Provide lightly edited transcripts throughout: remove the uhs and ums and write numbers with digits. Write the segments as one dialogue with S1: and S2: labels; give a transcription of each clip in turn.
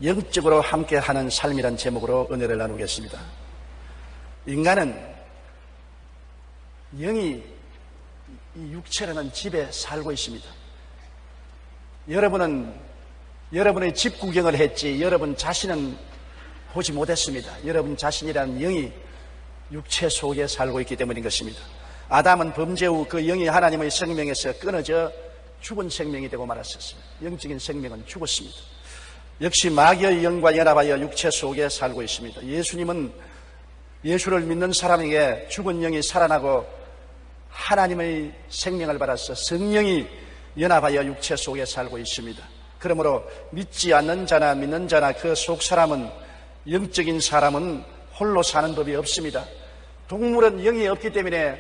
S1: 영적으로 함께하는 삶이란 제목으로 은혜를 나누겠습니다. 인간은 영이 이 육체라는 집에 살고 있습니다. 여러분은 여러분의 집 구경을 했지 여러분 자신은 보지 못했습니다. 여러분 자신이라는 영이 육체 속에 살고 있기 때문인 것입니다. 아담은 범죄 후 그 영이 하나님의 생명에서 끊어져 죽은 생명이 되고 말았었습니다. 영적인 생명은 죽었습니다. 역시 마귀의 영과 연합하여 육체 속에 살고 있습니다. 예수님은 예수를 믿는 사람에게 죽은 영이 살아나고 하나님의 생명을 받아서 성령이 연합하여 육체 속에 살고 있습니다. 그러므로 믿지 않는 자나 믿는 자나 그 속 사람은, 영적인 사람은 홀로 사는 법이 없습니다. 동물은 영이 없기 때문에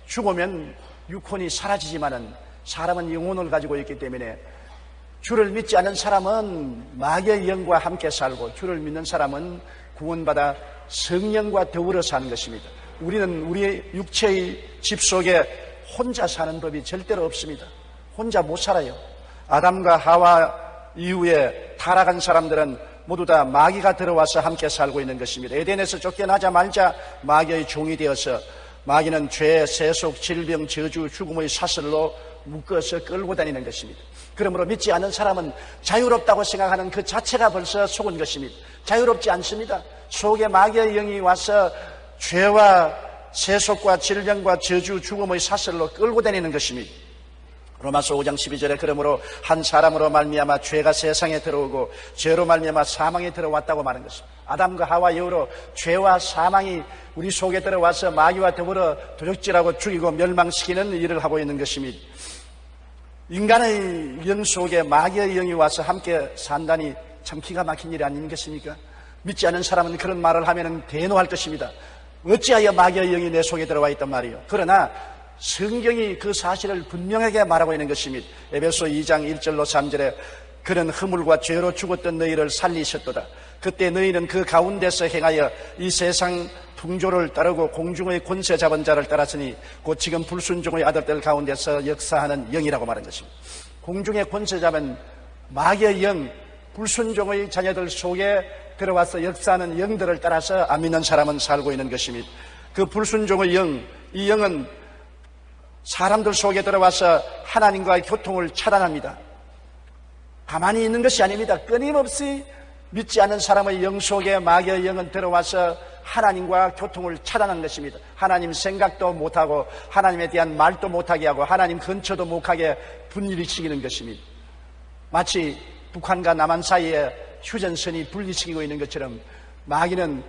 S1: 죽으면 육혼이 사라지지만은 사람은 영혼을 가지고 있기 때문에 주를 믿지 않는 사람은 마귀의 영과 함께 살고 주를 믿는 사람은 구원받아 성령과 더불어 사는 것입니다. 우리는 우리의 육체의 집 속에 혼자 사는 법이 절대로 없습니다. 혼자 못 살아요. 아담과 하와 이후에 타락한 사람들은 모두 다 마귀가 들어와서 함께 살고 있는 것입니다. 에덴에서 쫓겨나자마자 마귀의 종이 되어서 마귀는 죄, 세속, 질병, 저주, 죽음의 사슬로 묶어서 끌고 다니는 것입니다. 그러므로 믿지 않는 사람은 자유롭다고 생각하는 그 자체가 벌써 속은 것입니다. 자유롭지 않습니다. 속에 마귀의 영이 와서 죄와 세속과 질병과 저주, 죽음의 사슬로 끌고 다니는 것입니다. 로마서 5장 12절에 그러므로 한 사람으로 말미암아 죄가 세상에 들어오고 죄로 말미암아 사망에 들어왔다고 말한 것입니다. 아담과 하와 이후로 죄와 사망이 우리 속에 들어와서 마귀와 더불어 도적질하고 죽이고 멸망시키는 일을 하고 있는 것입니다. 인간의 영 속에 마귀의 영이 와서 함께 산다니 참 기가 막힌 일이 아니겠습니까? 믿지 않는 사람은 그런 말을 하면 대노할 것입니다. 어찌하여 마귀의 영이 내 속에 들어와 있단 말이에요. 그러나 성경이 그 사실을 분명하게 말하고 있는 것입니다. 에베소 2장 1절로 3절에 그는 허물과 죄로 죽었던 너희를 살리셨도다. 그때 너희는 그 가운데서 행하여 이 세상 풍조를 따르고 공중의 권세 잡은 자를 따랐으니 곧 지금 불순종의 아들들 가운데서 역사하는 영이라고 말한 것입니다. 공중의 권세 잡은 마귀의 영, 불순종의 자녀들 속에 들어와서 역사하는 영들을 따라서 안 믿는 사람은 살고 있는 것입니다. 그 불순종의 영, 이 영은 사람들 속에 들어와서 하나님과의 교통을 차단합니다. 가만히 있는 것이 아닙니다. 끊임없이 믿지 않는 사람의 영 속에 마귀의 영은 들어와서 하나님과 교통을 차단한 것입니다. 하나님 생각도 못하고 하나님에 대한 말도 못하게 하고 하나님 근처도 못하게 분리시키는 것입니다. 마치 북한과 남한 사이에 휴전선이 분리시키고 있는 것처럼 마귀는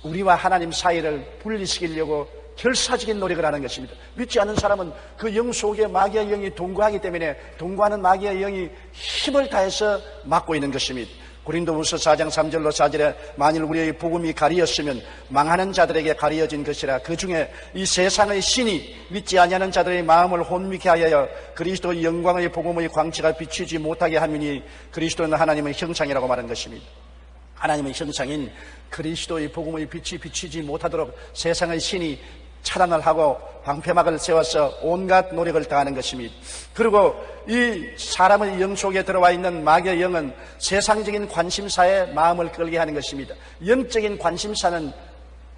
S1: 우리와 하나님 사이를 분리시키려고 결사적인 노력을 하는 것입니다. 믿지 않는 사람은 그 영 속에 마귀의 영이 동거하기 때문에 동거하는 마귀의 영이 힘을 다해서 막고 있는 것입니다. 고린도후서 4장 3절로 4절에 만일 우리의 복음이 가리었으면 망하는 자들에게 가리어진 것이라 그 중에 이 세상의 신이 믿지 아니하는 자들의 마음을 혼미케 하여 그리스도의 영광의 복음의 광채가 비추지 못하게 함이니 그리스도는 하나님의 형상이라고 말한 것입니다. 하나님의 형상인 그리스도의 복음의 빛이 비추지 못하도록 세상의 신이 차단을 하고 방패막을 세워서 온갖 노력을 다하는 것입니다. 그리고 이 사람의 영 속에 들어와 있는 마귀의 영은 세상적인 관심사에 마음을 끌게 하는 것입니다. 영적인 관심사는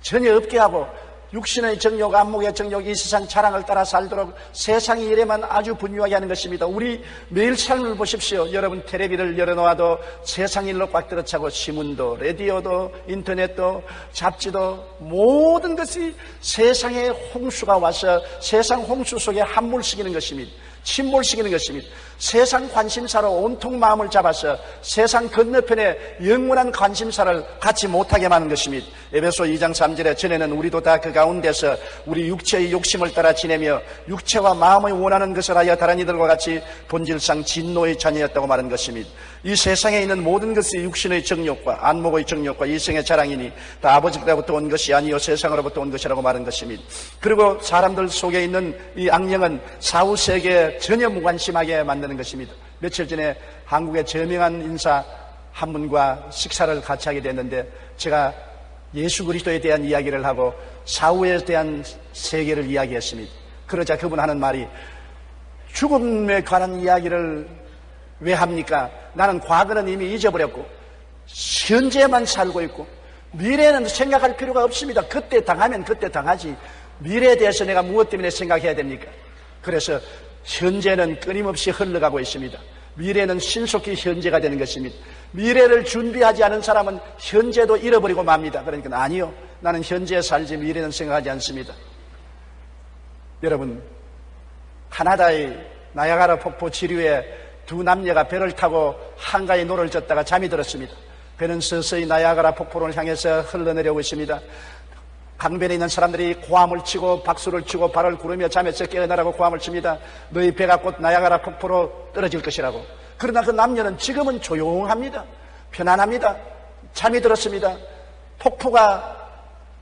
S1: 전혀 없게 하고 육신의 정욕, 안목의 정욕, 이 세상 자랑을 따라 살도록 세상의 일에만 아주 분유하게 하는 것입니다. 우리 매일 삶을 보십시오. 여러분 텔레비를 열어놓아도 세상 일로 꽉 들어차고 신문도, 라디오도, 인터넷도, 잡지도 모든 것이 세상의 홍수가 와서 세상 홍수 속에 함몰시키는 것입니다. 침몰시키는 것입니다. 세상 관심사로 온통 마음을 잡아서 세상 건너편에 영원한 관심사를 갖지 못하게 하는 것입니다. 에베소 2장 3절에 전에는 우리도 다 그 가운데서 우리 육체의 욕심을 따라 지내며 육체와 마음의 원하는 것을 하여 다른 이들과 같이 본질상 진노의 자녀였다고 말한 것입니다. 이 세상에 있는 모든 것이 육신의 정욕과 안목의 정욕과 이성의 자랑이니 다 아버지로부터 온 것이 아니요 세상으로부터 온 것이라고 말한 것입니다. 그리고 사람들 속에 있는 이 악령은 사후세계에 전혀 무관심하게 만드는 것입니다. 며칠 전에 한국의 저명한 인사 한 분과 식사를 같이 하게 됐는데 제가 예수 그리스도에 대한 이야기를 하고 사후에 대한 세계를 이야기했습니다. 그러자 그분 하는 말이 죽음에 관한 이야기를 왜 합니까? 나는 과거는 이미 잊어버렸고 현재만 살고 있고 미래는 생각할 필요가 없습니다. 그때 당하면 그때 당하지 미래에 대해서 내가 무엇 때문에 생각해야 됩니까? 그래서 현재는 끊임없이 흘러가고 있습니다. 미래는 신속히 현재가 되는 것입니다. 미래를 준비하지 않은 사람은 현재도 잃어버리고 맙니다. 그러니까 아니요, 나는 현재에 살지 미래는 생각하지 않습니다. 여러분, 카나다의 나야가라 폭포 지류에 두 남녀가 배를 타고 한가에 노를 젓다가 잠이 들었습니다. 배는 서서히 나야가라 폭포를 향해서 흘러내려오고 있습니다. 강변에 있는 사람들이 고함을 치고 박수를 치고 발을 구르며 잠에서 깨어나라고 고함을 칩니다. 너희 배가 곧 나야가라 폭포로 떨어질 것이라고. 그러나 그 남녀는 지금은 조용합니다. 편안합니다. 잠이 들었습니다. 폭포가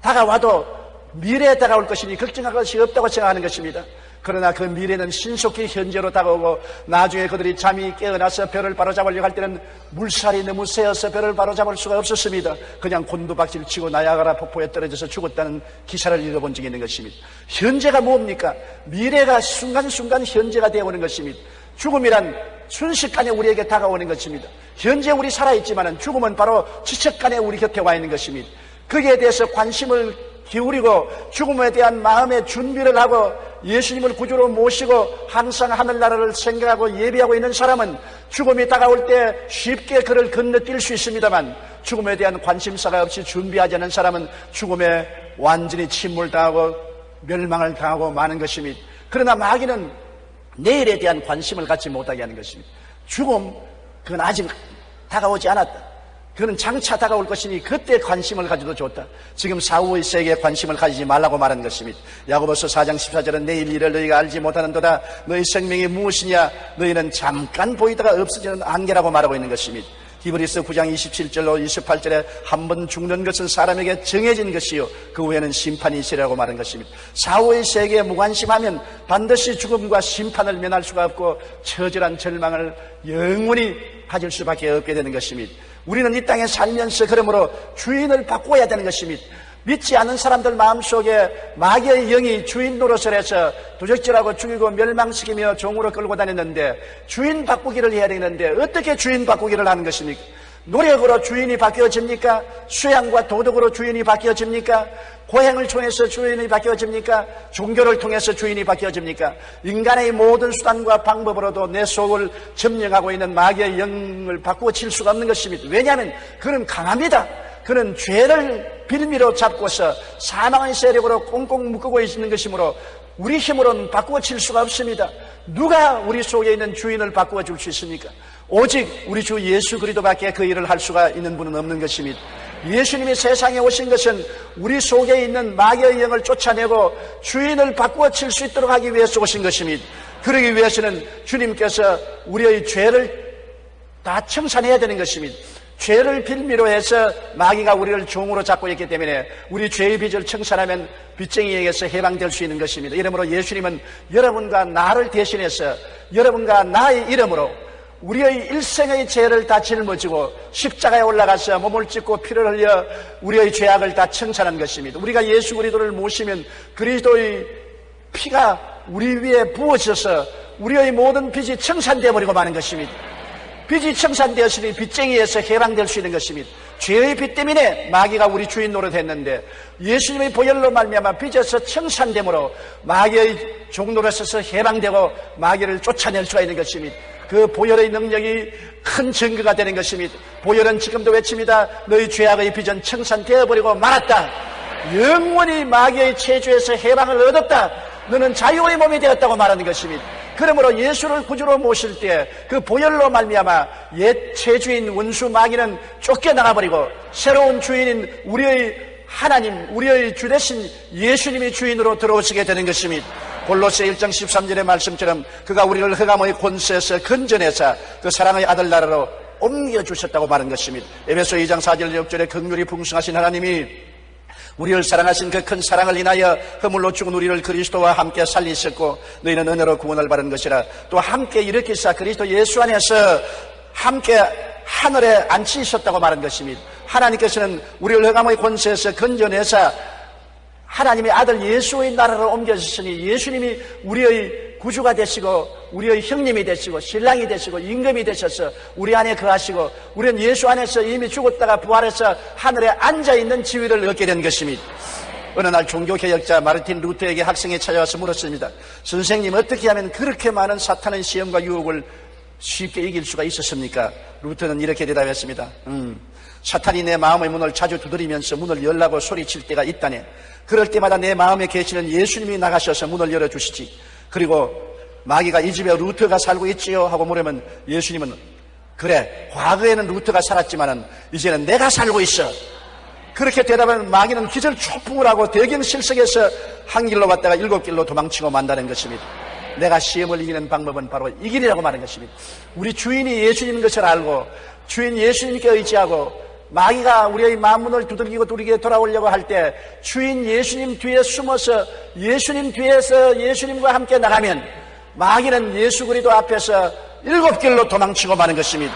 S1: 다가와도 미래에 다가올 것이니 걱정할 것이 없다고 생각하는 것입니다. 그러나 그 미래는 신속히 현재로 다가오고 나중에 그들이 잠이 깨어나서 배를 바로잡으려고 할 때는 물살이 너무 세어서 배를 바로잡을 수가 없었습니다. 그냥 곤두박질 치고 나야가라 폭포에 떨어져서 죽었다는 기사를 읽어본 적이 있는 것입니다. 현재가 뭡니까? 미래가 순간순간 현재가 되어오는 것입니다. 죽음이란 순식간에 우리에게 다가오는 것입니다. 현재 우리 살아있지만 죽음은 바로 지척간에 우리 곁에 와 있는 것입니다. 거기에 대해서 관심을 기울이고 죽음에 대한 마음의 준비를 하고 예수님을 구주로 모시고 항상 하늘나라를 생각하고 예비하고 있는 사람은 죽음이 다가올 때 쉽게 그를 건너뛸 수 있습니다만 죽음에 대한 관심사가 없이 준비하지 않은 사람은 죽음에 완전히 침몰당하고 멸망을 당하고 마는 것입니다. 그러나 마귀는 내일에 대한 관심을 갖지 못하게 하는 것입니다. 죽음, 그건 아직 다가오지 않았다. 그는 장차 다가올 것이니 그때 관심을 가져도 좋다. 지금 사후의 세계에 관심을 가지지 말라고 말하는 것입니다. 야고보서 4장 14절은 내일 일을 너희가 알지 못하는도다. 너희 생명이 무엇이냐? 너희는 잠깐 보이다가 없어지는 안개라고 말하고 있는 것입니다. 히브리서 9장 27절로 28절에 한 번 죽는 것은 사람에게 정해진 것이요 그 후에는 심판이 있으리라고 말한 것입니다. 사후의 세계에 무관심하면 반드시 죽음과 심판을 면할 수가 없고 처절한 절망을 영원히 가질 수밖에 없게 되는 것입니다. 우리는 이 땅에 살면서 그러므로 주인을 바꿔야 되는 것입니다. 믿지 않는 사람들 마음속에 마귀의 영이 주인 노릇을 해서 도적질하고 죽이고 멸망시키며 종으로 끌고 다녔는데 주인 바꾸기를 해야 되는데 어떻게 주인 바꾸기를 하는 것입니까? 노력으로 주인이 바뀌어집니까? 수양과 도덕으로 주인이 바뀌어집니까? 고행을 통해서 주인이 바뀌어집니까? 종교를 통해서 주인이 바뀌어집니까? 인간의 모든 수단과 방법으로도 내 속을 점령하고 있는 마귀의 영을 바꾸어 칠 수가 없는 것입니다. 왜냐하면 그는 강합니다. 그는 죄를 빌미로 잡고서 사망의 세력으로 꽁꽁 묶고 있는 것이므로 우리 힘으로는 바꾸어 칠 수가 없습니다. 누가 우리 속에 있는 주인을 바꾸어 줄 수 있습니까? 오직 우리 주 예수 그리스도밖에 그 일을 할 수가 있는 분은 없는 것입니다. 예수님이 세상에 오신 것은 우리 속에 있는 마귀의 영을 쫓아내고 주인을 바꾸어 칠 수 있도록 하기 위해서 오신 것입니다. 그러기 위해서는 주님께서 우리의 죄를 다 청산해야 되는 것입니다. 죄를 빌미로 해서 마귀가 우리를 종으로 잡고 있기 때문에 우리 죄의 빚을 청산하면 빚쟁이에게서 해방될 수 있는 것입니다. 이러므로 예수님은 여러분과 나를 대신해서 여러분과 나의 이름으로 우리의 일생의 죄를 다 짊어지고 십자가에 올라가서 몸을 찢고 피를 흘려 우리의 죄악을 다 청산한 것입니다. 우리가 예수 그리스도를 모시면 그리스도의 피가 우리 위에 부어져서 우리의 모든 빚이 청산되어 버리고 마는 것입니다. 빚이 청산되었으니 빚쟁이에서 해방될 수 있는 것입니다. 죄의 빚 때문에 마귀가 우리 주인 노릇했는데 예수님의 보혈로 말미암아 빚에서 청산됨으로 마귀의 종 노릇에서 해방되고 마귀를 쫓아낼 수가 있는 것입니다. 그 보혈의 능력이 큰 증거가 되는 것입니다. 보혈은 지금도 외칩니다. 너희 죄악의 빚은 청산되어 버리고 말았다. 영원히 마귀의 체주에서 해방을 얻었다. 너는 자유의 몸이 되었다고 말하는 것입니다. 그러므로 예수를 구주로 모실 때 그 보혈로 말미암아 옛 체주인 원수 마귀는 쫓겨나가 버리고 새로운 주인인 우리의 하나님, 우리의 주 대신 예수님이 주인으로 들어오시게 되는 것입니다. 골로새 1장 13절의 말씀처럼 그가 우리를 흑암의 권세에서 건져내사 그 사랑의 아들 나라로 옮겨주셨다고 말한 것입니다. 에베소 2장 4절 6절에 긍휼이 풍성하신 하나님이 우리를 사랑하신 그 큰 사랑을 인하여 허물로 죽은 우리를 그리스도와 함께 살리셨고 너희는 은혜로 구원을 받은 것이라. 또 함께 일으키사 그리스도 예수 안에서 함께 하늘에 앉히셨다고 말한 것입니다. 하나님께서는 우리를 흑암의 권세에서 건져내사 하나님의 아들 예수의 나라로 옮겨주셨으니 예수님이 우리의 구주가 되시고 우리의 형님이 되시고 신랑이 되시고 임금이 되셔서 우리 안에 거하시고 우리는 예수 안에서 이미 죽었다가 부활해서 하늘에 앉아있는 지위를 얻게 된 것입니다. 어느 날 종교개혁자 마르틴 루터에게 학생이 찾아와서 물었습니다. 선생님, 어떻게 하면 그렇게 많은 사탄의 시험과 유혹을 쉽게 이길 수가 있었습니까? 루터는 이렇게 대답했습니다. 사탄이 내 마음의 문을 자주 두드리면서 문을 열라고 소리칠 때가 있다네. 그럴 때마다 내 마음에 계시는 예수님이 나가셔서 문을 열어주시지. 그리고 마귀가 이 집에 루터가 살고 있지요? 하고 물으면 예수님은 그래, 과거에는 루터가 살았지만은 이제는 내가 살고 있어. 그렇게 대답하면 마귀는 기절초풍을 하고 대경실석에서 한 길로 갔다가 7길로 도망치고 만다는 것입니다. 내가 시험을 이기는 방법은 바로 이 길이라고 말하는 것입니다. 우리 주인이 예수님인 것을 알고 주인 예수님께 의지하고 마귀가 우리의 마음문을 두들기고 돌아오려고 할 때 주인 예수님 뒤에 숨어서 예수님 뒤에서 예수님과 함께 나가면 마귀는 예수 그리스도 앞에서 7길로 도망치고 마는 것입니다.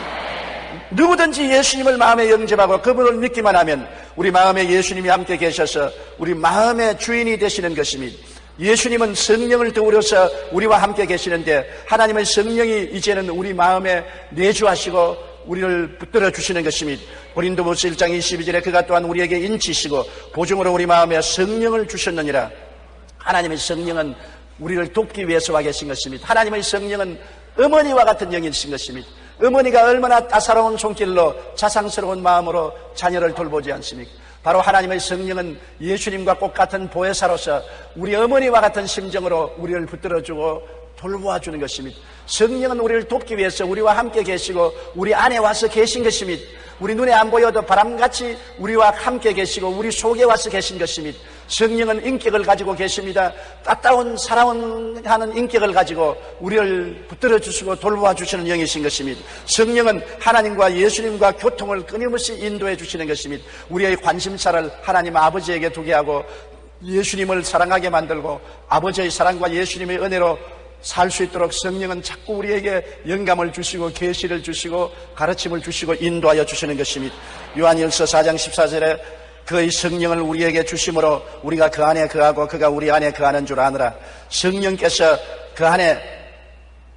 S1: 누구든지 예수님을 마음에 영접하고 그분을 믿기만 하면 우리 마음에 예수님이 함께 계셔서 우리 마음의 주인이 되시는 것입니다. 예수님은 성령을 더우려서 우리와 함께 계시는데 하나님의 성령이 이제는 우리 마음에 내주하시고 우리를 붙들어 주시는 것입니다. 고린도후서 1장 22절에 그가 또한 우리에게 인치시고 보증으로 우리 마음에 성령을 주셨느니라. 하나님의 성령은 우리를 돕기 위해서 와 계신 것입니다. 하나님의 성령은 어머니와 같은 영이신 것입니다. 어머니가 얼마나 따사로운 손길로 자상스러운 마음으로 자녀를 돌보지 않습니까? 바로 하나님의 성령은 예수님과 똑같은 보혜사로서 우리 어머니와 같은 심정으로 우리를 붙들어주고 돌보아주는 것입니다. 성령은 우리를 돕기 위해서 우리와 함께 계시고 우리 안에 와서 계신 것입니다. 우리 눈에 안 보여도 바람같이 우리와 함께 계시고 우리 속에 와서 계신 것입니다. 성령은 인격을 가지고 계십니다. 따따운 사랑하는 인격을 가지고 우리를 붙들어 주시고 돌보아 주시는 영이신 것입니다. 성령은 하나님과 예수님과 교통을 끊임없이 인도해 주시는 것입니다. 우리의 관심사를 하나님 아버지에게 두게 하고 예수님을 사랑하게 만들고 아버지의 사랑과 예수님의 은혜로 살 수 있도록 성령은 자꾸 우리에게 영감을 주시고 계시를 주시고 가르침을 주시고 인도하여 주시는 것입니다. 요한일서 4장 14절에 그의 성령을 우리에게 주심으로 우리가 그 안에 거하고 그가 우리 안에 거하는 줄 아느라. 성령께서 그 안에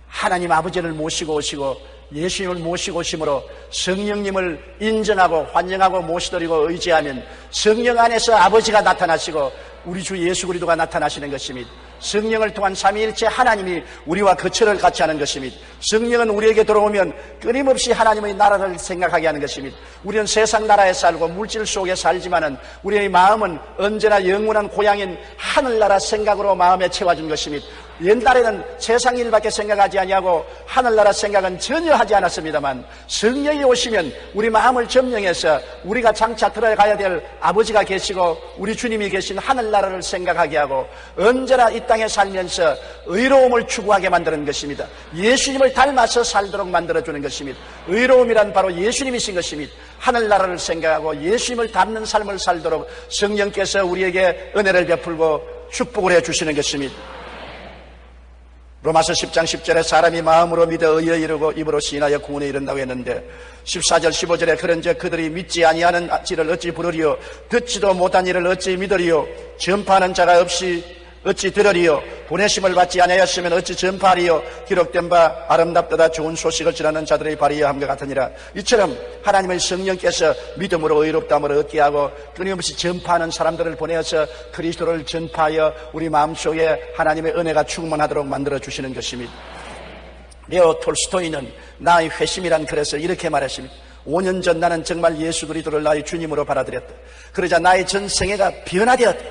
S1: 하나님 아버지를 모시고 오시고 예수님을 모시고 오심으로 성령님을 인정하고 환영하고 모시드리고 의지하면 성령 안에서 아버지가 나타나시고 우리 주 예수 그리스도가 나타나시는 것입니다. 성령을 통한 삼위일체 하나님이 우리와 거처를 같이 하는 것입니다. 성령은 우리에게 들어오면 끊임없이 하나님의 나라를 생각하게 하는 것입니다. 우리는 세상 나라에 살고 물질 속에 살지만은 우리의 마음은 언제나 영원한 고향인 하늘나라 생각으로 마음에 채워준 것입니다. 옛날에는 세상 일밖에 생각하지 아니하고 하늘나라 생각은 전혀 하지 않았습니다만 성령이 오시면 우리 마음을 점령해서 우리가 장차 들어가야 될 아버지가 계시고 우리 주님이 계신 하늘나라를 생각하게 하고 언제나 이 땅에 살면서 의로움을 추구하게 만드는 것입니다. 예수님을 닮아서 살도록 만들어주는 것입니다. 의로움이란 바로 예수님이신 것입니다. 하늘나라를 생각하고 예수님을 닮는 삶을 살도록 성령께서 우리에게 은혜를 베풀고 축복을 해주시는 것입니다. 로마서 10장 10절에 사람이 마음으로 믿어 의에 이르고 입으로 시인하여 구원에 이른다고 했는데 14절 15절에 그런즉 그들이 믿지 아니하는 지를 어찌 부르리요 듣지도 못한 이를 어찌 믿으리요 전파하는 자가 없이 어찌 들으리요 보내심을 받지 아니하였으면 어찌 전파하리요 기록된 바 아름답도다 좋은 소식을 전하는 자들의 발이여 함과 같으니라. 이처럼 하나님의 성령께서 믿음으로 의롭다함을 얻게 하고 끊임없이 전파하는 사람들을 보내어서 그리스도를 전파하여 우리 마음속에 하나님의 은혜가 충만하도록 만들어주시는 것입니다. 레오 톨스토이는 나의 회심이란 글에서 이렇게 말했습니다. 5년 전 나는 정말 예수 그리스도를 나의 주님으로 받아들였다. 그러자 나의 전 생애가 변화되었다.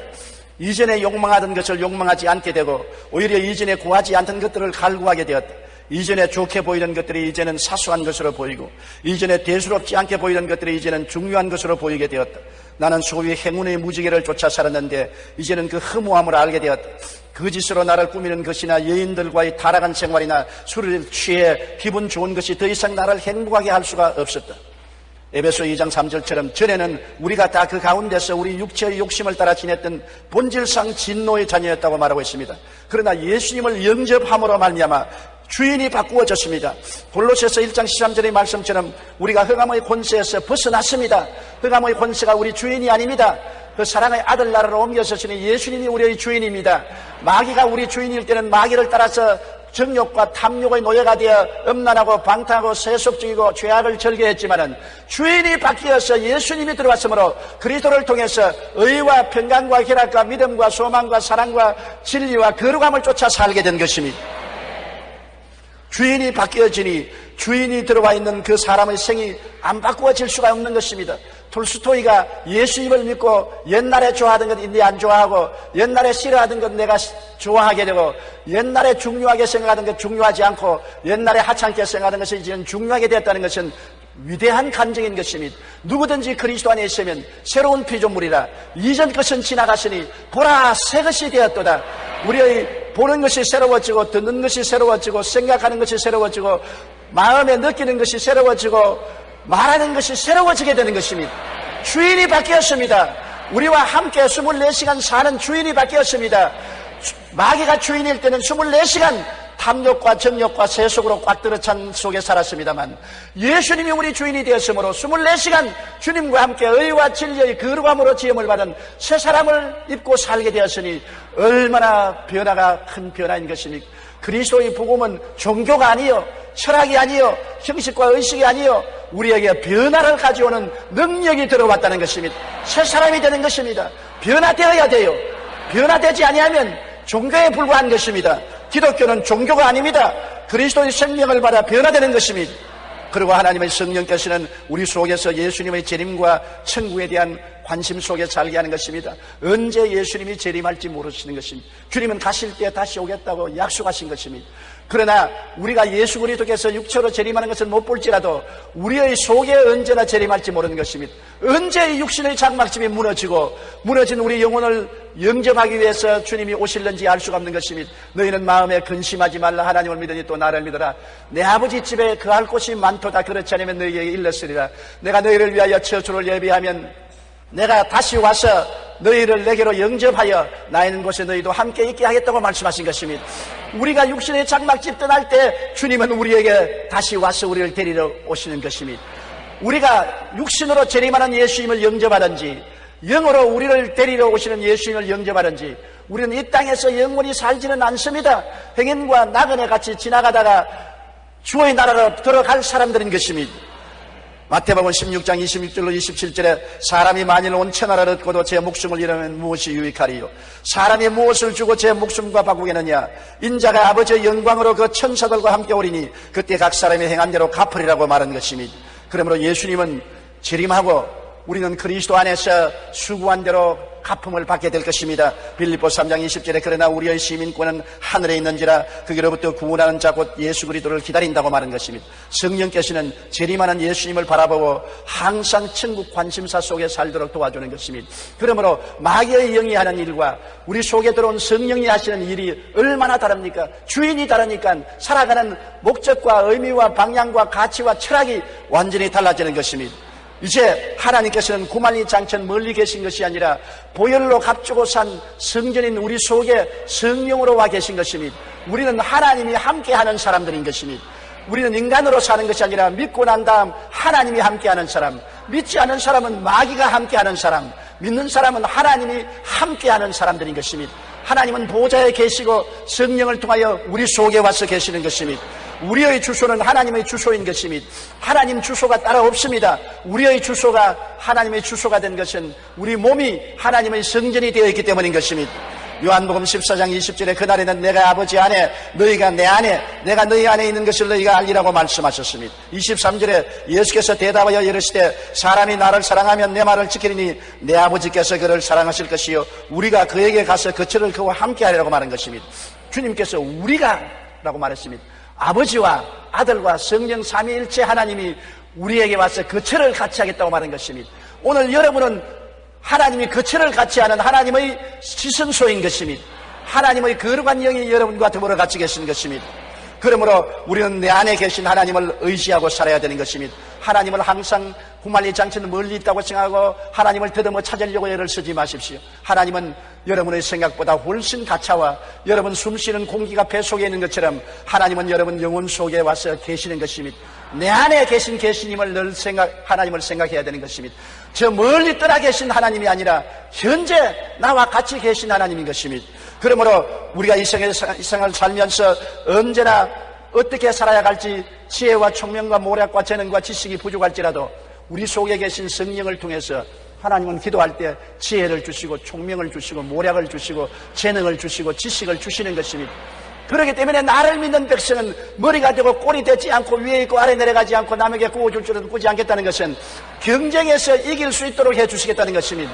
S1: 이전에 욕망하던 것을 욕망하지 않게 되고 오히려 이전에 구하지 않던 것들을 갈구하게 되었다. 이전에 좋게 보이던 것들이 이제는 사소한 것으로 보이고 이전에 대수롭지 않게 보이던 것들이 이제는 중요한 것으로 보이게 되었다. 나는 소위 행운의 무지개를 쫓아 살았는데 이제는 그 허무함을 알게 되었다. 거짓으로 나를 꾸미는 것이나 여인들과의 타락한 생활이나 술을 취해 기분 좋은 것이 더 이상 나를 행복하게 할 수가 없었다. 에베소 2장 3절처럼 전에는 우리가 다 그 가운데서 우리 육체의 욕심을 따라 지냈던 본질상 진노의 자녀였다고 말하고 있습니다. 그러나 예수님을 영접함으로 말미암아 주인이 바꾸어졌습니다. 골로새서 1장 13절의 말씀처럼 우리가 흑암의 권세에서 벗어났습니다. 흑암의 권세가 우리 주인이 아닙니다. 그 사랑의 아들 나라로 옮겨서시는 예수님이 우리의 주인입니다. 마귀가 우리 주인일 때는 마귀를 따라서 정욕과 탐욕의 노예가 되어 음란하고 방탕하고 세속적이고 죄악을 즐겨했지만은 주인이 바뀌어서 예수님이 들어왔으므로 그리스도를 통해서 의와 평강과 희락과 믿음과 소망과 사랑과 진리와 거룩함을 쫓아 살게 된 것입니다. 주인이 바뀌어지니 주인이 들어와 있는 그 사람의 생이 안 바꾸어질 수가 없는 것입니다. 톨스토이가 예수님을 믿고 옛날에 좋아하던 것 이제 안 좋아하고 옛날에 싫어하던 것 내가 좋아하게 되고 옛날에 중요하게 생각하던 것 중요하지 않고 옛날에 하찮게 생각하던 것이 이제는 중요하게 되었다는 것은 위대한 감정인 것입니다. 누구든지 그리스도 안에 있으면 새로운 피조물이라 이전 것은 지나갔으니 보라 새 것이 되었도다. 우리의 보는 것이 새로워지고 듣는 것이 새로워지고 생각하는 것이 새로워지고 마음에 느끼는 것이 새로워지고 말하는 것이 새로워지게 되는 것입니다. 주인이 바뀌었습니다. 우리와 함께 24시간 사는 주인이 바뀌었습니다. 마귀가 주인일 때는 24시간 탐욕과 정욕과 세속으로 꽉 들어찬 속에 살았습니다만 예수님이 우리 주인이 되었으므로 24시간 주님과 함께 의와 진리의 거룩함으로 지음을 받은 새 사람을 입고 살게 되었으니 얼마나 변화가 큰 변화인 것입니까? 그리스도의 복음은 종교가 아니요 철학이 아니요 형식과 의식이 아니요 우리에게 변화를 가져오는 능력이 들어왔다는 것입니다. 새 사람이 되는 것입니다. 변화되어야 돼요. 변화되지 아니하면 종교에 불과한 것입니다. 기독교는 종교가 아닙니다. 그리스도의 생명을 받아 변화되는 것입니다. 그리고 하나님의 성령께서는 우리 속에서 예수님의 재림과 천국에 대한 관심 속에 살게 하는 것입니다. 언제 예수님이 재림할지 모르시는 것입니다. 주님은 가실 때 다시 오겠다고 약속하신 것입니다. 그러나 우리가 예수 그리스도께서 육체로 재림하는 것을 못 볼지라도 우리의 속에 언제나 재림할지 모르는 것입니다. 언제 이 육신의 장막집이 무너지고 무너진 우리 영혼을 영접하기 위해서 주님이 오실는지 알 수가 없는 것입니다. 너희는 마음에 근심하지 말라. 하나님을 믿으니 또 나를 믿어라. 내 아버지 집에 거할 곳이 많도다. 그렇지 않으면 너희에게 일렀으리라. 내가 너희를 위하여 처소를 예비하면 내가 다시 와서 너희를 내게로 영접하여 나 있는 곳에 너희도 함께 있게 하겠다고 말씀하신 것입니다. 우리가 육신의 장막집 떠날 때 주님은 우리에게 다시 와서 우리를 데리러 오시는 것입니다. 우리가 육신으로 재림하는 예수님을 영접하든지 영으로 우리를 데리러 오시는 예수님을 영접하든지 우리는 이 땅에서 영원히 살지는 않습니다. 행인과 나그네 같이 지나가다가 주의 나라로 들어갈 사람들인 것입니다. 마태복음 16장 26절로 27절에 사람이 만일 온 천하를 얻고도 제 목숨을 잃으면 무엇이 유익하리요? 사람이 무엇을 주고 제 목숨과 바꾸겠느냐? 인자가 아버지의 영광으로 그 천사들과 함께 오리니 그때 각 사람이 행한 대로 갚으리라고 말한 것입니다. 그러므로 예수님은 재림하고 우리는 그리스도 안에서 수고한 대로 갚음을 받게 될 것입니다. 빌립보 3장 20절에 그러나 우리의 시민권은 하늘에 있는지라 그기로부터 구원하는 자 곧 예수 그리스도를 기다린다고 말한 것입니다. 성령께서는 재림하는 예수님을 바라보고 항상 천국 관심사 속에 살도록 도와주는 것입니다. 그러므로 마귀의 영이 하는 일과 우리 속에 들어온 성령이 하시는 일이 얼마나 다릅니까? 주인이 다르니까 살아가는 목적과 의미와 방향과 가치와 철학이 완전히 달라지는 것입니다. 이제 하나님께서는 구만리 장천 멀리 계신 것이 아니라 보혈로 값주고 산 성전인 우리 속에 성령으로 와 계신 것입니다. 우리는 하나님이 함께하는 사람들인 것입니다. 우리는 인간으로 사는 것이 아니라 믿고 난 다음 하나님이 함께하는 사람, 믿지 않은 사람은 마귀가 함께하는 사람, 믿는 사람은 하나님이 함께하는 사람들인 것입니다. 하나님은 보좌에 계시고 성령을 통하여 우리 속에 와서 계시는 것입니다. 우리의 주소는 하나님의 주소인 것입니다. 하나님 주소가 따로 없습니다. 우리의 주소가 하나님의 주소가 된 것은 우리 몸이 하나님의 성전이 되어 있기 때문인 것입니다. 요한복음 14장 20절에 그날에는 내가 아버지 안에 너희가 내 안에 내가 너희 안에 있는 것을 너희가 알리라고 말씀하셨습니다. 23절에 예수께서 대답하여 이르시되 사람이 나를 사랑하면 내 말을 지키리니 내 아버지께서 그를 사랑하실 것이요 우리가 그에게 가서 거처를 그와 함께 하리라고 말한 것입니다. 주님께서 우리가 라고 말했습니다. 아버지와 아들과 성령 삼위일체 하나님이 우리에게 와서 거처를 같이 하겠다고 말한 것입니다. 오늘 여러분은 하나님이 거처를 같이 하는 하나님의 지성소인 것입니다. 하나님의 거룩한 영이 여러분과 더불어 같이 계시는 것입니다. 그러므로 우리는 내 안에 계신 하나님을 의지하고 살아야 되는 것입니다. 하나님을 항상 구만리 장치는 멀리 있다고 생각하고 하나님을 더듬어 찾으려고 애를 쓰지 마십시오. 하나님은 여러분의 생각보다 훨씬 가차와 여러분 숨쉬는 공기가 배 속에 있는 것처럼 하나님은 여러분 영혼 속에 와서 계시는 것입니다. 내 안에 계신 계시님을 늘 하나님을 생각해야 되는 것입니다. 저 멀리 떠나 계신 하나님이 아니라 현재 나와 같이 계신 하나님인 것입니다. 그러므로 우리가 이 생을 살면서 언제나 어떻게 살아야 할지 지혜와 총명과 모략과 재능과 지식이 부족할지라도 우리 속에 계신 성령을 통해서 하나님은 기도할 때 지혜를 주시고 총명을 주시고 모략을 주시고 재능을 주시고 지식을 주시는 것입니다. 그렇기 때문에 나를 믿는 백성은 머리가 되고 꼴이 되지 않고 위에 있고 아래 내려가지 않고 남에게 구워줄 줄은 꾸지 않겠다는 것은 경쟁에서 이길 수 있도록 해주시겠다는 것입니다.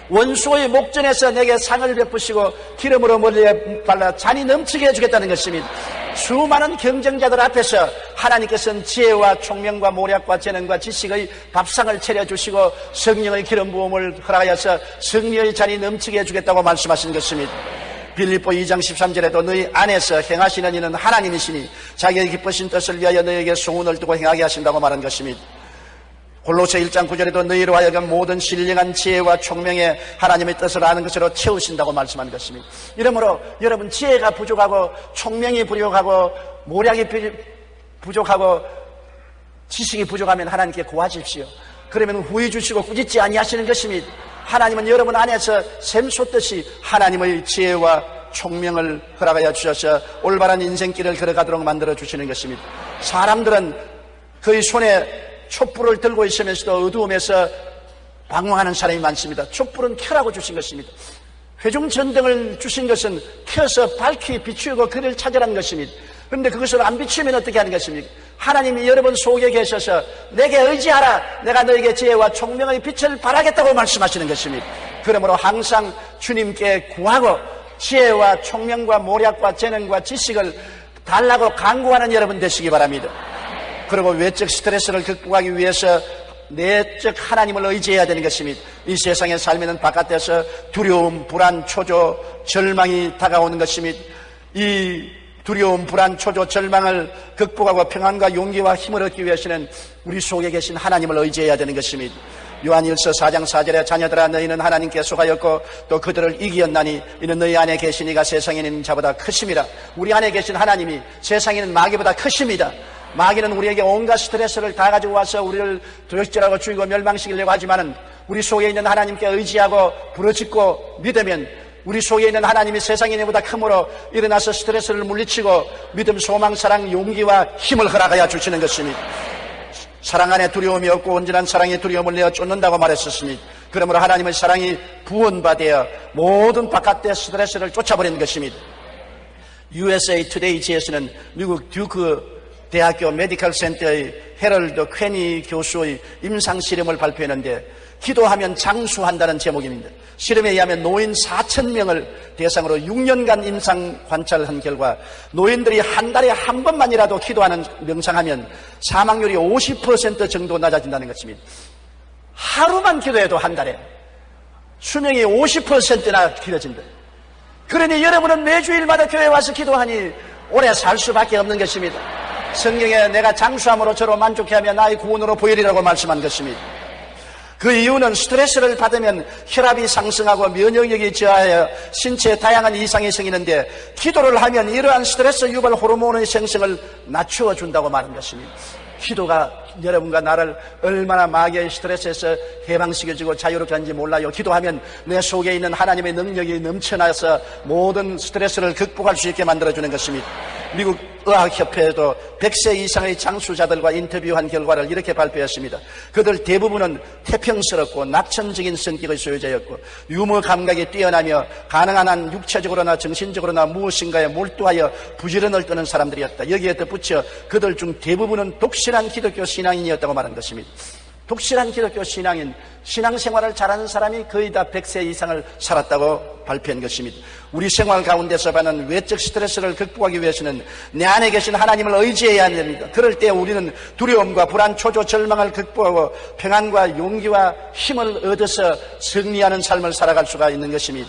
S1: 원수의 목전에서 내게 상을 베푸시고 기름으로 머리에 발라 잔이 넘치게 해주겠다는 것입니다. 수많은 경쟁자들 앞에서 하나님께서는 지혜와 총명과 모략과 재능과 지식의 밥상을 차려주시고 성령의 기름 부음을 허락하여서 승리의 잔이 넘치게 해주겠다고 말씀하신 것입니다. 빌립보 2장 13절에도 너희 안에서 행하시는 이는 하나님이시니 자기의 기쁘신 뜻을 위하여 너희에게 소원을 두고 행하게 하신다고 말한 것입니다. 골로새 1장 9절에도 너희로 하여금 모든 신령한 지혜와 총명에 하나님의 뜻을 아는 것으로 채우신다고 말씀한 것입니다. 이러므로 여러분 지혜가 부족하고 총명이 부족하고 모략이 부족하고 지식이 부족하면 하나님께 구하십시오. 그러면 후회 주시고 꾸짖지 아니하시는 것입니다. 하나님은 여러분 안에서 샘솟듯이 하나님의 지혜와 총명을 허락하여 주셔서 올바른 인생길을 걸어가도록 만들어 주시는 것입니다. 사람들은 그의 손에 촛불을 들고 있으면서도 어두움에서 방황하는 사람이 많습니다. 촛불은 켜라고 주신 것입니다. 회중전등을 주신 것은 켜서 밝히 비추고 그를 찾으라는 것입니다. 그런데 그것을 안 비추면 어떻게 하는 것입니까? 하나님이 여러분 속에 계셔서 내게 의지하라, 내가 너에게 지혜와 총명의 빛을 발하겠다고 말씀하시는 것입니다. 그러므로 항상 주님께 구하고 지혜와 총명과 모략과 재능과 지식을 달라고 간구하는 여러분 되시기 바랍니다. 그리고 외적 스트레스를 극복하기 위해서 내적 하나님을 의지해야 되는 것입니다. 이 세상에 살면은 바깥에서 두려움, 불안, 초조, 절망이 다가오는 것입니다. 이 두려움, 불안, 초조, 절망을 극복하고 평안과 용기와 힘을 얻기 위해서는 우리 속에 계신 하나님을 의지해야 되는 것입니다. 요한일서 4장 4절에 자녀들아 너희는 하나님께 속하였고 또 그들을 이기었나니 이는 너희 안에 계신 이가 세상에 있는 자보다 크심이라. 우리 안에 계신 하나님이 세상에 있는 마귀보다 크십니다. 마귀는 우리에게 온갖 스트레스를 다 가지고 와서 우리를 도적질하고 죽이고 멸망시키려고 하지만은 우리 속에 있는 하나님께 의지하고 부르짖고 믿으면 우리 속에 있는 하나님이 세상의 일보다 크므로 일어나서 스트레스를 물리치고 믿음, 소망, 사랑, 용기와 힘을 허락하여 주시는 것입니다. 사랑 안에 두려움이 없고 온전한 사랑의 두려움을 내어 쫓는다고 말했었습니다. 그러므로 하나님의 사랑이 부원받아 모든 바깥의 스트레스를 쫓아버리는 것입니다. USA Today지에서는 미국 듀크 대학교 메디컬 센터의 헤럴드 퀘니 교수의 임상 실험을 발표했는데 기도하면 장수한다는 제목입니다. 실험에 의하면 노인 4,000명을 대상으로 6년간 임상 관찰한 결과 노인들이 한 달에 한 번만이라도 기도하는 명상하면 사망률이 50% 정도 낮아진다는 것입니다. 하루만 기도해도 한 달에 수명이 50%나 길어진다. 그러니 여러분은 매주일마다 교회에 와서 기도하니 오래 살 수밖에 없는 것입니다. 성경에 내가 장수함으로 저로 만족해하며 나의 구원으로 보이리라고 말씀한 것입니다. 그 이유는 스트레스를 받으면 혈압이 상승하고 면역력이 저하여 신체에 다양한 이상이 생기는데 기도를 하면 이러한 스트레스 유발 호르몬의 생성을 낮추어 준다고 말한 것입니다. 기도가 여러분과 나를 얼마나 마귀의 스트레스에서 해방시켜주고 자유롭게 하는지 몰라요. 기도하면 내 속에 있는 하나님의 능력이 넘쳐나서 모든 스트레스를 극복할 수 있게 만들어주는 것입니다. 미국 의학협회에도 100세 이상의 장수자들과 인터뷰한 결과를 이렇게 발표했습니다. 그들 대부분은 태평스럽고 낙천적인 성격의 소유자였고 유머 감각이 뛰어나며 가능한 한 육체적으로나 정신적으로나 무엇인가에 몰두하여 부지런을 떠는 사람들이었다. 여기에 덧붙여 그들 중 대부분은 독실한 기독교 신앙인이었다고 말한 것입니다. 독실한 기독교 신앙인, 신앙생활을 잘하는 사람이 거의 다 100세 이상을 살았다고 발표한 것입니다. 우리 생활 가운데서 받는 외적 스트레스를 극복하기 위해서는 내 안에 계신 하나님을 의지해야 됩니다. 그럴 때 우리는 두려움과 불안, 초조, 절망을 극복하고 평안과 용기와 힘을 얻어서 승리하는 삶을 살아갈 수가 있는 것입니다.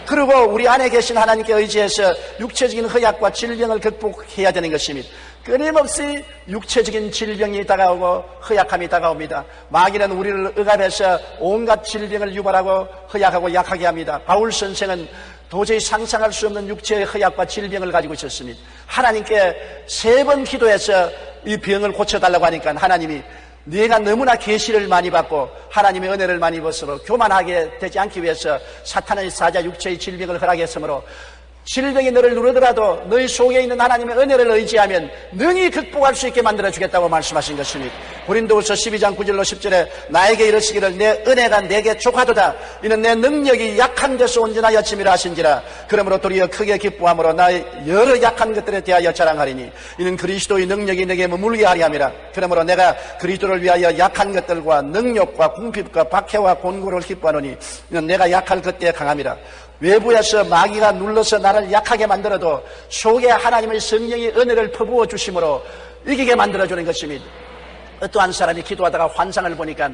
S1: 그리고 우리 안에 계신 하나님께 의지해서 육체적인 허약과 질병을 극복해야 되는 것입니다. 끊임없이 육체적인 질병이 다가오고 허약함이 다가옵니다. 마귀는 우리를 억압해서 온갖 질병을 유발하고 허약하고 약하게 합니다. 바울 선생은 도저히 상상할 수 없는 육체의 허약과 질병을 가지고 있었습니다. 하나님께 3번 기도해서 이 병을 고쳐달라고 하니까 하나님이 네가 너무나 계시를 많이 받고 하나님의 은혜를 많이 입었으므로 교만하게 되지 않기 위해서 사탄의 사자 육체의 질병을 허락했으므로 질병이 너를 누르더라도 너희 속에 있는 하나님의 은혜를 의지하면 능히 극복할 수 있게 만들어주겠다고 말씀하신 것입니다. 고린도후서 12장 9절로 10절에 나에게 이르시기를 내 은혜가 내게 족하도다. 이는 내 능력이 약한 데서 온전하여 짐이라 하신지라. 그러므로 도리어 크게 기뻐함으로 나의 여러 약한 것들에 대하여 자랑하리니 이는 그리스도의 능력이 내게 머물게 하리 함이라. 그러므로 내가 그리스도를 위하여 약한 것들과 능력과 궁핍과 박해와 곤고를 기뻐하노니 이는 내가 약할 그때에 강함이라. 외부에서 마귀가 눌러서 나를 약하게 만들어도 속에 하나님의 성령이 은혜를 퍼부어 주심으로 이기게 만들어주는 것입니다. 어떠한 사람이 기도하다가 환상을 보니까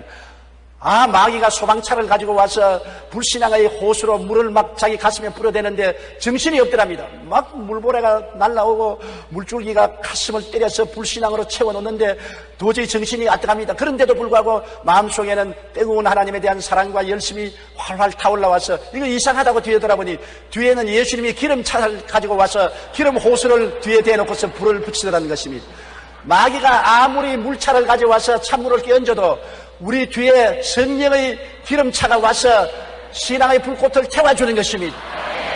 S1: 마귀가 소방차를 가지고 와서 불신앙의 호수로 물을 막 자기 가슴에 뿌려대는데 정신이 없더랍니다. 막 물보레가 날라오고 물줄기가 가슴을 때려서 불신앙으로 채워놓는데 도저히 정신이 안 들어갑니다. 그런데도 불구하고 마음속에는 뜨거운 하나님에 대한 사랑과 열심이 활활 타올라와서 이거 이상하다고 뒤에 돌아보니 뒤에는 예수님이 기름차를 가지고 와서 기름 호수를 뒤에 대놓고서 불을 붙이더라는 것입니다. 마귀가 아무리 물차를 가져와서 찬물을 끼얹어도 우리 뒤에 성령의 기름차가 와서 신앙의 불꽃을 태워주는 것입니다.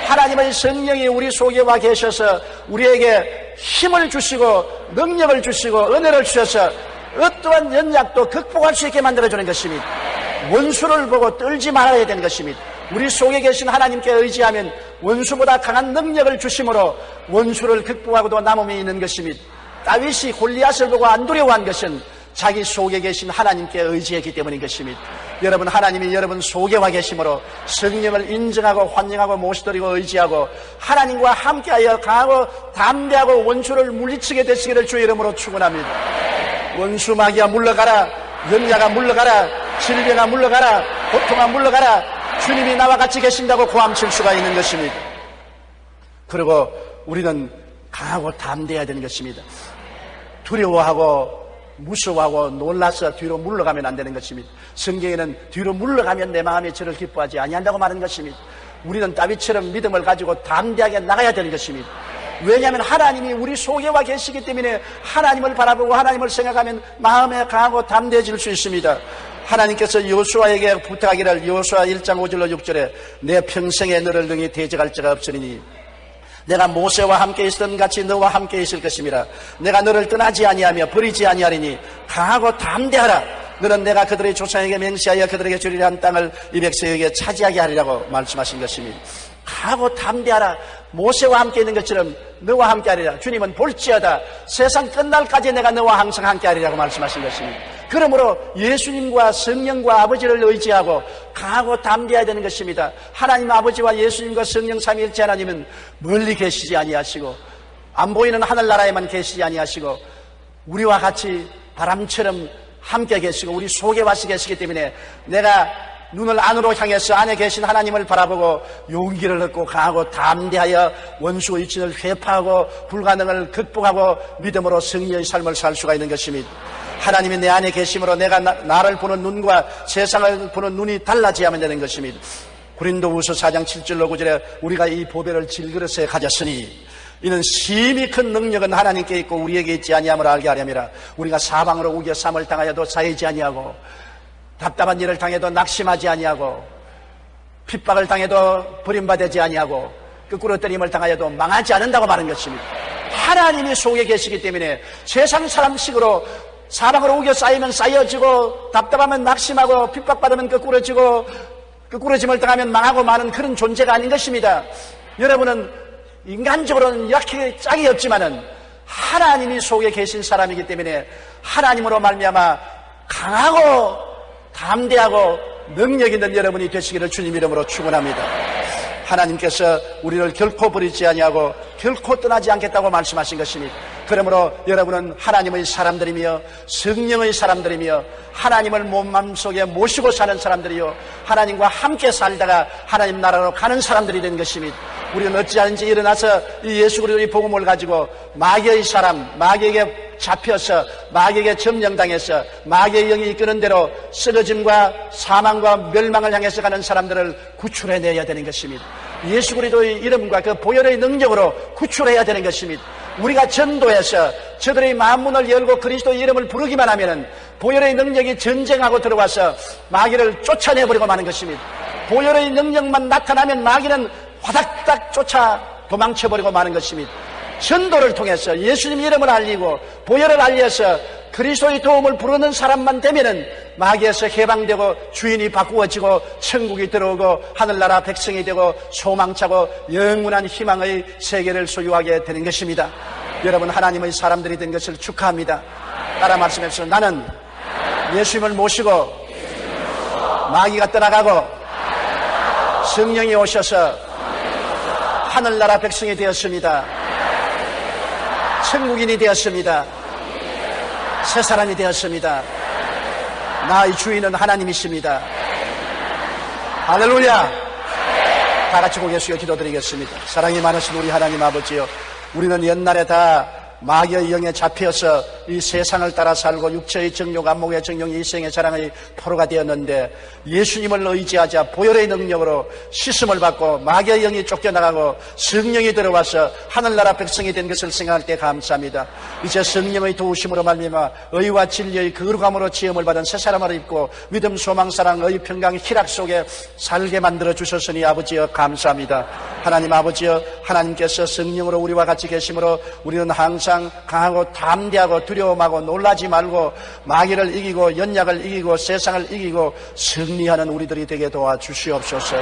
S1: 하나님의 성령이 우리 속에 와 계셔서 우리에게 힘을 주시고 능력을 주시고 은혜를 주셔서 어떠한 연약도 극복할 수 있게 만들어주는 것입니다. 원수를 보고 떨지 말아야 되는 것입니다. 우리 속에 계신 하나님께 의지하면 원수보다 강한 능력을 주심으로 원수를 극복하고도 남음이 있는 것입니다. 다윗이 골리앗을 보고 안 두려워한 것은 자기 속에 계신 하나님께 의지했기 때문인 것입니다. 여러분, 하나님이 여러분 속에 와 계심으로 성령을 인정하고 환영하고 모시드리고 의지하고 하나님과 함께하여 강하고 담대하고 원수를 물리치게 되시기를 주의 이름으로 축원합니다. 원수 마귀야 물러가라. 연약아 물러가라. 질병아 물러가라. 고통아 물러가라. 주님이 나와 같이 계신다고 고함칠 수가 있는 것입니다. 그리고 우리는 강하고 담대해야 되는 것입니다. 두려워하고 무서워하고 놀라서 뒤로 물러가면 안 되는 것입니다. 성경에는 뒤로 물러가면 내 마음이 저를 기뻐하지 아니한다고 말하는 것입니다. 우리는 다윗처럼 믿음을 가지고 담대하게 나가야 되는 것입니다. 왜냐하면 하나님이 우리 속에 와 계시기 때문에 하나님을 바라보고 하나님을 생각하면 마음에 강하고 담대해질 수 있습니다. 하나님께서 여호수아에게 부탁하기를 여호수아 1장 5절로 6절에 내 평생에 너를 능히 대적할 자가 없으리니 내가 모세와 함께 있었던 같이 너와 함께 있을 것임이라. 내가 너를 떠나지 아니하며 버리지 아니하리니 강하고 담대하라. 너는 내가 그들의 조상에게 맹세하여 그들에게 주리라 한 땅을 이 백성에게 차지하게 하리라고 말씀하신 것입니다. 강하고 담대하라. 모세와 함께 있는 것처럼 너와 함께 하리라. 주님은 볼지어다 세상 끝날까지 내가 너와 항상 함께 하리라고 말씀하신 것입니다. 그러므로 예수님과 성령과 아버지를 의지하고 강하고 담대해야 되는 것입니다. 하나님 아버지와 예수님과 성령 삼위일체 하나님은 멀리 계시지 아니하시고 안 보이는 하늘나라에만 계시지 아니하시고 우리와 같이 바람처럼 함께 계시고 우리 속에 와서 계시기 때문에 내가 눈을 안으로 향해서 안에 계신 하나님을 바라보고 용기를 얻고 강하고 담대하여 원수 의친을 회파하고 불가능을 극복하고 믿음으로 승리의 삶을 살 수가 있는 것입니다. 하나님이 내 안에 계심으로 내가 나를 보는 눈과 세상을 보는 눈이 달라져야만 되는 것입니다. 고린도후서 4장 7절로 9절에 우리가 이 보배를 질그릇에 가졌으니 이는 심히 큰 능력은 하나님께 있고 우리에게 있지 아니함을 알게 하렴이라. 우리가 사방으로 우겨 삼을 당하여도 쌓이지 아니하고 답답한 일을 당해도 낙심하지 아니하고 핍박을 당해도 버림받지 아니하고 끄꾸러뜨림을 당하여도 망하지 않는다고 말한 것입니다. 하나님이 속에 계시기 때문에 세상 사람식으로 사방으로 우겨 쌓이면 쌓여지고 답답하면 낙심하고 핍박받으면 끄꾸러짐을 당하면 망하고 마는 그런 존재가 아닌 것입니다. 여러분은 인간적으로는 약해 짝이 없지만은 하나님이 속에 계신 사람이기 때문에 하나님으로 말미암아 강하고 담대하고 능력 있는 여러분이 되시기를 주님 이름으로 축원합니다. 하나님께서 우리를 결코 버리지 아니하고 결코 떠나지 않겠다고 말씀하신 것입니다. 그러므로 여러분은 하나님의 사람들이며 성령의 사람들이며 하나님을 몸맘속에 모시고 사는 사람들이요 하나님과 함께 살다가 하나님 나라로 가는 사람들이 된 것입니다. 우리는 어찌하는지 일어나서 이 예수 그리스도의 복음을 가지고 마귀의 사람, 마귀에게 잡혀서 마귀에게 점령당해서 마귀의 영이 이끄는 대로 쓰러짐과 사망과 멸망을 향해서 가는 사람들을 구출해내야 되는 것입니다. 예수 그리스도의 이름과 그 보혈의 능력으로 구출해야 되는 것입니다. 우리가 전도해서 저들의 만문을 열고 그리스도의 이름을 부르기만 하면은 보혈의 능력이 전쟁하고 들어와서 마귀를 쫓아내버리고 마는 것입니다. 보혈의 능력만 나타나면 마귀는 화닥닥 쫓아 도망쳐버리고 마는 것입니다. 전도를 통해서 예수님 이름을 알리고 보혈을 알려서 그리스도의 도움을 부르는 사람만 되면은 마귀에서 해방되고 주인이 바꾸어지고 천국이 들어오고 하늘나라 백성이 되고 소망차고 영원한 희망의 세계를 소유하게 되는 것입니다. 여러분, 하나님의 사람들이 된 것을 축하합니다. 따라 말씀해서 나는 예수님을 모시고 마귀가 떠나가고 성령이 오셔서 하늘나라 백성이 되었습니다. 천국인이 되었습니다. 새 사람이 되었습니다. 나의 주인은 하나님이십니다. 할렐루야. 다 같이 고개 숙여 기도드리겠습니다. 사랑이 많으신 우리 하나님 아버지요, 우리는 옛날에 다 마귀의 영에 잡혀서 이 세상을 따라 살고 육체의 정욕, 안목의 정욕, 이생의 사랑의 포로가 되었는데 예수님을 의지하자 보혈의 능력으로 씻음을 받고 마귀의 영이 쫓겨나가고 성령이 들어와서 하늘나라 백성이 된 것을 생각할 때 감사합니다. 이제 성령의 도우심으로 말미암아 의와 진리의 거룩함으로 지음을 받은 새 사람을 입고 믿음, 소망, 사랑, 의, 평강, 희락 속에 살게 만들어 주셨으니 아버지여 감사합니다. 하나님 아버지여, 하나님께서 성령으로 우리와 같이 계심으로 우리는 항상 강하고 담대하고 두려움하고 놀라지 말고 마귀를 이기고 연약을 이기고 세상을 이기고 승리하는 우리들이 되게 도와주시옵소서.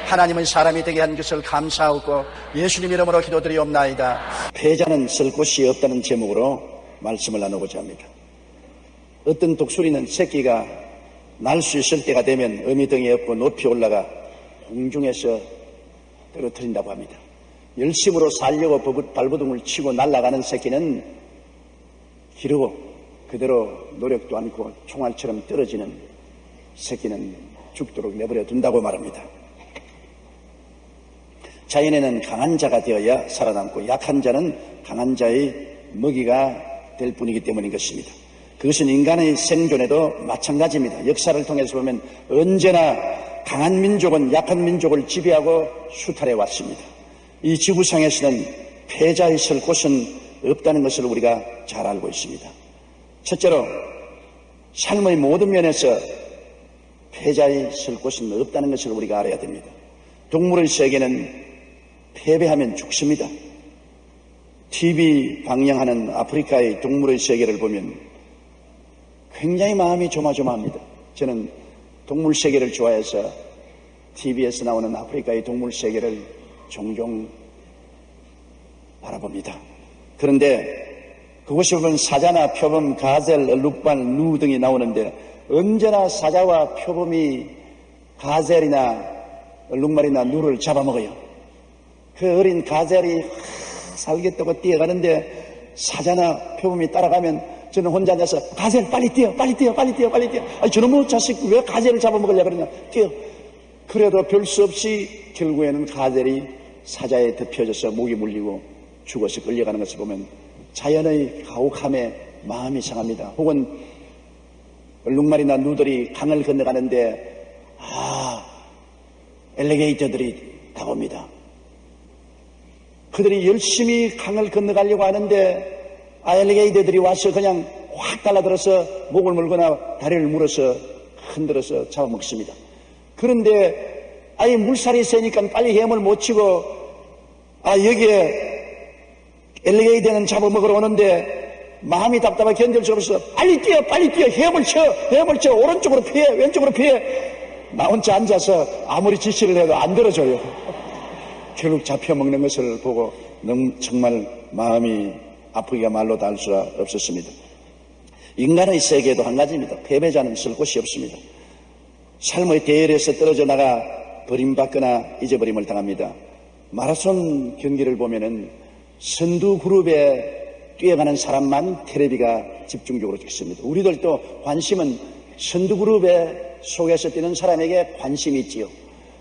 S1: 하나님의 사람이 되게 한 것을 감사하고 예수님 이름으로 기도드리옵나이다. 패자는 쓸 곳이 없다는 제목으로 말씀을 나누고자 합니다. 어떤 독수리는 새끼가 날 수 있을 때가 되면 어미등이 없고 높이 올라가 공중에서 떨어뜨린다고 합니다. 열심으로 살려고 발버둥을 치고 날아가는 새끼는 기르고 그대로 노력도 않고 총알처럼 떨어지는 새끼는 죽도록 내버려 둔다고 말합니다. 자연에는 강한 자가 되어야 살아남고 약한 자는 강한 자의 먹이가 될 뿐이기 때문인 것입니다. 그것은 인간의 생존에도 마찬가지입니다. 역사를 통해서 보면 언제나 강한 민족은 약한 민족을 지배하고 수탈해 왔습니다. 이 지구상에서는 패자의 설 곳은 없다는 것을 우리가 잘 알고 있습니다. 첫째로 삶의 모든 면에서 패자의 설 곳은 없다는 것을 우리가 알아야 됩니다. 동물의 세계는 패배하면 죽습니다. TV 방영하는 아프리카의 동물의 세계를 보면 굉장히 마음이 조마조마합니다. 저는 동물 세계를 좋아해서 TV에서 나오는 아프리카의 동물 세계를 종종 바라봅니다. 그런데 그곳에 보면 사자나 표범, 가젤, 얼룩말, 누 등이 나오는데 언제나 사자와 표범이 가젤이나 얼룩말이나 누를 잡아먹어요. 그 어린 가젤이 살겠다고 뛰어가는데 사자나 표범이 따라가면 저는 혼자 앉아서 가젤 빨리 뛰어, 빨리 뛰어, 빨리 뛰어, 빨리 뛰어. 아니 저놈의 자식 왜 가젤을 잡아먹으려고 그러냐. 뛰어. 그래도 별 수 없이 결국에는 가젤이 사자에 덮여져서 목이 물리고 죽어서 끌려가는 것을 보면 자연의 가혹함에 마음이 상합니다. 혹은 얼룩말이나 누들이 강을 건너가는데 엘리게이터들이 다가옵니다. 그들이 열심히 강을 건너가려고 하는데 엘리게이터들이 와서 그냥 확 달라들어서 목을 물거나 다리를 물어서 흔들어서 잡아먹습니다. 그런데 물살이 세니까 빨리 헤엄을 못 치고 여기에 엘리게이터는 잡아먹으러 오는데 마음이 답답하게 견딜 수 없어. 빨리 뛰어, 빨리 뛰어. 헤엄을 쳐. 오른쪽으로 피해, 왼쪽으로 피해. 나 혼자 앉아서 아무리 지시를 해도 안 들어줘요. 결국 잡혀먹는 것을 보고 정말 마음이 아프기가 말로 다 할 수가 없었습니다. 인간의 세계도 한 가지입니다. 패배자는 쓸 곳이 없습니다. 삶의 대열에서 떨어져 나가 버림받거나 잊어버림을 당합니다. 마라톤 경기를 보면은 선두 그룹에 뛰어가는 사람만 텔레비가 집중적으로 찍습니다. 우리들도 관심은 선두 그룹에 속에서 뛰는 사람에게 관심이 있지요.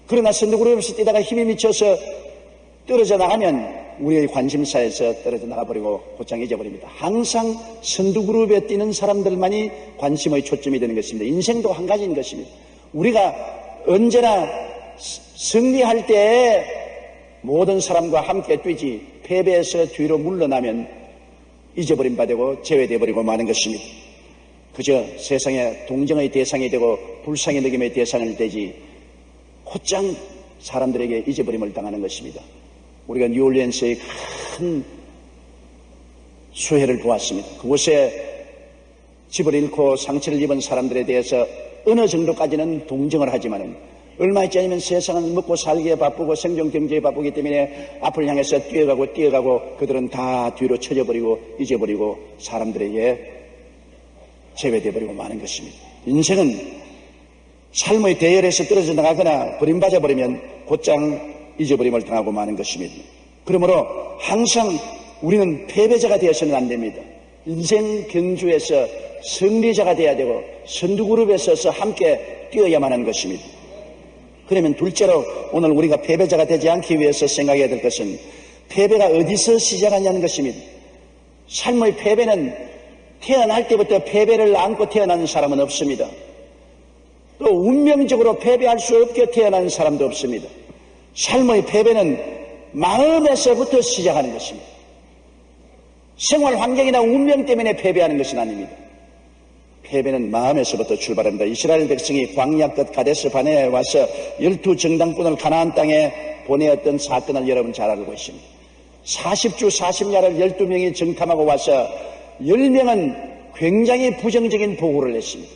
S1: 그러나 선두 그룹에서 뛰다가 힘이 미쳐서 떨어져 나가면 우리의 관심사에서 떨어져 나가버리고 곧장 잊어버립니다. 항상 선두 그룹에 뛰는 사람들만이 관심의 초점이 되는 것입니다. 인생도 한 가지인 것입니다. 우리가 언제나 승리할 때 모든 사람과 함께 뛰지 패배해서 뒤로 물러나면 잊어버림 바 되고 제외되어 버리고 마는 것입니다. 그저 세상의 동정의 대상이 되고 불쌍히 여김의 대상이 되지 곧장 사람들에게 잊어버림을 당하는 것입니다. 우리가 뉴올리언스의 큰 수해를 보았습니다. 그곳에 집을 잃고 상처를 입은 사람들에 대해서 어느 정도까지는 동정을 하지만은 얼마 있지 않으면 세상은 먹고 살기에 바쁘고 생존 경제에 바쁘기 때문에 앞을 향해서 뛰어가고 그들은 다 뒤로 쳐져버리고 잊어버리고 사람들에게 제외되어버리고 마는 것입니다. 인생은 삶의 대열에서 떨어져 나가거나 버림받아 버리면 곧장 잊어버림을 당하고 마는 것입니다. 그러므로 항상 우리는 패배자가 되어서는 안 됩니다. 인생 경주에서 승리자가 되어야 되고 선두그룹에 서서 함께 뛰어야만 하는 것입니다. 그러면 둘째로 오늘 우리가 패배자가 되지 않기 위해서 생각해야 될 것은 패배가 어디서 시작하냐는 것입니다. 삶의 패배는 태어날 때부터 패배를 안고 태어나는 사람은 없습니다. 또 운명적으로 패배할 수 없게 태어나는 사람도 없습니다. 삶의 패배는 마음에서부터 시작하는 것입니다. 생활 환경이나 운명 때문에 패배하는 것은 아닙니다. 패배는 마음에서부터 출발합니다. 이스라엘 백성이 광야 끝 가데스 바네아에 와서 12정당군을 가나안 땅에 보내었던 사건을 여러분 잘 알고 있습니다. 40주 40야를 12명이 정탐하고 와서 10명은 굉장히 부정적인 보고를 했습니다.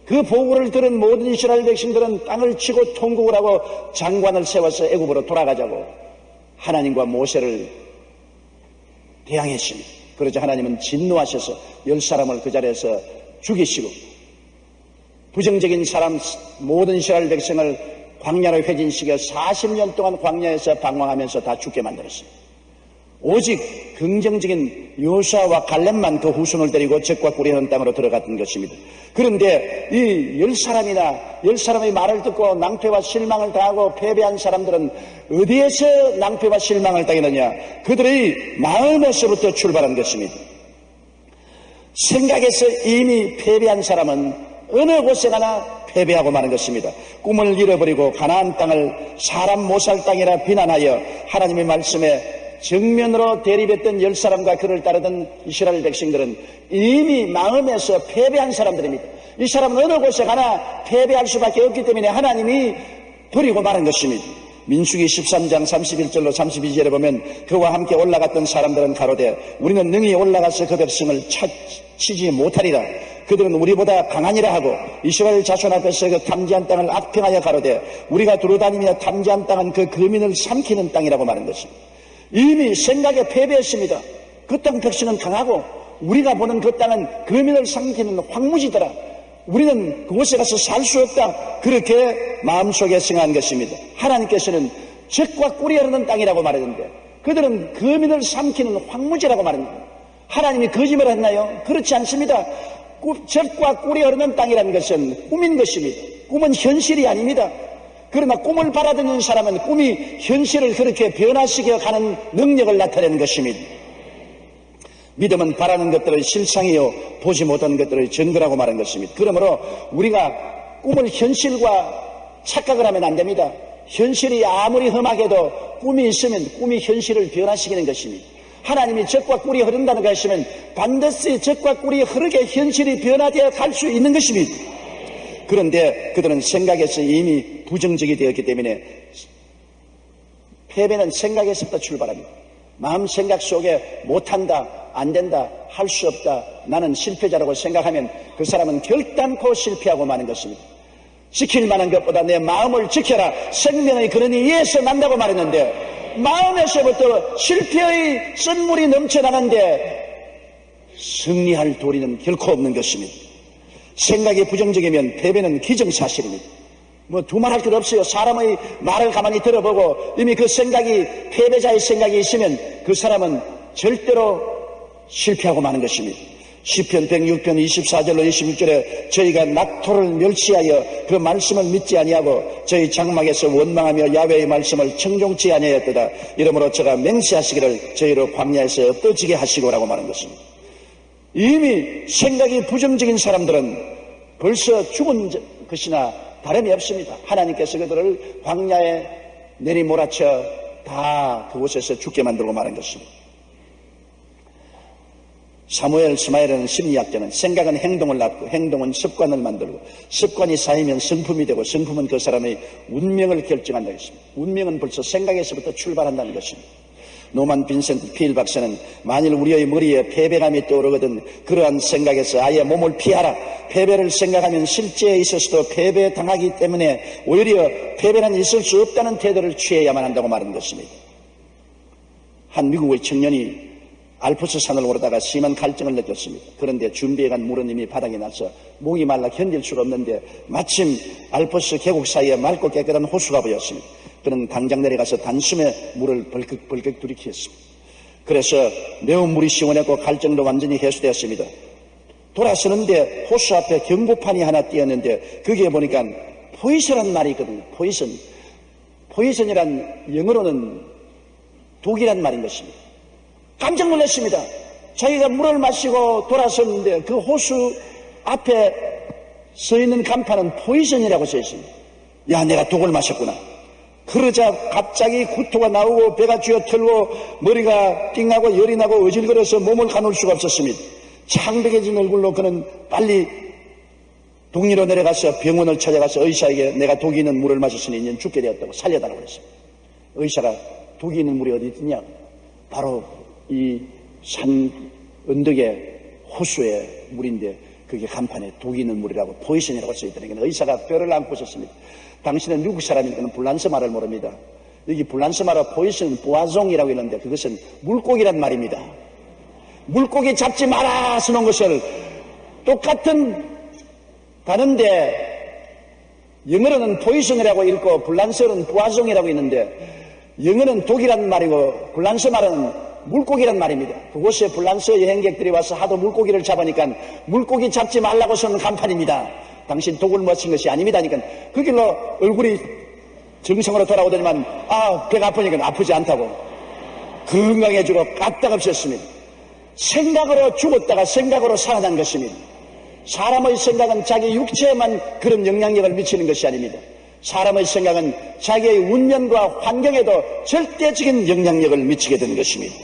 S1: 그 보고를 들은 모든 이스라엘 백성들은 땅을 치고 통곡을 하고 장관을 세워서 애굽으로 돌아가자고 하나님과 모세를 대항했습니다. 그러자 하나님은 진노하셔서 10사람을 그 자리에서 죽이시고 부정적인 사람 모든 이스라엘 백성을 광야로 회진시켜 40년 동안 광야에서 방황하면서 다 죽게 만들었습니다. 오직 긍정적인 여호수아와 갈렙만 그 후손을 데리고 적과 꿀이 흐른 땅으로 들어갔던 것입니다. 그런데 이 10사람의 말을 듣고 낭패와 실망을 당하고 패배한 사람들은 어디에서 낭패와 실망을 당했느냐? 그들의 마음에서부터 출발한 것입니다. 생각에서 이미 패배한 사람은 어느 곳에 가나 패배하고 마는 것입니다. 꿈을 잃어버리고 가나안 땅을 사람 못 살 땅이라 비난하여 하나님의 말씀에 정면으로 대립했던 10사람과 그를 따르던 이스라엘 백성들은 이미 마음에서 패배한 사람들입니다. 이 사람은 어느 곳에 가나 패배할 수밖에 없기 때문에 하나님이 버리고 마는 것입니다. 민수기 13장 31절로 32절에 보면 그와 함께 올라갔던 사람들은 가로되 우리는 능히 올라가서 그 백성을 치지 못하리라. 그들은 우리보다 강하니라 하고 이스라엘 자손 앞에서 그 탐지한 땅을 악평하여 가로되 우리가 두루다니며 탐지한 땅은 그 거민을 삼키는 땅이라고 말한 것입니다. 이미 생각에 패배했습니다. 그 땅 백성은 강하고 우리가 보는 그 땅은 거민을 삼키는 황무지더라. 우리는 그곳에 가서 살 수 없다. 그렇게 마음속에 생각한 것입니다. 하나님께서는 젖과 꿀이 흐르는 땅이라고 말했는데 그들은 거민을 삼키는 황무지라고 말합니다. 하나님이 거짓말을 했나요? 그렇지 않습니다. 젖과 꿀이 흐르는 땅이라는 것은 꿈인 것입니다. 꿈은 현실이 아닙니다. 그러나 꿈을 바라듣는 사람은 꿈이 현실을 그렇게 변화시켜 가는 능력을 나타내는 것입니다. 믿음은 바라는 것들의 실상이요 보지 못한 것들의 증거라고 말한 것입니다. 그러므로 우리가 꿈을 현실과 착각을 하면 안 됩니다. 현실이 아무리 험하게도 꿈이 있으면 꿈이 현실을 변화시키는 것입니다. 하나님이 젖과 꿀이 흐른다는 것이면 반드시 젖과 꿀이 흐르게 현실이 변화되어 갈 수 있는 것입니다. 그런데 그들은 생각에서 이미 부정적이 되었기 때문에 패배는 생각에서부터 출발합니다. 마음 생각 속에 못한다, 안 된다, 할 수 없다, 나는 실패자라고 생각하면 그 사람은 결단코 실패하고 마는 것입니다. 지킬 만한 것보다 내 마음을 지켜라. 생명의 근원이 이에서 난다고 말했는데 마음에서부터 실패의 썬물이 넘쳐나는데 승리할 도리는 결코 없는 것입니다. 생각이 부정적이면 패배는 기정사실입니다. 두말할 것 없어요. 사람의 말을 가만히 들어보고 이미 그 생각이 패배자의 생각이 있으면 그 사람은 절대로 실패하고 마는 것입니다. 시편 106편 24절로 26절에 저희가 낙토를 멸시하여 그 말씀을 믿지 아니하고 저희 장막에서 원망하며 야훼의 말씀을 청종치 아니하였도다. 이러므로 저가 맹세하시기를 저희로 광야에서 엎어지게 하시고라고 말한 것입니다. 이미 생각이 부정적인 사람들은 벌써 죽은 것이나 다름이 없습니다. 하나님께서 그들을 광야에 내리몰아쳐 다 그곳에서 죽게 만들고 말한 것입니다. 사무엘 스마일이라는 심리학자는 생각은 행동을 낳고 행동은 습관을 만들고 습관이 쌓이면 성품이 되고 성품은 그 사람의 운명을 결정한다고 했습니다. 운명은 벌써 생각에서부터 출발한다는 것입니다. 노만 빈센트 필 박사는 만일 우리의 머리에 패배감이 떠오르거든 그러한 생각에서 아예 몸을 피하라. 패배를 생각하면 실제에 있어서도 패배당하기 때문에 오히려 패배는 있을 수 없다는 태도를 취해야만 한다고 말한 것입니다. 한 미국의 청년이 알프스 산을 오르다가 심한 갈증을 느꼈습니다. 그런데 준비해간 물은 이미 바닥에 나서 목이 말라 견딜 수가 없는데 마침 알프스 계곡 사이에 맑고 깨끗한 호수가 보였습니다. 그는 당장 내려가서 단숨에 물을 벌컥 들이키었습니다. 그래서 매우 물이 시원했고 갈증도 완전히 해소되었습니다. 돌아서는데 호수 앞에 경고판이 하나 띄었는데 거기에 보니까 포이즌이라는 말이 있거든요. 포이즌이란 영어로는 독이란 말인 것입니다. 깜짝 놀랐습니다. 자기가 물을 마시고 돌아섰는데 그 호수 앞에 서 있는 간판은 포이즌이라고 써 있습니다. 야, 내가 독을 마셨구나. 그러자 갑자기 구토가 나오고 배가 쥐어 털고 머리가 띵하고 열이 나고 어질거려서 몸을 가눌 수가 없었습니다. 창백해진 얼굴로 그는 빨리 동리로 내려가서 병원을 찾아가서 의사에게 내가 독이 있는 물을 마셨으니 이제 죽게 되었다고 살려달라고 그랬습니다. 의사가 독이 있는 물이 어디 있냐? 바로 이 산 언덕의 호수의 물인데 그게 간판에 독이 있는 물이라고 포이즌이라고 써있더니 의사가 뼈를 안고 있었습니다. 당신은 미국 사람이니까 불란서 말을 모릅니다. 여기 불란서 말로 포이즌 보아종이라고 있는데 그것은 물고기란 말입니다. 물고기 잡지 마라 쓰는 것을 똑같은 다른데 영어로는 포이즌이라고 읽고 불란서는 보아종이라고 있는데 영어는 독이란 말이고 불란서 말은 물고기란 말입니다. 그곳에 불란서 여행객들이 와서 하도 물고기를 잡으니까 물고기 잡지 말라고 쓰는 간판입니다. 당신 독을 마신 것이 아닙니다. 그러니까 그 길로 얼굴이 정상으로 돌아오더니만 배가 아프니까 아프지 않다고 건강해지고 까딱없이 했습니다. 생각으로 죽었다가 생각으로 살아난 것입니다. 사람의 생각은 자기 육체에만 그런 영향력을 미치는 것이 아닙니다. 사람의 생각은 자기의 운명과 환경에도 절대적인 영향력을 미치게 되는 것입니다.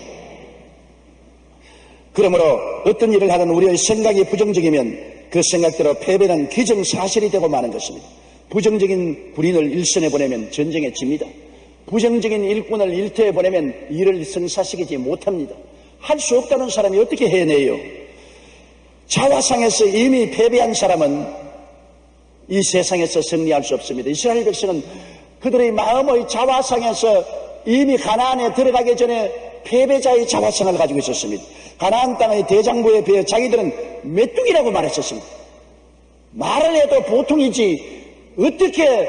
S1: 그러므로 어떤 일을 하든 우리의 생각이 부정적이면 그 생각대로 패배는 기정사실이 되고 마는 것입니다. 부정적인 군인을 일선에 보내면 전쟁에 집니다. 부정적인 일꾼을 일터에 보내면 일을 성사시키지 못합니다. 할 수 없다는 사람이 어떻게 해내요? 자화상에서 이미 패배한 사람은 이 세상에서 승리할 수 없습니다. 이스라엘 백성은 그들의 마음의 자화상에서 이미 가나안에 들어가기 전에 패배자의 자화상을 가지고 있었습니다. 가나안 땅의 대장부에 비해 자기들은 메뚜기라고 말했었습니다. 말을 해도 보통이지 어떻게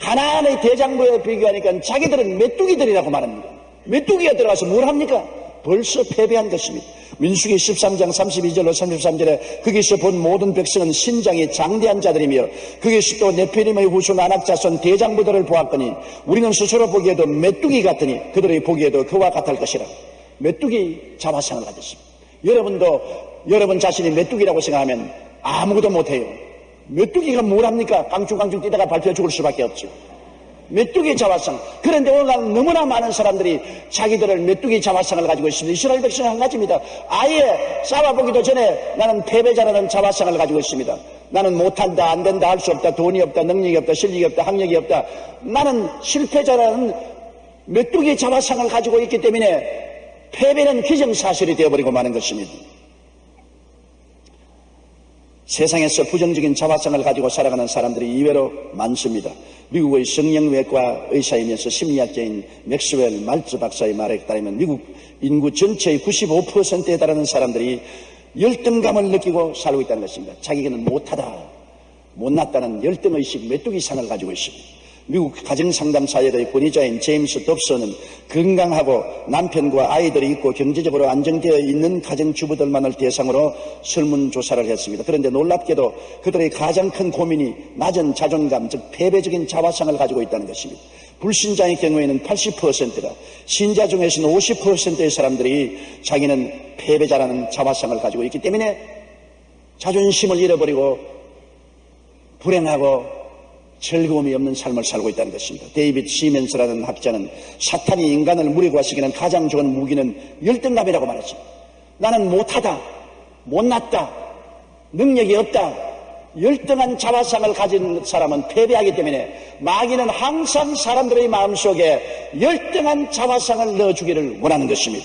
S1: 가나안의 대장부에 비교하니까 자기들은 메뚜기들이라고 말합니다. 메뚜기가 들어가서 뭘 합니까? 벌써 패배한 것입니다. 민수기 13장 32절로 33절에 거기서 본 모든 백성은 신장이 장대한 자들이며 거기서 또 네피림의 후손 아낙자손 대장부들을 보았더니 우리는 스스로 보기에도 메뚜기 같으니 그들의 보기에도 그와 같을 것이라. 메뚜기 자화상을 가졌습니다. 여러분도 여러분 자신이 메뚜기라고 생각하면 아무것도 못해요. 메뚜기가 뭘 합니까? 깡충깡충 뛰다가 밟혀 죽을 수밖에 없죠. 메뚜기 자화상. 그런데 오늘날 너무나 많은 사람들이 자기들을 메뚜기 자화상을 가지고 있습니다. 이스라엘 백성은 한 가지입니다. 아예 싸워보기도 전에 나는 패배자라는 자화상을 가지고 있습니다. 나는 못한다, 안 된다, 할 수 없다, 돈이 없다, 능력이 없다, 실력이 없다, 학력이 없다. 나는 실패자라는 메뚜기 자화상을 가지고 있기 때문에 패배는 기정사실이 되어버리고 마는 것입니다. 세상에서 부정적인 자화상을 가지고 살아가는 사람들이 의외로 많습니다. 미국의 성형외과 의사이면서 심리학자인 맥스웰 말츠 박사의 말에 따르면 미국 인구 전체의 95%에 달하는 사람들이 열등감을 느끼고 살고 있다는 것입니다. 자기는 못하다, 못났다는 열등의식, 메뚜기상을 가지고 있습니다. 미국 가정상담사회의 권위자인 제임스 dobson은 건강하고 남편과 아이들이 있고 경제적으로 안정되어 있는 가정주부들만을 대상으로 설문조사를 했습니다. 그런데 놀랍게도 그들의 가장 큰 고민이 낮은 자존감, 즉 패배적인 자화상을 가지고 있다는 것입니다. 불신자의 경우에는 80%가, 신자 중에서는 50%의 사람들이 자기는 패배자라는 자화상을 가지고 있기 때문에 자존심을 잃어버리고 불행하고 즐거움이 없는 삶을 살고 있다는 것입니다. 데이빗 시멘스라는 학자는 사탄이 인간을 무력화시키는 가장 좋은 무기는 열등감이라고 말했습니다. 나는 못하다, 못났다, 능력이 없다, 열등한 자화상을 가진 사람은 패배하기 때문에 마귀는 항상 사람들의 마음속에 열등한 자화상을 넣어주기를 원하는 것입니다.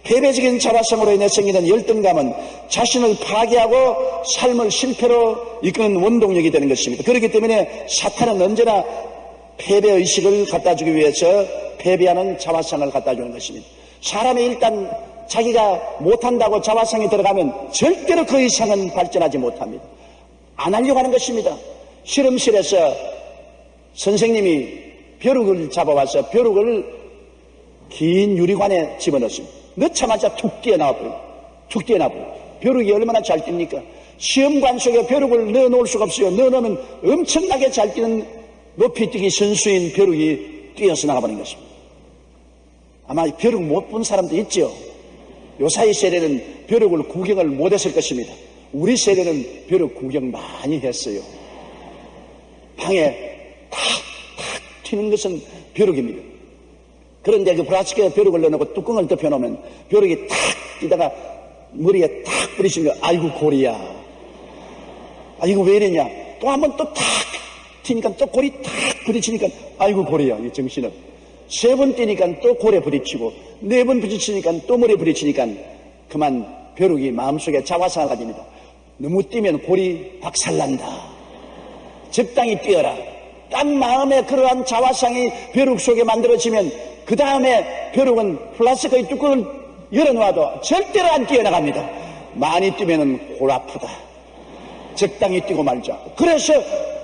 S1: 패배적인 자화상으로 인해 생기는 열등감은 자신을 파괴하고 삶을 실패로 이끄는 원동력이 되는 것입니다. 그렇기 때문에 사탄은 언제나 패배의식을 갖다주기 위해서 패배하는 자화상을 갖다주는 것입니다. 사람이 일단 자기가 못한다고 자화상에 들어가면 절대로 그 이상은 발전하지 못합니다. 안 하려고 하는 것입니다. 실험실에서 선생님이 벼룩을 잡아와서 벼룩을 긴 유리관에 집어넣습니다. 넣자마자 툭 뛰어나와버려요. 툭 뛰어나와버려요. 벼룩이 얼마나 잘 뜁니까? 시험관 속에 벼룩을 넣어놓을 수가 없어요. 넣어놓으면 엄청나게 잘 뛰는 높이뛰기 선수인 벼룩이 뛰어서 나가버린 것입니다. 아마 벼룩 못 본 사람도 있죠. 요사이 세대는 벼룩을 구경을 못했을 것입니다. 우리 세대는 벼룩 구경 많이 했어요. 방에 탁탁 튀는 것은 벼룩입니다. 그런데 그 플라스틱에 벼룩을 넣어놓고 뚜껑을 덮여놓으면 벼룩이 탁 뛰다가 머리에 탁 부딪히면 아이고 고리야. 아 이거 왜 이러냐. 또 한 번 또 탁 튀니까 또 고리 탁 부딪히니까 아이고 고리야. 이 정신은. 3번 뛰니까 또 골에 부딪히고 4번 부딪히니까 또 머리에 부딪히니까 그만 벼룩이 마음속에 자화상을 가집니다. 너무 뛰면 골이 박살난다. 적당히 뛰어라. 딱 마음에 그러한 자화상이 벼룩 속에 만들어지면 그 다음에 벼룩은 플라스틱의 뚜껑을 열어놓아도 절대로 안 뛰어나갑니다. 많이 뛰면은 골 아프다. 적당히 뛰고 말자. 그래서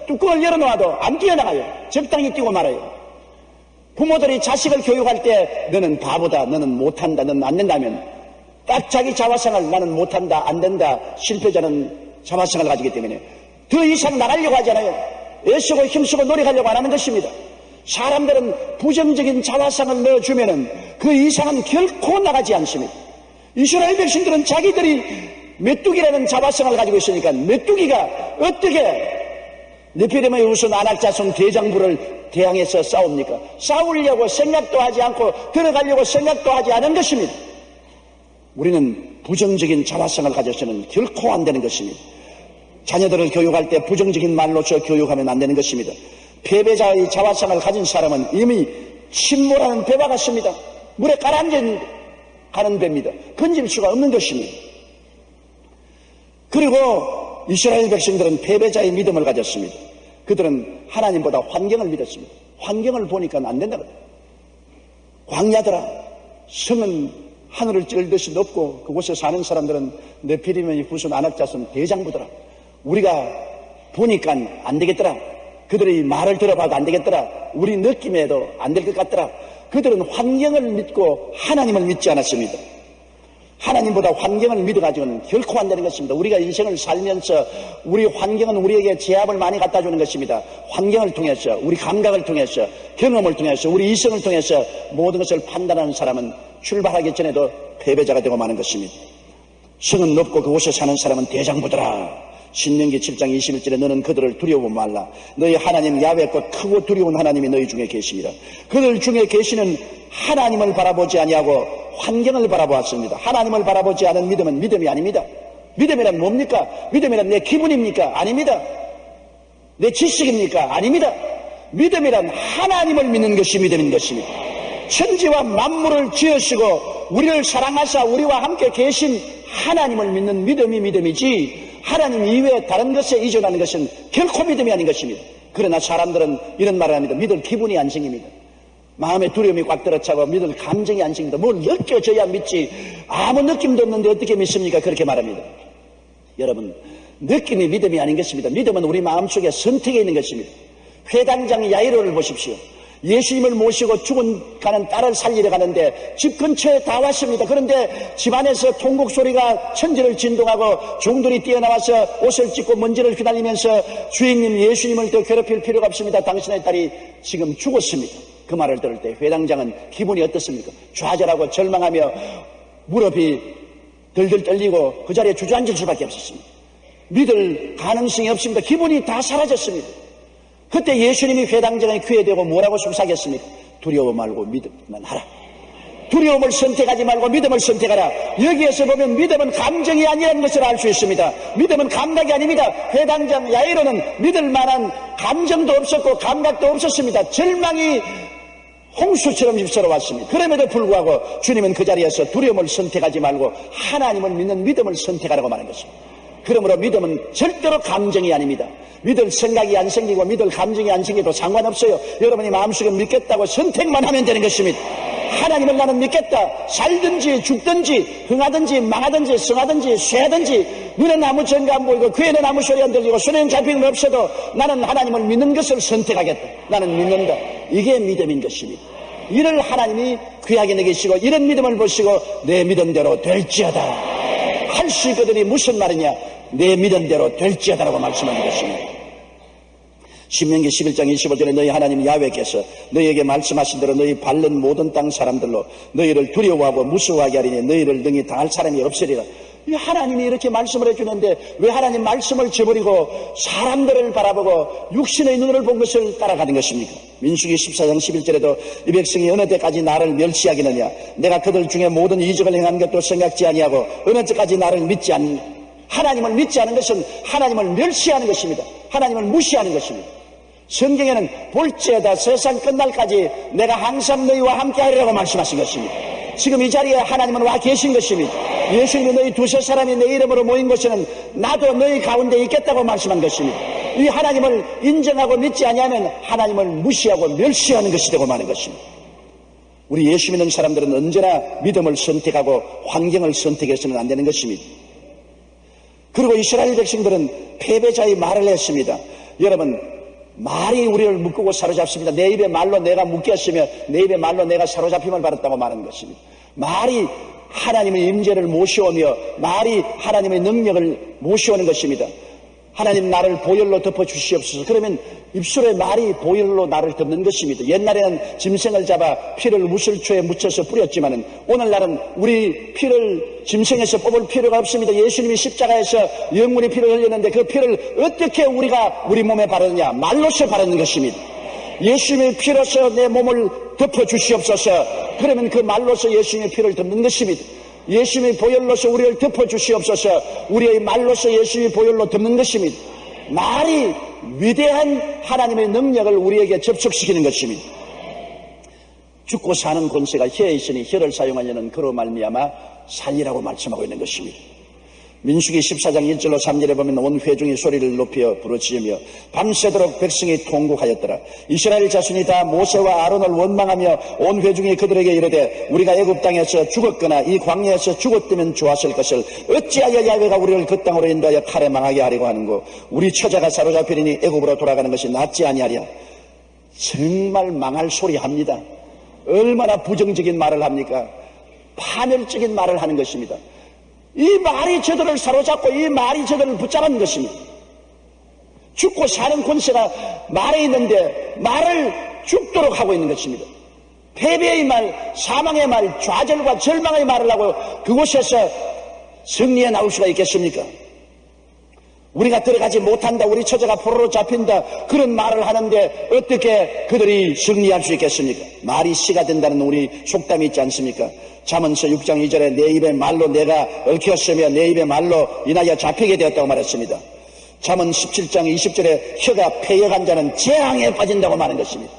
S1: 뚜껑을 열어놓아도 안 뛰어나가요. 적당히 뛰고 말아요. 부모들이 자식을 교육할 때 너는 바보다, 너는 못한다, 너는 안 된다면 딱 자기 자화상을 나는 못한다, 안 된다, 실패자는 자화상을 가지기 때문에 더 이상 나가려고 하잖아요. 애쓰고 힘쓰고 노력하려고 안 하는 것입니다. 사람들은 부정적인 자화상을 넣어주면은 그 이상은 결코 나가지 않습니다. 이스라엘 백성들은 자기들이 메뚜기라는 자화상을 가지고 있으니까 메뚜기가 어떻게 느피림의 우선 안악자손 대장부를 대항해서 싸웁니까? 싸우려고 생각도 하지 않고 들어가려고 생각도 하지 않은 것입니다. 우리는 부정적인 자화상을 가져서는 결코 안 되는 것입니다. 자녀들을 교육할 때 부정적인 말로서 교육하면 안 되는 것입니다. 패배자의 자화상을 가진 사람은 이미 침몰하는 배와 같습니다. 물에 가라앉은 가는 배입니다. 건질 수가 없는 것입니다. 그리고 이스라엘 백성들은 패배자의 믿음을 가졌습니다. 그들은 하나님보다 환경을 믿었습니다. 환경을 보니까 안 된다. 광야더라. 성은 하늘을 찌르듯이 높고 그곳에 사는 사람들은 네피림의 후손 안악자손 대장부더라. 우리가 보니까 안 되겠더라. 그들의 말을 들어봐도 안 되겠더라. 우리 느낌에도 안 될 것 같더라. 그들은 환경을 믿고 하나님을 믿지 않았습니다. 하나님보다 환경을 믿어가지고는 결코 안 되는 것입니다. 우리가 인생을 살면서 우리 환경은 우리에게 제압을 많이 갖다 주는 것입니다. 환경을 통해서, 우리 감각을 통해서, 경험을 통해서, 우리 이성을 통해서 모든 것을 판단하는 사람은 출발하기 전에도 패배자가 되고 마는 것입니다. 성은 높고 그곳에 사는 사람은 대장부더라. 신명기 7장 21절에 너는 그들을 두려워 말라. 너희 하나님 야훼께 크고 두려운 하나님이 너희 중에 계십니다. 그들 중에 계시는 하나님을 바라보지 아니하고 환경을 바라보았습니다. 하나님을 바라보지 않은 믿음은 믿음이 아닙니다. 믿음이란 뭡니까? 믿음이란 내 기분입니까? 아닙니다. 내 지식입니까? 아닙니다. 믿음이란 하나님을 믿는 것이 믿음인 것입니다. 천지와 만물을 지으시고 우리를 사랑하사 우리와 함께 계신 하나님을 믿는 믿음이 믿음이지 하나님 이외에 다른 것에 의존하는 것은 결코 믿음이 아닌 것입니다. 그러나 사람들은 이런 말을 합니다. 믿을 기분이 안 생깁니다. 마음에 두려움이 꽉 들어차고 믿을 감정이 안 생깁니다. 뭘 느껴져야 믿지 아무 느낌도 없는데 어떻게 믿습니까? 그렇게 말합니다. 여러분, 느낌이 믿음이 아닌 것입니다. 믿음은 우리 마음속에 선택에 있는 것입니다. 회당장 야이로를 보십시오. 예수님을 모시고 죽어가는 딸을 살리러 가는데 집 근처에 다 왔습니다. 그런데 집안에서 통곡 소리가 천지를 진동하고 종들이 뛰어나와서 옷을 찢고 먼지를 휘날리면서 주인님 예수님을 더 괴롭힐 필요가 없습니다. 당신의 딸이 지금 죽었습니다. 그 말을 들을 때 회당장은 기분이 어떻습니까? 좌절하고 절망하며 무릎이 덜덜 떨리고 그 자리에 주저앉을 수밖에 없었습니다. 믿을 가능성이 없습니다. 기분이 다 사라졌습니다. 그때 예수님이 회당장의 귀에 대고 뭐라고 속삭였습니까? 두려워 말고 믿음만 하라. 두려움을 선택하지 말고 믿음을 선택하라. 여기에서 보면 믿음은 감정이 아니라는 것을 알 수 있습니다. 믿음은 감각이 아닙니다. 회당장 야이로는 믿을 만한 감정도 없었고 감각도 없었습니다. 절망이 홍수처럼 휩쓸어왔습니다. 그럼에도 불구하고 주님은 그 자리에서 두려움을 선택하지 말고 하나님을 믿는 믿음을 선택하라고 말한 것입니다. 그러므로 믿음은 절대로 감정이 아닙니다. 믿을 생각이 안 생기고 믿을 감정이 안 생겨도 상관없어요. 여러분이 마음속에 믿겠다고 선택만 하면 되는 것입니다. 하나님을 나는 믿겠다. 살든지 죽든지 흥하든지 망하든지 성하든지 쇠하든지 눈에는 아무 증거 안 보이고 귀에는 아무 소리 안 들리고 손에는 잡히는 거 없어도 나는 하나님을 믿는 것을 선택하겠다. 나는 믿는다. 이게 믿음인 것입니다. 이를 하나님이 귀하게 여기시고 이런 믿음을 보시고 내 믿음대로 될지어다 할 수 있거든요. 무슨 말이냐, 내 믿음대로 될지어다라고 말씀하는 것입니다. 신명기 11장 25절에 너희 하나님 야훼께서 너희에게 말씀하신 대로 너희 밟는 모든 땅 사람들로 너희를 두려워하고 무서워하게 하리니 너희를 능히 당할 사람이 없으리라. 하나님이 이렇게 말씀을 해주는데 왜 하나님 말씀을 저버리고 사람들을 바라보고 육신의 눈을 본 것을 따라가는 것입니까? 민수기 14장 11절에도 이 백성이 어느 때까지 나를 멸시하겠느냐, 내가 그들 중에 모든 이적을 행한 것도 생각지 아니하고 어느 때까지 나를 믿지 않느냐. 하나님을 믿지 않은 것은 하나님을 멸시하는 것입니다. 하나님을 무시하는 것입니다. 성경에는 볼지어다 세상 끝날까지 내가 항상 너희와 함께 하리라고 말씀하신 것입니다. 지금 이 자리에 하나님은 와 계신 것입니다. 예수님이 너희 두세 사람이 내 이름으로 모인 곳에는 나도 너희 가운데 있겠다고 말씀한 것입니다. 이 하나님을 인정하고 믿지 아니하면 하나님을 무시하고 멸시하는 것이 되고 마는 것입니다. 우리 예수 믿는 사람들은 언제나 믿음을 선택하고 환경을 선택해서는 안 되는 것입니다. 그리고 이스라엘 백성들은 패배자의 말을 했습니다. 여러분, 말이 우리를 묶고 사로잡습니다. 내 입의 말로 내가 묶였으며 내 입의 말로 내가 사로잡힘을 받았다고 말하는 것입니다. 말이 하나님의 임재를 모셔오며 말이 하나님의 능력을 모셔오는 것입니다. 하나님 나를 보혈로 덮어주시옵소서. 그러면 입술의 말이 보혈로 나를 덮는 것입니다. 옛날에는 짐승을 잡아 피를 우슬초에 묻혀서 뿌렸지만은 오늘날은 우리 피를 짐승에서 뽑을 필요가 없습니다. 예수님이 십자가에서 영문의 피를 흘렸는데 그 피를 어떻게 우리가 우리 몸에 바르느냐? 말로서 바르는 것입니다. 예수님의 피로서 내 몸을 덮어주시옵소서. 그러면 그 말로서 예수님의 피를 덮는 것입니다. 예수님의 보혈로서 우리를 덮어주시옵소서. 우리의 말로서 예수님의 보혈로 덮는 것입니다. 말이 위대한 하나님의 능력을 우리에게 접촉시키는 것입니다. 죽고 사는 권세가 혀에 있으니 혀를 사용하려는 그로 말미암아 살리라고 말씀하고 있는 것입니다. 민수기 14장 1절로 3절에 보면 온 회중이 소리를 높여 부르짖으며 밤새도록 백성이 통곡하였더라. 이스라엘 자손이 다 모세와 아론을 원망하며 온 회중이 그들에게 이르되 우리가 애굽 땅에서 죽었거나 이 광야에서 죽었다면 좋았을 것을 어찌하여 야훼가 우리를 그 땅으로 인도하여 칼에 망하게 하려고 하는고 우리 처자가 사로잡히리니 애굽으로 돌아가는 것이 낫지 아니하랴. 정말 망할 소리 합니다. 얼마나 부정적인 말을 합니까? 파멸적인 말을 하는 것입니다. 이 말이 저들을 사로잡고 이 말이 저들을 붙잡은 것입니다. 죽고 사는 권세가 말에 있는데 말을 죽도록 하고 있는 것입니다. 패배의 말, 사망의 말, 좌절과 절망의 말을 하고 그곳에서 승리해 나올 수가 있겠습니까? 우리가 들어가지 못한다, 우리 처자가 포로로 잡힌다, 그런 말을 하는데 어떻게 그들이 승리할 수 있겠습니까? 말이 씨가 된다는 우리 속담이 있지 않습니까? 잠언서 6장 2절에 내 입의 말로 내가 얽혔으며 내 입의 말로 인하여 잡히게 되었다고 말했습니다. 잠언 17장 20절에 혀가 패역한 자는 재앙에 빠진다고 말하는 것입니다.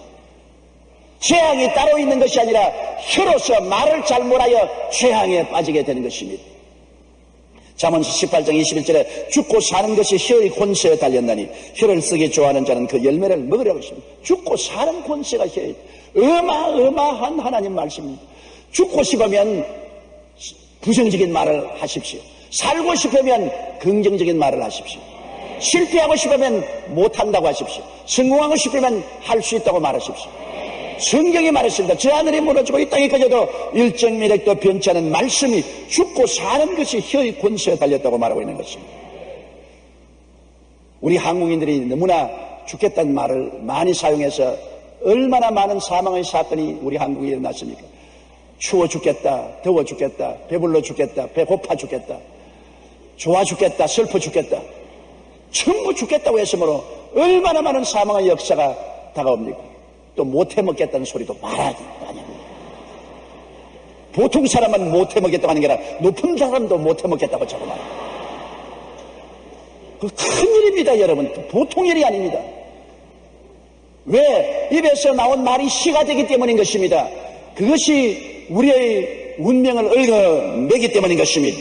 S1: 재앙이 따로 있는 것이 아니라 혀로서 말을 잘못하여 재앙에 빠지게 되는 것입니다. 잠언서 18장 21절에 죽고 사는 것이 혀의 권세에 달렸나니 혀를 쓰기 좋아하는 자는 그 열매를 먹으라고 했습니다. 죽고 사는 권세가 혀에 어마어마한 하나님 말씀입니다. 죽고 싶으면 부정적인 말을 하십시오. 살고 싶으면 긍정적인 말을 하십시오. 실패하고 싶으면 못한다고 하십시오. 성공하고 싶으면 할 수 있다고 말하십시오. 성경이 말했습니다. 저 하늘이 무너지고 이 땅이 꺼져도 일정 미력도 변치 않은 말씀이 죽고 사는 것이 혀의 권세에 달렸다고 말하고 있는 것입니다. 우리 한국인들이 너무나 죽겠다는 말을 많이 사용해서 얼마나 많은 사망의 사건이 우리 한국에 일어났습니까? 추워 죽겠다, 더워 죽겠다, 배불러 죽겠다, 배고파 죽겠다, 좋아 죽겠다, 슬퍼 죽겠다, 전부 죽겠다고 했으므로 얼마나 많은 사망의 역사가 다가옵니까? 또 못해 먹겠다는 소리도 말하지 아닙니다. 보통 사람은 못 해먹겠다고 하는 게 아니라 높은 사람도 못 해먹겠다고 자꾸 말합니다. 그 큰 일입니다, 여러분. 보통 일이 아닙니다. 왜? 입에서 나온 말이 시가 되기 때문인 것입니다. 그것이 우리의 운명을 얽어매기 때문인 것입니다.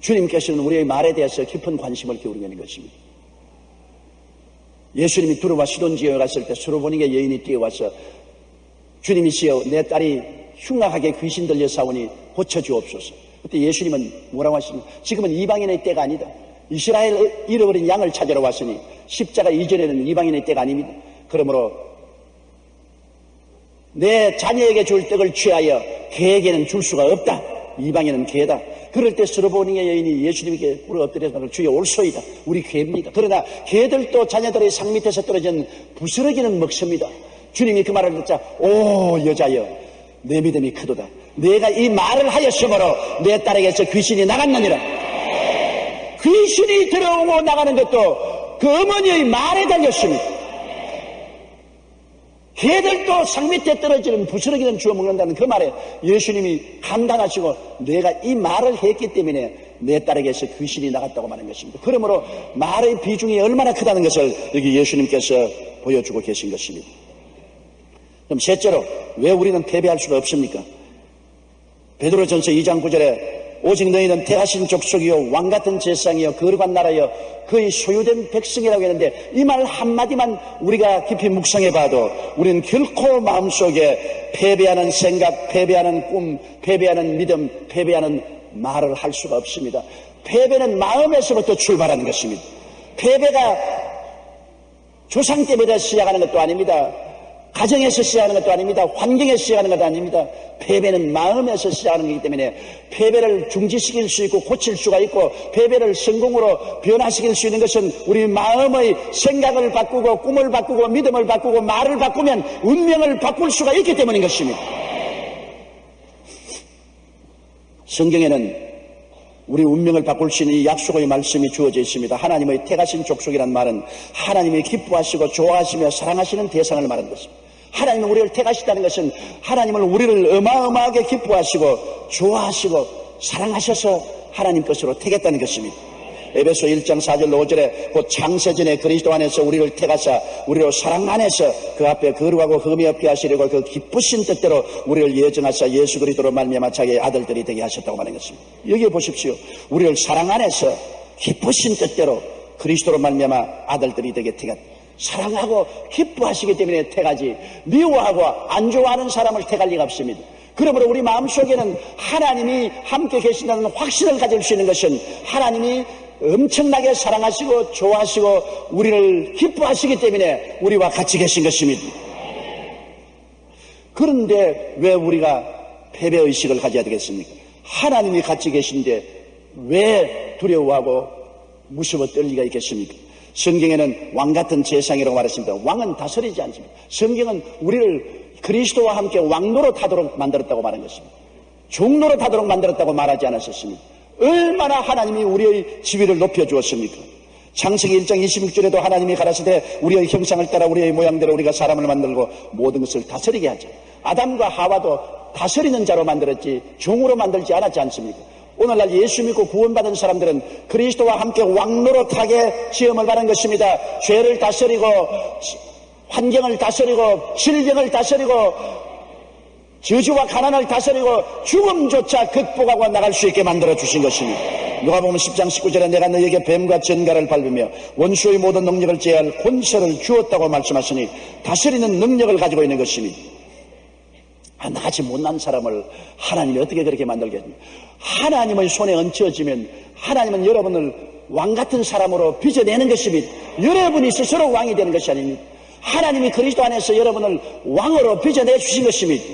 S1: 주님께서는 우리의 말에 대해서 깊은 관심을 기울이고 있는 것입니다. 예수님이 두로와 시돈 지역에 갔을 때 수로보니게 여인이 뛰어와서 주님이시여 내 딸이 흉악하게 귀신 들려 싸우니 고쳐주옵소서. 그때 예수님은 뭐라고 하십니까? 지금은 이방인의 때가 아니다. 이스라엘 잃어버린 양을 찾으러 왔으니 십자가 이전에는 이방인의 때가 아닙니다. 그러므로 내 자녀에게 줄 떡을 취하여 개에게는 줄 수가 없다. 이방인은 개다. 그럴 때 수로보니게 여인이 예수님께 꿇어 엎드려서 주여 올소이다. 우리 개입니다. 그러나 개들도 자녀들의 상 밑에서 떨어진 부스러기는 먹습니다. 주님이 그 말을 듣자 오 여자여 내 믿음이 크도다. 내가 이 말을 하였으므로 내 딸에게서 귀신이 나갔느니라. 귀신이 들어오고 나가는 것도 그 어머니의 말에 달렸습니다. 개들도 상 밑에 떨어지는 부스러기는 주워 먹는다는 그 말에 예수님이 감당하시고 내가 이 말을 했기 때문에 내 딸에게서 귀신이 나갔다고 말하는 것입니다. 그러므로 말의 비중이 얼마나 크다는 것을 여기 예수님께서 보여주고 계신 것입니다. 그럼 셋째로 왜 우리는 패배할 수가 없습니까? 베드로전서 2장 9절에 오직 너희는 택하신 족속이요 왕같은 제사장이요 거룩한 나라여 그의 소유된 백성이라고 했는데 이 말 한마디만 우리가 깊이 묵상해 봐도 우리는 결코 마음속에 패배하는 생각, 패배하는 꿈, 패배하는 믿음, 패배하는 말을 할 수가 없습니다. 패배는 마음에서부터 출발하는 것입니다. 패배가 조상 때부터 시작하는 것도 아닙니다. 가정에서 시작하는 것도 아닙니다. 환경에서 시작하는 것도 아닙니다. 패배는 마음에서 시작하는 것이기 때문에 패배를 중지시킬 수 있고 고칠 수가 있고 패배를 성공으로 변화시킬 수 있는 것은 우리 마음의 생각을 바꾸고 꿈을 바꾸고 믿음을 바꾸고 말을 바꾸면 운명을 바꿀 수가 있기 때문인 것입니다. 성경에는 우리 운명을 바꿀 수 있는 이 약속의 말씀이 주어져 있습니다. 하나님의 택하신 족속이란 말은 하나님이 기뻐하시고 좋아하시며 사랑하시는 대상을 말하는 것입니다. 하나님은 우리를 택하시다는 것은 하나님은 우리를 어마어마하게 기뻐하시고 좋아하시고 사랑하셔서 하나님 것으로 택했다는 것입니다. 에베소 1장 4절 5절에 곧 창세전에 그리스도 안에서 우리를 택하사 우리로 사랑 안에서 그 앞에 거룩하고 흠이 없게 하시려고 그 기쁘신 뜻대로 우리를 예정하사 예수 그리스도로 말미암아 자기의 아들들이 되게 하셨다고 말하는 것입니다. 여기 보십시오. 우리를 사랑 안에서 기쁘신 뜻대로 그리스도로 말미암아 아들들이 되게 택했다. 사랑하고 기뻐하시기 때문에 택하지 미워하고 안 좋아하는 사람을 택할 리가 없습니다. 그러므로 우리 마음속에는 하나님이 함께 계신다는 확신을 가질 수 있는 것은 하나님이 엄청나게 사랑하시고 좋아하시고 우리를 기뻐하시기 때문에 우리와 같이 계신 것입니다. 그런데 왜 우리가 패배의식을 가져야 되겠습니까? 하나님이 같이 계신데 왜 두려워하고 무서워 떨 리가 있겠습니까? 성경에는 왕같은 제사장이라고 말했습니다. 왕은 다스리지 않습니다. 성경은 우리를 그리스도와 함께 왕노릇하도록 만들었다고 말한 것입니다. 종노릇하도록 만들었다고 말하지 않았었습니다. 얼마나 하나님이 우리의 지위를 높여주었습니까? 창세기 1장 26절에도 하나님이 가라사대 우리의 형상을 따라 우리의 모양대로 우리가 사람을 만들고 모든 것을 다스리게 하자. 아담과 하와도 다스리는 자로 만들었지 종으로 만들지 않았지 않습니까? 오늘날 예수 믿고 구원받은 사람들은 그리스도와 함께 왕노릇하게 시험을 받은 것입니다. 죄를 다스리고 환경을 다스리고 질병을 다스리고 저주와 가난을 다스리고 죽음조차 극복하고 나갈 수 있게 만들어 주신 것입니다. 누가복음 10장 19절에 내가 너에게 뱀과 전갈을 밟으며 원수의 모든 능력을 제할 권세를 주었다고 말씀하시니 다스리는 능력을 가지고 있는 것입니다. 나같이 못난 사람을 하나님이 어떻게 그렇게 만들겠습니까? 하나님의 손에 얹혀지면 하나님은 여러분을 왕같은 사람으로 빚어내는 것입니다. 여러분이 스스로 왕이 되는 것이 아닙니다. 하나님이 그리스도 안에서 여러분을 왕으로 빚어내 주신 것입니다.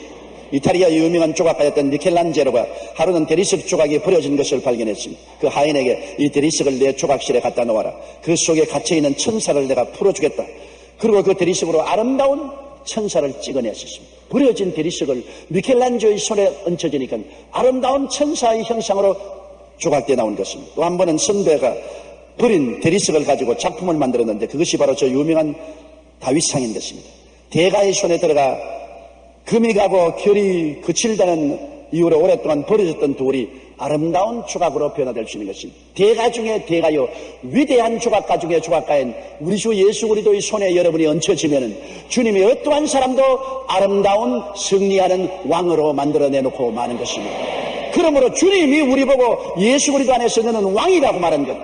S1: 이탈리아 유명한 조각가였던 미켈란젤로가 하루는 대리석 조각이 버려진 것을 발견했습니다. 그 하인에게 이 대리석을 내 조각실에 갖다 놓아라. 그 속에 갇혀있는 천사를 내가 풀어주겠다. 그리고 그 대리석으로 아름다운 천사를 찍어냈었습니다. 버려진 대리석을 미켈란젤로의 손에 얹혀지니까 아름다운 천사의 형상으로 조각되어 나온 것입니다. 또 한 번은 선배가 버린 대리석을 가지고 작품을 만들었는데 그것이 바로 저 유명한 다윗상인 것입니다. 대가의 손에 들어가 금이 가고 결이 그칠다는 이후로 오랫동안 버려졌던 돌이 아름다운 조각으로 변화될 수 있는 것입니다. 대가 중에 대가요, 위대한 조각가 중에 조각가인 우리 주 예수 그리스도의 손에 여러분이 얹혀지면은 주님이 어떠한 사람도 아름다운 승리하는 왕으로 만들어내놓고 마는 것입니다. 그러므로 주님이 우리 보고 예수 그리스도 안에서 너는 왕이라고 말한 것,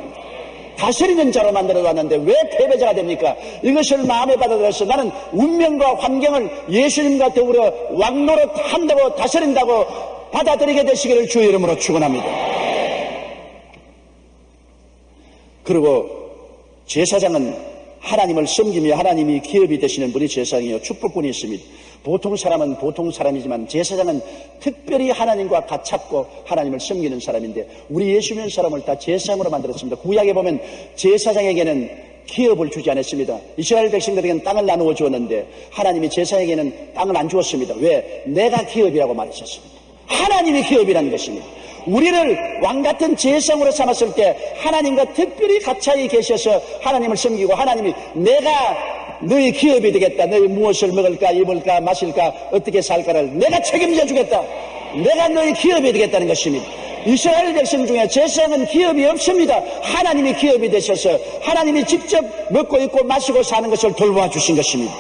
S1: 다스리는 자로 만들어놨는데 왜 패배자가 됩니까? 이것을 마음에 받아들여서 나는 운명과 환경을 예수님과 더불어 왕노릇 한다고 다스린다고 받아들이게 되시기를 주의 이름으로 축원합니다. 그리고 제사장은 하나님을 섬기며 하나님이 기업이 되시는 분이 제사장이요, 축복꾼이 있습니다. 보통 사람은 보통 사람이지만 제사장은 특별히 하나님과 가깝고 하나님을 섬기는 사람인데 우리 예수 믿는 사람을 다 제사장으로 만들었습니다. 구약에 보면 제사장에게는 기업을 주지 않았습니다. 이스라엘 백성들에게는 땅을 나누어 주었는데 하나님이 제사장에게는 땅을 안 주었습니다. 왜? 내가 기업이라고 말하셨습니다. 하나님이 기업이라는 것입니다. 우리를 왕같은 제사장으로 삼았을 때 하나님과 특별히 가까이 계셔서 하나님을 섬기고 하나님이 내가 너희 기업이 되겠다. 너희 무엇을 먹을까 입을까 마실까 어떻게 살까를 내가 책임져 주겠다. 내가 너희 기업이 되겠다는 것입니다. 이스라엘 백성 중에 제사장은 기업이 없습니다. 하나님이 기업이 되셔서 하나님이 직접 먹고 입고 마시고 사는 것을 돌보아 주신 것입니다.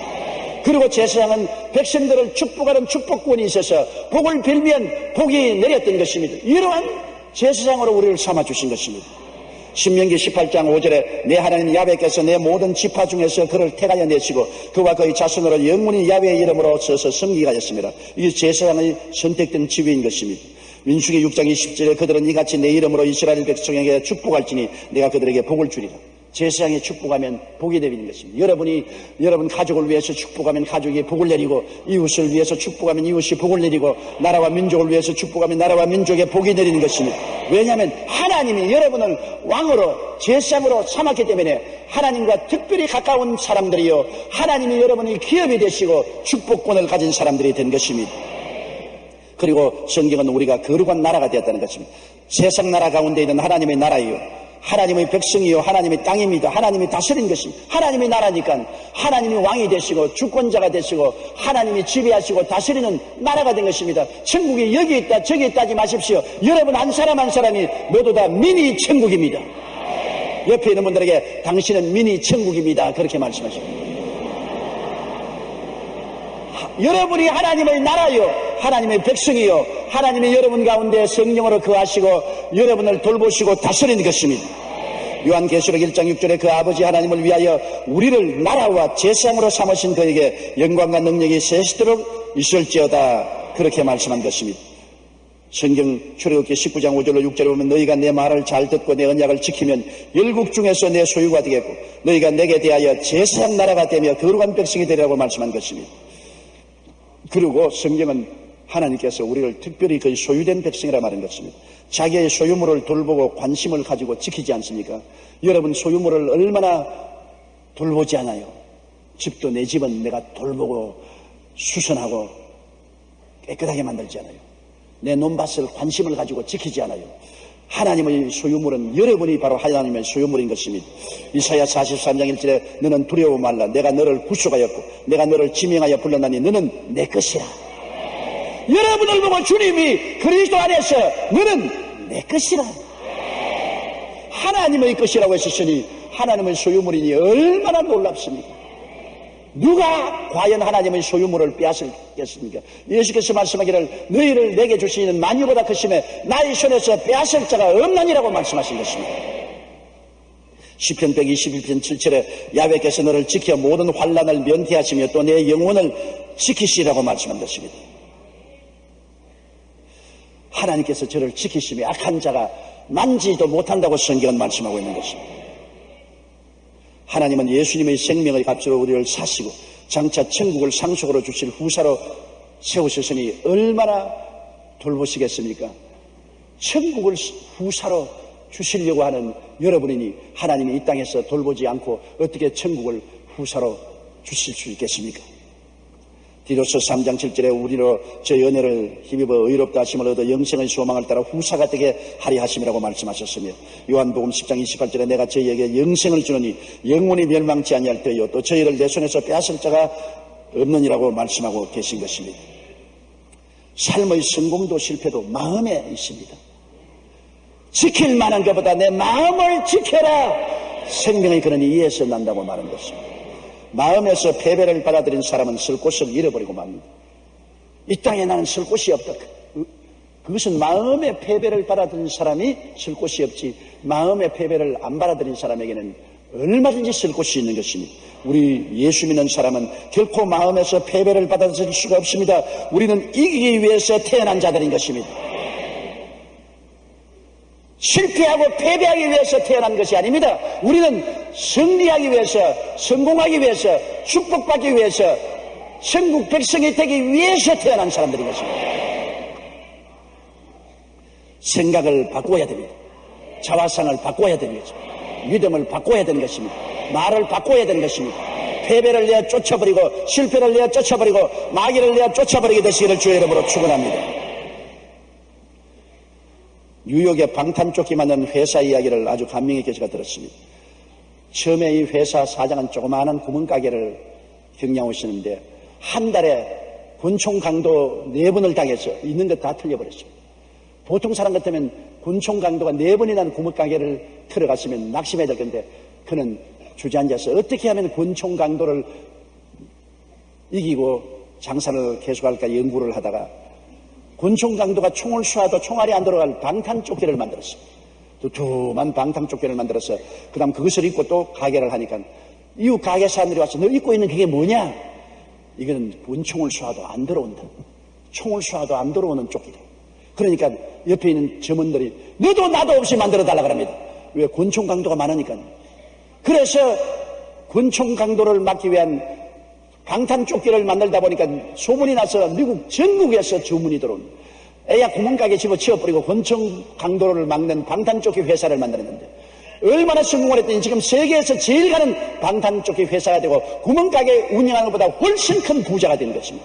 S1: 그리고 제사장은 백성들을 축복하는 축복권이 있어서 복을 빌면 복이 내렸던 것입니다. 이러한 제사장으로 우리를 삼아주신 것입니다. 신명기 18장 5절에 내 하나님 야훼께서 내 모든 지파 중에서 그를 택하여 내시고 그와 그의 자손으로 영원히 야훼의 이름으로 써서 섬기게 하였습니다. 이게 제사장의 선택된 지위인 것입니다. 민수기 6장 20절에 그들은 이같이 내 이름으로 이스라엘 백성에게 축복할지니 내가 그들에게 복을 주리라. 제사장이 축복하면 복이 내리는 것입니다. 여러분 가족을 위해서 축복하면 가족이 복을 내리고 이웃을 위해서 축복하면 이웃이 복을 내리고 나라와 민족을 위해서 축복하면 나라와 민족에 복이 내리는 것입니다. 왜냐하면 하나님이 여러분을 왕으로 제사장으로 삼았기 때문에 하나님과 특별히 가까운 사람들이요 하나님이 여러분이 기업이 되시고 축복권을 가진 사람들이 된 것입니다. 그리고 성경은 우리가 거룩한 나라가 되었다는 것입니다. 세상 나라 가운데 있는 하나님의 나라이요 하나님의 백성이요 하나님의 땅입니다. 하나님이 다스린 것입니다. 하나님의 나라니까 하나님이 왕이 되시고 주권자가 되시고 하나님이 지배하시고 다스리는 나라가 된 것입니다. 천국이 여기 있다 저기 있다 하지 마십시오. 여러분 한 사람 한 사람이 모두 다 미니 천국입니다. 옆에 있는 분들에게 당신은 미니 천국입니다 그렇게 말씀하십니다. 여러분이 하나님의 나라요 하나님의 백성이요 하나님이 여러분 가운데 성령으로 거하시고 여러분을 돌보시고 다스리는 것입니다. 요한계시록 1장 6절에 그 아버지 하나님을 위하여 우리를 나라와 제사장으로 삼으신 그에게 영광과 능력이 세시도록 있을지어다 그렇게 말씀한 것입니다. 성경 출애굽기 19장 5절로 6절에 보면 너희가 내 말을 잘 듣고 내 언약을 지키면 열국 중에서 내 소유가 되겠고 너희가 내게 대하여 제사장 나라가 되며 거룩한 백성이 되리라고 말씀한 것입니다. 그리고 성경은 하나님께서 우리를 특별히 그의 소유된 백성이라 말한 것입니다. 자기의 소유물을 돌보고 관심을 가지고 지키지 않습니까? 여러분 소유물을 얼마나 돌보지 않아요? 집도 내 집은 내가 돌보고 수선하고 깨끗하게 만들지 않아요. 내 논밭을 관심을 가지고 지키지 않아요. 하나님의 소유물은 여러분이 바로 하나님의 소유물인 것입니다. 이사야 43장 1절에 너는 두려워 말라. 내가 너를 구속하였고 내가 너를 지명하여 불렀나니 너는 내 것이라. 여러분을 보고 주님이 그리스도 안에서 너는 내 것이라. 하나님의 것이라고 했으니 하나님의 소유물이니 얼마나 놀랍습니까? 누가 과연 하나님의 소유물을 빼앗을겠습니까? 예수께서 말씀하기를 너희를 내게 주시는 만유보다 크심에 나의 손에서 빼앗을 자가 없나니라고 말씀하신 것입니다. 시편 121편 7절에 야훼께서 너를 지켜 모든 환난을 면피하시며 또 내 영혼을 지키시라고 말씀한 것입니다. 하나님께서 저를 지키시며 악한 자가 만지도 못한다고 성경은 말씀하고 있는 것입니다. 하나님은 예수님의 생명의 값으로 우리를 사시고 장차 천국을 상속으로 주실 후사로 세우셨으니 얼마나 돌보시겠습니까? 천국을 후사로 주시려고 하는 여러분이니 하나님이 이 땅에서 돌보지 않고 어떻게 천국을 후사로 주실 수 있겠습니까? 디도서 3장 7절에 우리로 저 연애를 힘입어 의롭다 하심을 얻어 영생의 소망을 따라 후사가 되게 하리 하심이라고 말씀하셨으며 요한복음 10장 28절에 내가 저희에게 영생을 주노니 영원히 멸망치 아니할 터이요 또 저희를 내 손에서 빼앗을 자가 없느니라고 말씀하고 계신 것입니다. 삶의 성공도 실패도 마음에 있습니다. 지킬 만한 것보다 내 마음을 지켜라. 생명의 근원이 이에서 난다고 말한 것입니다. 마음에서 패배를 받아들인 사람은 쓸 곳을 잃어버리고 맙니다. 이 땅에 나는 쓸 곳이 없다. 그것은 마음의 패배를 받아들인 사람이 쓸 곳이 없지, 마음의 패배를 안 받아들인 사람에게는 얼마든지 쓸 곳이 있는 것입니다. 우리 예수 믿는 사람은 결코 마음에서 패배를 받아들일 수가 없습니다. 우리는 이기기 위해서 태어난 자들인 것입니다. 실패하고 패배하기 위해서 태어난 것이 아닙니다. 우리는 승리하기 위해서, 성공하기 위해서, 축복받기 위해서, 천국 백성이 되기 위해서 태어난 사람들인 것입니다. 생각을 바꿔야 됩니다. 자화상을 바꿔야 되는 거죠. 믿음을 바꿔야 되는 것입니다. 말을 바꿔야 되는 것입니다. 패배를 내어 쫓아버리고, 실패를 내어 쫓아버리고, 마귀를 내어 쫓아버리게 되시기를 주의 이름으로 축원합니다. 뉴욕의 방탄조끼 만든 회사 이야기를 아주 감명 있게 제가 들었습니다. 처음에 이 회사 사장은 조그마한 구멍가게를 경영하시는데 한 달에 권총 강도 4번을 당해서 있는 것 다 틀려버렸습니다. 보통 사람 같으면 권총 강도가 4번이나 나는 구멍가게를 들어갔으면 낙심해야 될 건데 그는 주저앉아서 어떻게 하면 권총 강도를 이기고 장사를 계속할까 연구를 하다가 권총 강도가 총을 쏴도 총알이 안 들어갈 방탄조끼를 만들었어요. 두툼한 방탄조끼를 만들어서 그 다음 그것을 입고 또 가게를 하니까 이웃 가게 사람들이 와서 너 입고 있는 그게 뭐냐? 이거는 권총을 쏴도 안 들어온다. 총을 쏴도 안 들어오는 조끼다. 그러니까 옆에 있는 점원들이 너도 나도 없이 만들어 달라고 합니다. 왜? 권총 강도가 많으니까. 그래서 권총 강도를 막기 위한 방탄조끼를 만들다 보니까 소문이 나서 미국 전국에서 주문이 들어온 애야 구멍가게 집어치워버리고 권총 강도를 막는 방탄조끼 회사를 만들었는데 얼마나 성공을 했더니 지금 세계에서 제일 가는 방탄조끼 회사가 되고 구멍가게 운영하는 것보다 훨씬 큰 부자가 된 것입니다.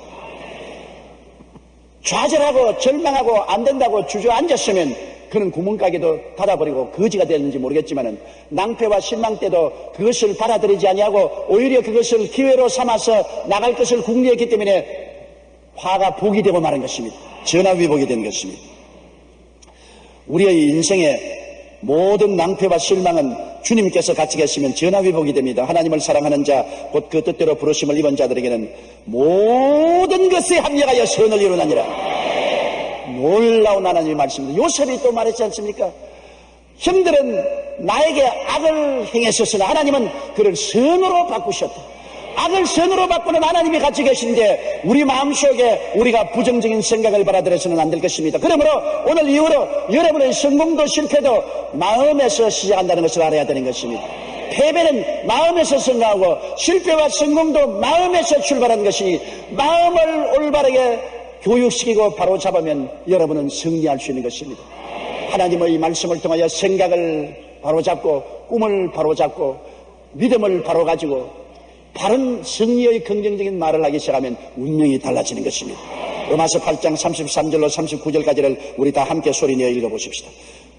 S1: 좌절하고 절망하고 안 된다고 주저앉았으면 그는 구멍가게도 닫아버리고 거지가 되는지 모르겠지만은 낭패와 실망 때도 그것을 받아들이지 아니하고 오히려 그것을 기회로 삼아서 나갈 것을 궁리했기 때문에 화가 복이 되고 마는 것입니다. 전화위복이 된 것입니다. 우리의 인생의 모든 낭패와 실망은 주님께서 같이 계시면 전화위복이 됩니다. 하나님을 사랑하는 자, 곧 그 뜻대로 부르심을 입은 자들에게는 모든 것에 합력하여 선을 이루나니라. 놀라운 하나님의 말씀입니다. 요셉이 또 말했지 않습니까? 형들은 나에게 악을 행했었으나 하나님은 그를 선으로 바꾸셨다. 악을 선으로 바꾸는 하나님이 같이 계신데 우리 마음속에 우리가 부정적인 생각을 받아들여서는 안 될 것입니다. 그러므로 오늘 이후로 여러분의 성공도 실패도 마음에서 시작한다는 것을 알아야 되는 것입니다. 패배는 마음에서 성공하고 실패와 성공도 마음에서 출발하는 것이니 마음을 올바르게 교육시키고 바로 잡으면 여러분은 승리할 수 있는 것입니다. 하나님의 말씀을 통하여 생각을 바로 잡고 꿈을 바로 잡고 믿음을 바로 가지고 바른 승리의 긍정적인 말을 하기 시작하면 운명이 달라지는 것입니다. 로마서 8장 33절로 39절까지를 우리 다 함께 소리내어 읽어보십시다.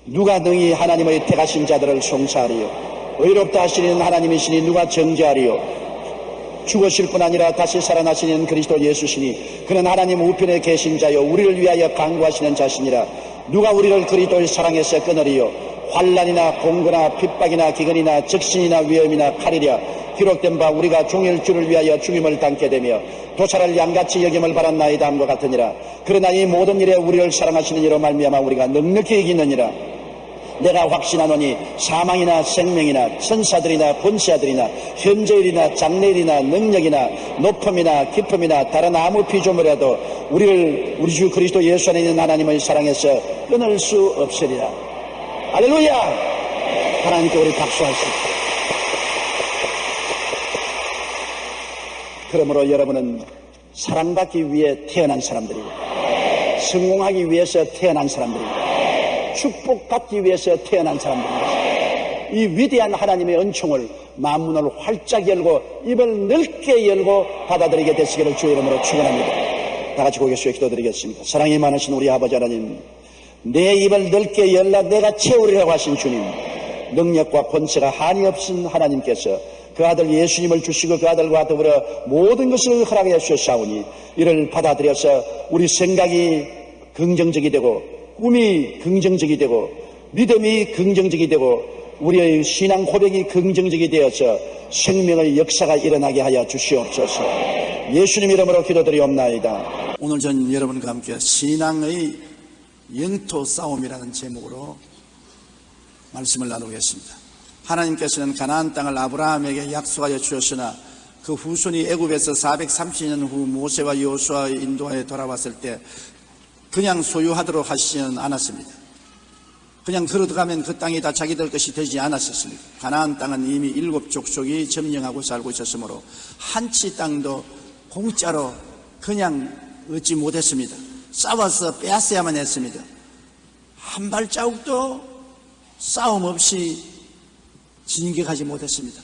S1: 누가 능히 하나님의 택하신 자들을 송사하리요? 의롭다 하시는 하나님이시니 누가 정죄하리요? 죽으실 뿐 아니라 다시 살아나시는 그리스도 예수시니 그는 하나님 우편에 계신 자요 우리를 위하여 강구하시는 자시니라. 누가 우리를 그리스도의 사랑에서 끊으리요? 환난이나 공고나 핍박이나 기근이나 적신이나 위험이나 칼이랴. 기록된 바 우리가 종일 주를 위하여 죽임을 당게 되며 도살을 양같이 여김을 받았나이다 함과 같으니라. 그러나 이 모든 일에 우리를 사랑하시는 이로 말미암아 우리가 넉넉히 이기느니라. 내가 확신하노니 사망이나 생명이나 천사들이나 권세자들이나 현재일이나 장래일이나 능력이나 높음이나 깊음이나 다른 아무 피조물이라도 우리를 우리 주 그리스도 예수 안에 있는 하나님의 사랑에서 끊을 수 없으리라. 할렐루야. 하나님께 우리 박수하십시오. 그러므로 여러분은 사랑받기 위해 태어난 사람들이고 성공하기 위해서 태어난 사람들이고 축복받기 위해서 태어난 사람들입니다. 이 위대한 하나님의 은총을 만문을 활짝 열고 입을 넓게 열고 받아들이게 되시기를 주의 이름으로 축원합니다. 다 같이 고개 숙여 기도드리겠습니다. 사랑이 많으신 우리 아버지 하나님, 내 입을 넓게 열라 내가 채우리라고 하신 주님, 능력과 권세가 한이 없은 하나님께서 그 아들 예수님을 주시고 그 아들과 더불어 모든 것을 허락해 주셨사오니 이를 받아들여서 우리 생각이 긍정적이 되고 꿈이 긍정적이 되고 믿음이 긍정적이 되고 우리의 신앙 고백이 긍정적이 되어서 생명의 역사가 일어나게 하여 주시옵소서. 예수님 이름으로 기도드리옵나이다. 오늘 전 여러분과 함께 신앙의 영토 싸움이라는 제목으로 말씀을 나누겠습니다. 하나님께서는 가나안 땅을 아브라함에게 약속하여 주셨으나 그 후손이 애굽에서 430년 후 모세와 여호수아의 인도하에 돌아왔을 때 그냥 소유하도록 하시지는 않았습니다. 그냥 걸어가면 그 땅이 다 자기들 것이 되지 않았었습니다. 가나안 땅은 이미 7 족속이 점령하고 살고 있었으므로 한 치 땅도 공짜로 그냥 얻지 못했습니다. 싸워서 빼앗아야만 했습니다. 한 발자국도 싸움 없이 진격하지 못했습니다.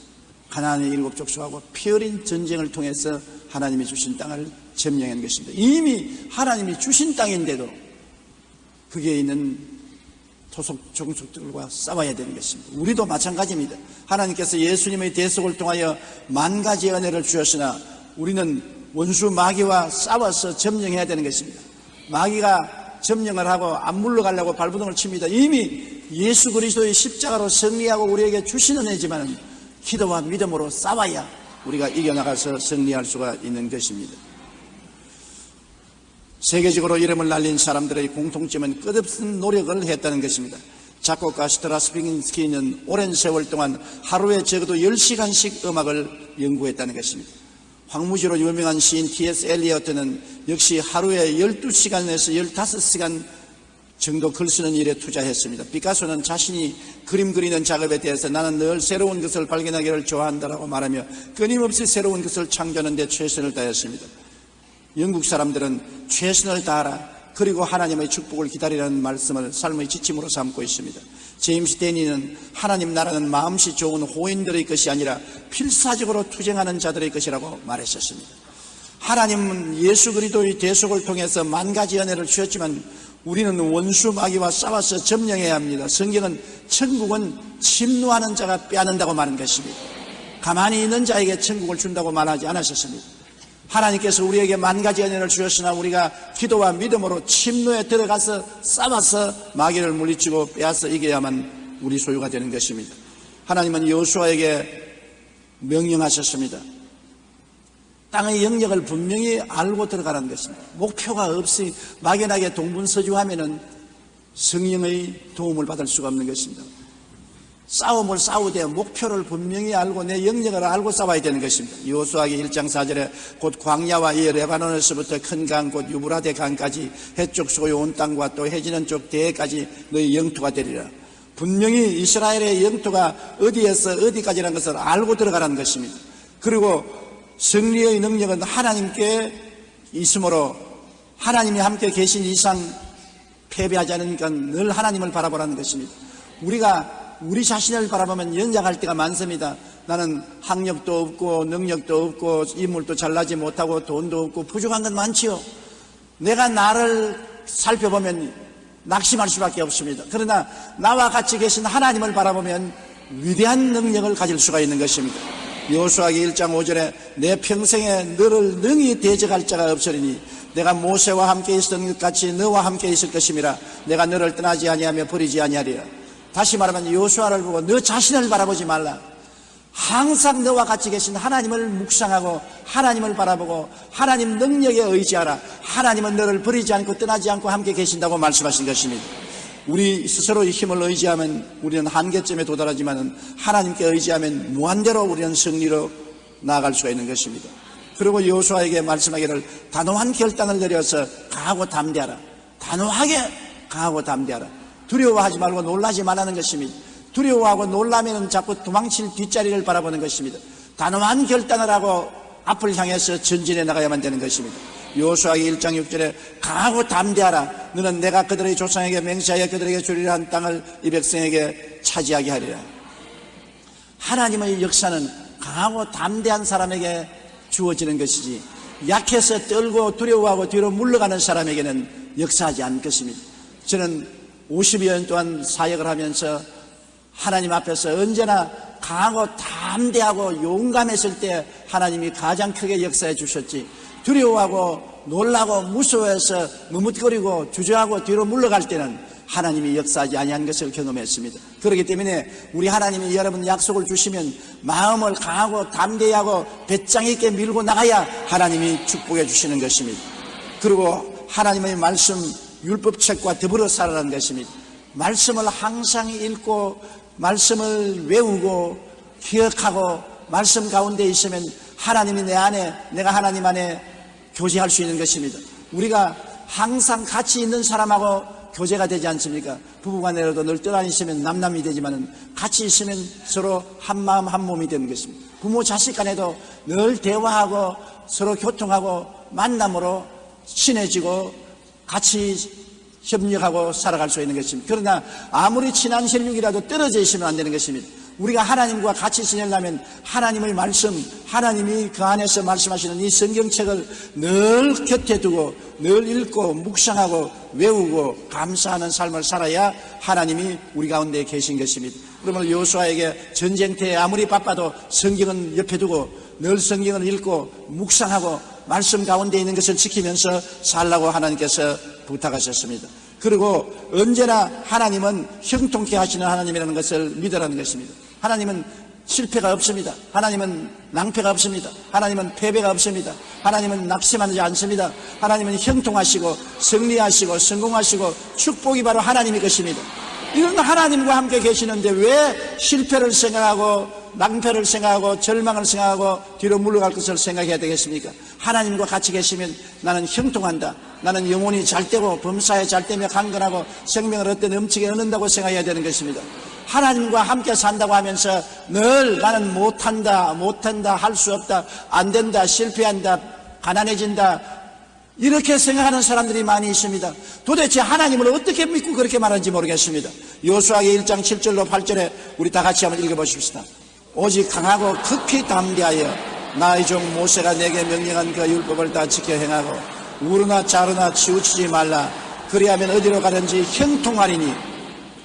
S1: 가나안의 7 족속하고 피 어린 전쟁을 통해서 하나님이 주신 땅을 점령한 것입니다. 이미 하나님이 주신 땅인데도 거기에 있는 토속 종족들과 싸워야 되는 것입니다. 우리도 마찬가지입니다. 하나님께서 예수님의 대속을 통하여 만 가지의 은혜를 주셨으나 우리는 원수 마귀와 싸워서 점령해야 되는 것입니다. 마귀가 점령을 하고 안 물러가려고 발부둥을 칩니다. 이미 예수 그리스도의 십자가로 승리하고 우리에게 주신 은혜지만 기도와 믿음으로 싸워야 우리가 이겨나가서 승리할 수가 있는 것입니다. 세계적으로 이름을 날린 사람들의 공통점은 끝없는 노력을 했다는 것입니다. 작곡가 스트라스빈스키는 오랜 세월 동안 하루에 적어도 10시간씩 음악을 연구했다는 것입니다. 황무지로 유명한 시인 T.S. 엘리어트는 역시 하루에 12시간에서 15시간 정도 글 쓰는 일에 투자했습니다. 피카소는 자신이 그림 그리는 작업에 대해서 나는 늘 새로운 것을 발견하기를 좋아한다라고 말하며 끊임없이 새로운 것을 창조하는 데 최선을 다했습니다. 영국 사람들은 최선을 다하라 그리고 하나님의 축복을 기다리라는 말씀을 삶의 지침으로 삼고 있습니다. 제임스 데니는 하나님 나라는 마음씨 좋은 호인들의 것이 아니라 필사적으로 투쟁하는 자들의 것이라고 말했었습니다. 하나님은 예수 그리스도의 대속을 통해서 만 가지 은혜를 주셨지만 우리는 원수 마귀와 싸워서 점령해야 합니다. 성경은 천국은 침노하는 자가 빼앗는다고 말한 것입니다. 가만히 있는 자에게 천국을 준다고 말하지 않았었습니다. 하나님께서 우리에게 만 가지 은혜를 주셨으나 우리가 기도와 믿음으로 침노에 들어가서 싸워서 마귀를 물리치고 빼앗아 이겨야만 우리 소유가 되는 것입니다. 하나님은 여호수아에게 명령하셨습니다. 땅의 영역을 분명히 알고 들어가라는 것입니다. 목표가 없이 막연하게 동분서주하면은 성령의 도움을 받을 수가 없는 것입니다. 싸움을 싸우되 목표를 분명히 알고 내 영역을 알고 싸워야 되는 것입니다. 여호수아기 1장 4절에 곧 광야와 이 레바논에서부터 큰 강 곧 유브라데 강까지 해쪽 소유 온 땅과 또 해지는 쪽 대해까지 너희 영토가 되리라. 분명히 이스라엘의 영토가 어디에서 어디까지라는 것을 알고 들어가라는 것입니다. 그리고 승리의 능력은 하나님께 있으므로 하나님이 함께 계신 이상 패배하지 않으니까 늘 하나님을 바라보라는 것입니다. 우리가 우리 자신을 바라보면 연약할 때가 많습니다. 나는 학력도 없고 능력도 없고 인물도 잘나지 못하고 돈도 없고 부족한 건 많지요. 내가 나를 살펴보면 낙심할 수밖에 없습니다. 그러나 나와 같이 계신 하나님을 바라보면 위대한 능력을 가질 수가 있는 것입니다. 여호수아기 1장 5절에 내 평생에 너를 능히 대적할 자가 없으리니 내가 모세와 함께 있었던 것 같이 너와 함께 있을 것임이라. 내가 너를 떠나지 아니하며 버리지 아니하리라. 다시 말하면 여호수아를 보고 너 자신을 바라보지 말라. 항상 너와 같이 계신 하나님을 묵상하고 하나님을 바라보고 하나님 능력에 의지하라. 하나님은 너를 버리지 않고 떠나지 않고 함께 계신다고 말씀하신 것입니다. 우리 스스로의 힘을 의지하면 우리는 한계점에 도달하지만 하나님께 의지하면 무한대로 우리는 승리로 나아갈 수가 있는 것입니다. 그리고 여호수아에게 말씀하기를 단호한 결단을 내려서 강하고 담대하라. 단호하게 강하고 담대하라. 두려워하지 말고 놀라지 말라는 것입니다. 두려워하고 놀라면 자꾸 도망칠 뒷자리를 바라보는 것입니다. 단호한 결단을 하고 앞을 향해서 전진해 나가야만 되는 것입니다. 여호수아기 1장 6절에 강하고 담대하라. 너는 내가 그들의 조상에게 맹세하여 그들에게 주리라 한 땅을 이 백성에게 차지하게 하리라. 하나님의 역사는 강하고 담대한 사람에게 주어지는 것이지 약해서 떨고 두려워하고 뒤로 물러가는 사람에게는 역사하지 않을 것입니다. 저는 50여 년 동안 사역을 하면서 하나님 앞에서 언제나 강하고
S2: 담대하고 용감했을 때 하나님이 가장 크게 역사해 주셨지, 두려워하고 놀라고 무서워해서 머뭇거리고 주저하고 뒤로 물러갈 때는 하나님이 역사하지 아니한 것을 경험했습니다. 그렇기 때문에 우리 하나님이 여러분 약속을 주시면 마음을 강하고 담대히 하고 배짱 있게 밀고 나가야 하나님이 축복해 주시는 것입니다. 그리고 하나님의 말씀 율법책과 더불어 살아가는 것입니다. 말씀을 항상 읽고 말씀을 외우고 기억하고 말씀 가운데 있으면 하나님이 내 안에, 내가 하나님 안에 교제할 수 있는 것입니다. 우리가 항상 같이 있는 사람하고 교제가 되지 않습니까? 부부간에라도 늘 떠다니시면 남남이 되지만 같이 있으면 서로 한 마음 한 몸이 되는 것입니다. 부모 자식 간에도 늘 대화하고 서로 교통하고 만남으로 친해지고 같이 협력하고 살아갈 수 있는 것입니다. 그러나 아무리 친한 혈육이라도 떨어져 있으면 안 되는 것입니다. 우리가 하나님과 같이 지내려면 하나님의 말씀, 하나님이 그 안에서 말씀하시는 이 성경책을 늘 곁에 두고 늘 읽고 묵상하고 외우고 감사하는 삶을 살아야 하나님이 우리 가운데 계신 것입니다. 그러면 여호수아에게 전쟁터에 아무리 바빠도 성경은 옆에 두고 늘 성경을 읽고 묵상하고 말씀 가운데 있는 것을 지키면서 살라고 하나님께서 부탁하셨습니다. 그리고 언제나 하나님은 형통케 하시는 하나님이라는 것을 믿으라는 것입니다. 하나님은 실패가 없습니다. 하나님은 낭패가 없습니다. 하나님은 패배가 없습니다. 하나님은 낙심하지 않습니다. 하나님은 형통하시고 승리하시고 성공하시고 축복이 바로 하나님의 것입니다. 이런 하나님과 함께 계시는데 왜 실패를 생각하고 낭패를 생각하고 절망을 생각하고 뒤로 물러갈 것을 생각해야 되겠습니까? 하나님과 같이 계시면 나는 형통한다, 나는 영혼이 잘되고 범사에 잘되며 강건하고 생명을 얻되 넘치게 얻는다고 생각해야 되는 것입니다. 하나님과 함께 산다고 하면서 늘 나는 못한다, 할 수 없다, 안 된다, 실패한다, 가난해진다, 이렇게 생각하는 사람들이 많이 있습니다. 도대체 하나님을 어떻게 믿고 그렇게 말하는지 모르겠습니다. 여호수아기 1장 7절로 8절에 우리 다 같이 한번 읽어보십시다. 오직 강하고 극히 담대하여 나의 종 모세가 내게 명령한 그 율법을 다 지켜 행하고 우르나 자르나 치우치지 말라. 그리하면 어디로 가든지 형통하리니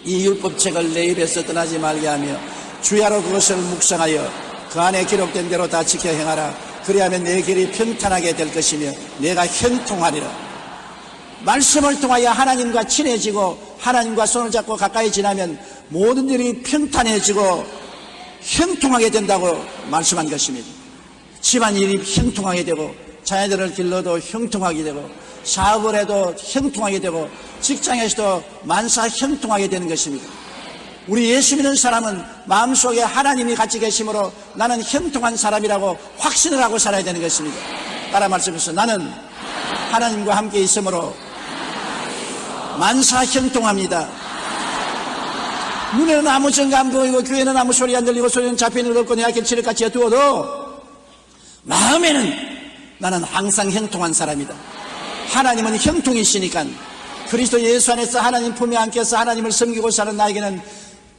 S2: 이 율법책을 내 입에서 떠나지 말게 하며 주야로 그것을 묵상하여 그 안에 기록된 대로 다 지켜 행하라. 그리하면 내 길이 평탄하게 될 것이며 내가 형통하리라. 말씀을 통하여 하나님과 친해지고 하나님과 손을 잡고 가까이 지나면 모든 일이 평탄해지고 형통하게 된다고 말씀한 것입니다. 집안일이 형통하게 되고 자녀들을 길러도 형통하게 되고 사업을 해도 형통하게 되고 직장에서도 만사 형통하게 되는 것입니다. 우리 예수 믿는 사람은 마음속에 하나님이 같이 계심으로 나는 형통한 사람이라고 확신을 하고 살아야 되는 것입니다. 따라 말씀하세요. 나는 하나님과 함께 있으므로 만사 형통합니다. 눈에는 아무 증거 안 보이고 귀에는 아무 소리 안 들리고 소리는 잡히는 것 없고 내 앞에 칠흑같이 두어도 마음에는 나는 항상 형통한 사람이다. 하나님은 형통이시니까 그리스도 예수 안에서 하나님 품에 안겨서 하나님을 섬기고 사는 나에게는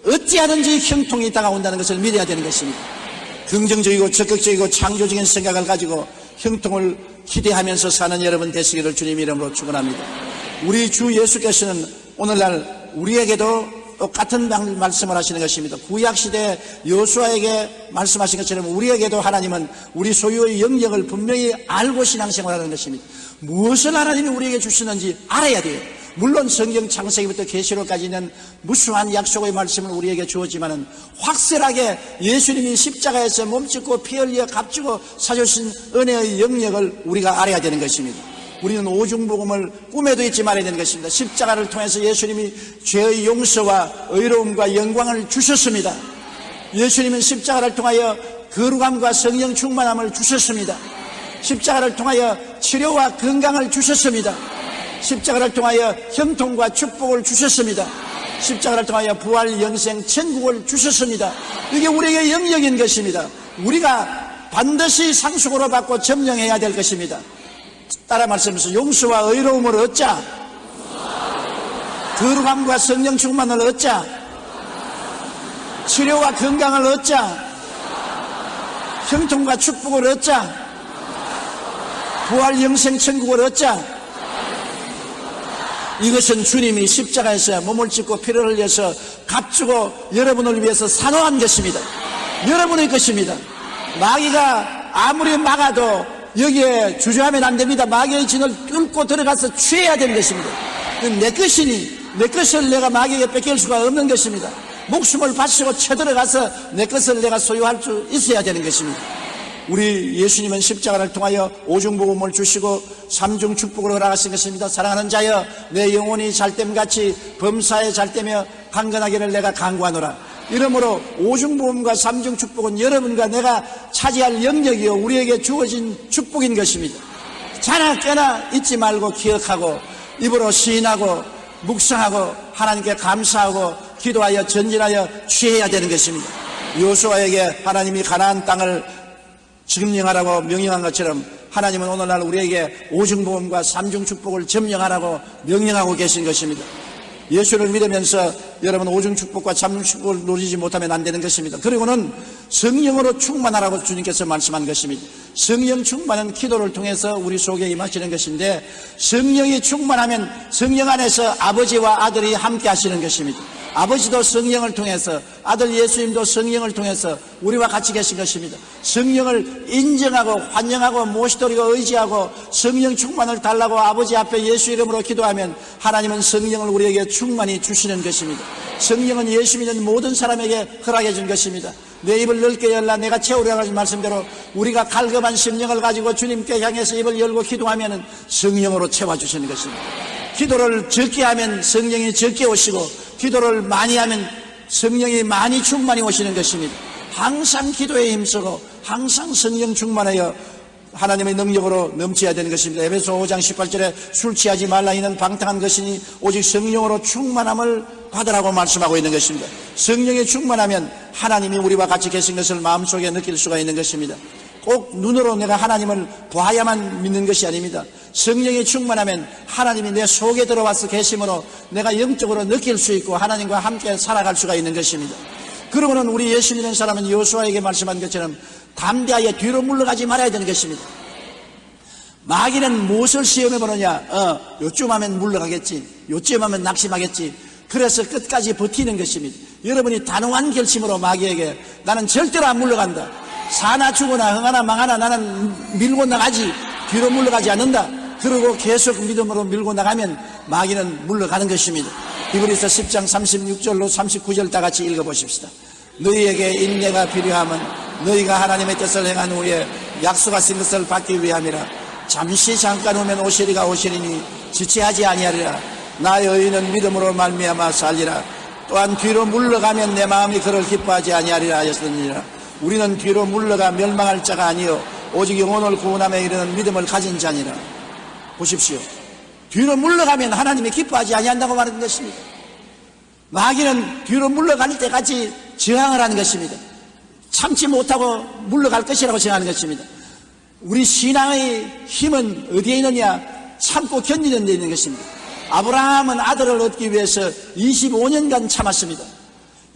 S2: 어찌하든지 형통이 다가온다는 것을 믿어야 되는 것입니다. 긍정적이고 적극적이고 창조적인 생각을 가지고 형통을 기대하면서 사는 여러분 되시기를 주님 이름으로 축원합니다. 우리 주 예수께서는 오늘날 우리에게도 똑같은 말씀을 하시는 것입니다. 구약시대 여호수아에게 말씀하신 것처럼 우리에게도 하나님은 우리 소유의 영역을 분명히 알고 신앙생활하는 것입니다. 무엇을 하나님이 우리에게 주시는지 알아야 돼요. 물론 성경 창세기부터 계시록까지 있는 무수한 약속의 말씀을 우리에게 주었지만은 확실하게 예수님이 십자가에서 몸짓고 피 흘려 값주고 사주신 은혜의 영역을 우리가 알아야 되는 것입니다. 우리는 오중복음을 꿈에도 잊지 말아야 되는 것입니다. 십자가를 통해서 예수님이 죄의 용서와 의로움과 영광을 주셨습니다. 예수님은 십자가를 통하여 거룩함과 성령 충만함을 주셨습니다. 십자가를 통하여 치료와 건강을 주셨습니다. 십자가를 통하여 형통과 축복을 주셨습니다. 십자가를 통하여 부활, 영생, 천국을 주셨습니다. 이게 우리에게 영역인 것입니다. 우리가 반드시 상속으로 받고 점령해야 될 것입니다. 따라 말씀하세요. 용서와 의로움을 얻자. 거룩함과 성령 충만을 얻자. 치료와 건강을 얻자. 형통과 축복을 얻자. 부활, 영생, 천국을 얻자. 이것은 주님이 십자가에서 몸을 찢고 피를 흘려서 값주고 여러분을 위해서 산호한 것입니다. 여러분의 것입니다. 마귀가 아무리 막아도 여기에 주저하면 안 됩니다. 마귀의 진을 뚫고 들어가서 취해야 되는 것입니다. 내 것이니 내 것을 내가 마귀에게 뺏길 수가 없는 것입니다. 목숨을 바치고 쳐들어가서 내 것을 내가 소유할 수 있어야 되는 것입니다. 우리 예수님은 십자가를 통하여 오중복음을 주시고 삼중 축복을 허락하신 것입니다. 사랑하는 자여, 내 영혼이 잘됨같이 범사에 잘되며 강건하기를 내가 간구하노라. 이러므로 오중복음과 삼중 축복은 여러분과 내가 차지할 영역이요 우리에게 주어진 축복인 것입니다. 자나 깨나 잊지 말고 기억하고 입으로 시인하고 묵상하고 하나님께 감사하고 기도하여 전진하여 취해야 되는 것입니다. 여호수아에게 하나님이 가나안 땅을 점령하라고 명령한 것처럼 하나님은 오늘날 우리에게 오중복음과 삼중 축복을 점령하라고 명령하고 계신 것입니다. 예수를 믿으면서 여러분 오중 축복과 삼중 축복을 누리지 못하면 안 되는 것입니다. 그리고는 성령으로 충만하라고 주님께서 말씀한 것입니다. 성령 충만은 기도를 통해서 우리 속에 임하시는 것인데, 성령이 충만하면 성령 안에서 아버지와 아들이 함께 하시는 것입니다. 아버지도 성령을 통해서, 아들 예수님도 성령을 통해서 우리와 같이 계신 것입니다. 성령을 인정하고 환영하고 모시도리고 의지하고 성령 충만을 달라고 아버지 앞에 예수 이름으로 기도하면 하나님은 성령을 우리에게 충만히 주시는 것입니다. 성령은 예수 믿는 모든 사람에게 허락해 준 것입니다. 내 입을 넓게 열라 내가 채우려 하신 말씀대로 우리가 갈급한 심령을 가지고 주님께 향해서 입을 열고 기도하면 성령으로 채워주시는 것입니다. 기도를 적게 하면 성령이 적게 오시고 기도를 많이 하면 성령이 많이 충만히 오시는 것입니다. 항상 기도에 힘쓰고 항상 성령 충만하여 하나님의 능력으로 넘쳐야 되는 것입니다. 에베소 5장 18절에 술 취하지 말라 이는 방탕한 것이니 오직 성령으로 충만함을 받으라고 말씀하고 있는 것입니다. 성령이 충만하면 하나님이 우리와 같이 계신 것을 마음속에 느낄 수가 있는 것입니다. 꼭 눈으로 내가 하나님을 봐야만 믿는 것이 아닙니다. 성령이 충만하면 하나님이 내 속에 들어와서 계심으로 내가 영적으로 느낄 수 있고 하나님과 함께 살아갈 수가 있는 것입니다. 그러고는 우리 예수 믿는 사람은 여호수아에게 말씀한 것처럼 담대하게 뒤로 물러가지 말아야 되는 것입니다. 마귀는 무엇을 시험해 보느냐? 요쯤 하면 물러가겠지, 요쯤 하면 낙심하겠지. 그래서 끝까지 버티는 것입니다. 여러분이 단호한 결심으로 마귀에게 나는 절대로 안 물러간다, 사나 죽으나 흥하나 망하나 나는 밀고 나가지, 뒤로 물러가지 않는다, 그리고 계속 믿음으로 밀고 나가면 마귀는 물러가는 것입니다. 히브리서 10장 36절로 39절 다 같이 읽어보십시다. 너희에게 인내가 필요함은 너희가 하나님의 뜻을 행한 후에 약속하신 것을 받기 위함이라. 잠시 잠깐 오면 오시리가 오시리니 지체하지 아니하리라. 나의 의인은 믿음으로 말미암아 살리라. 또한 뒤로 물러가면 내 마음이 그를 기뻐하지 아니하리라 하였느니라. 우리는 뒤로 물러가 멸망할 자가 아니요 오직 영혼을 구원함에 이르는 믿음을 가진 자니라. 보십시오. 뒤로 물러가면 하나님이 기뻐하지 아니한다고 말하는 것입니다. 마귀는 뒤로 물러갈 때까지 저항을 하는 것입니다. 참지 못하고 물러갈 것이라고 생각하는 것입니다. 우리 신앙의 힘은 어디에 있느냐? 참고 견디는 데 있는 것입니다. 아브라함은 아들을 얻기 위해서 25년간 참았습니다.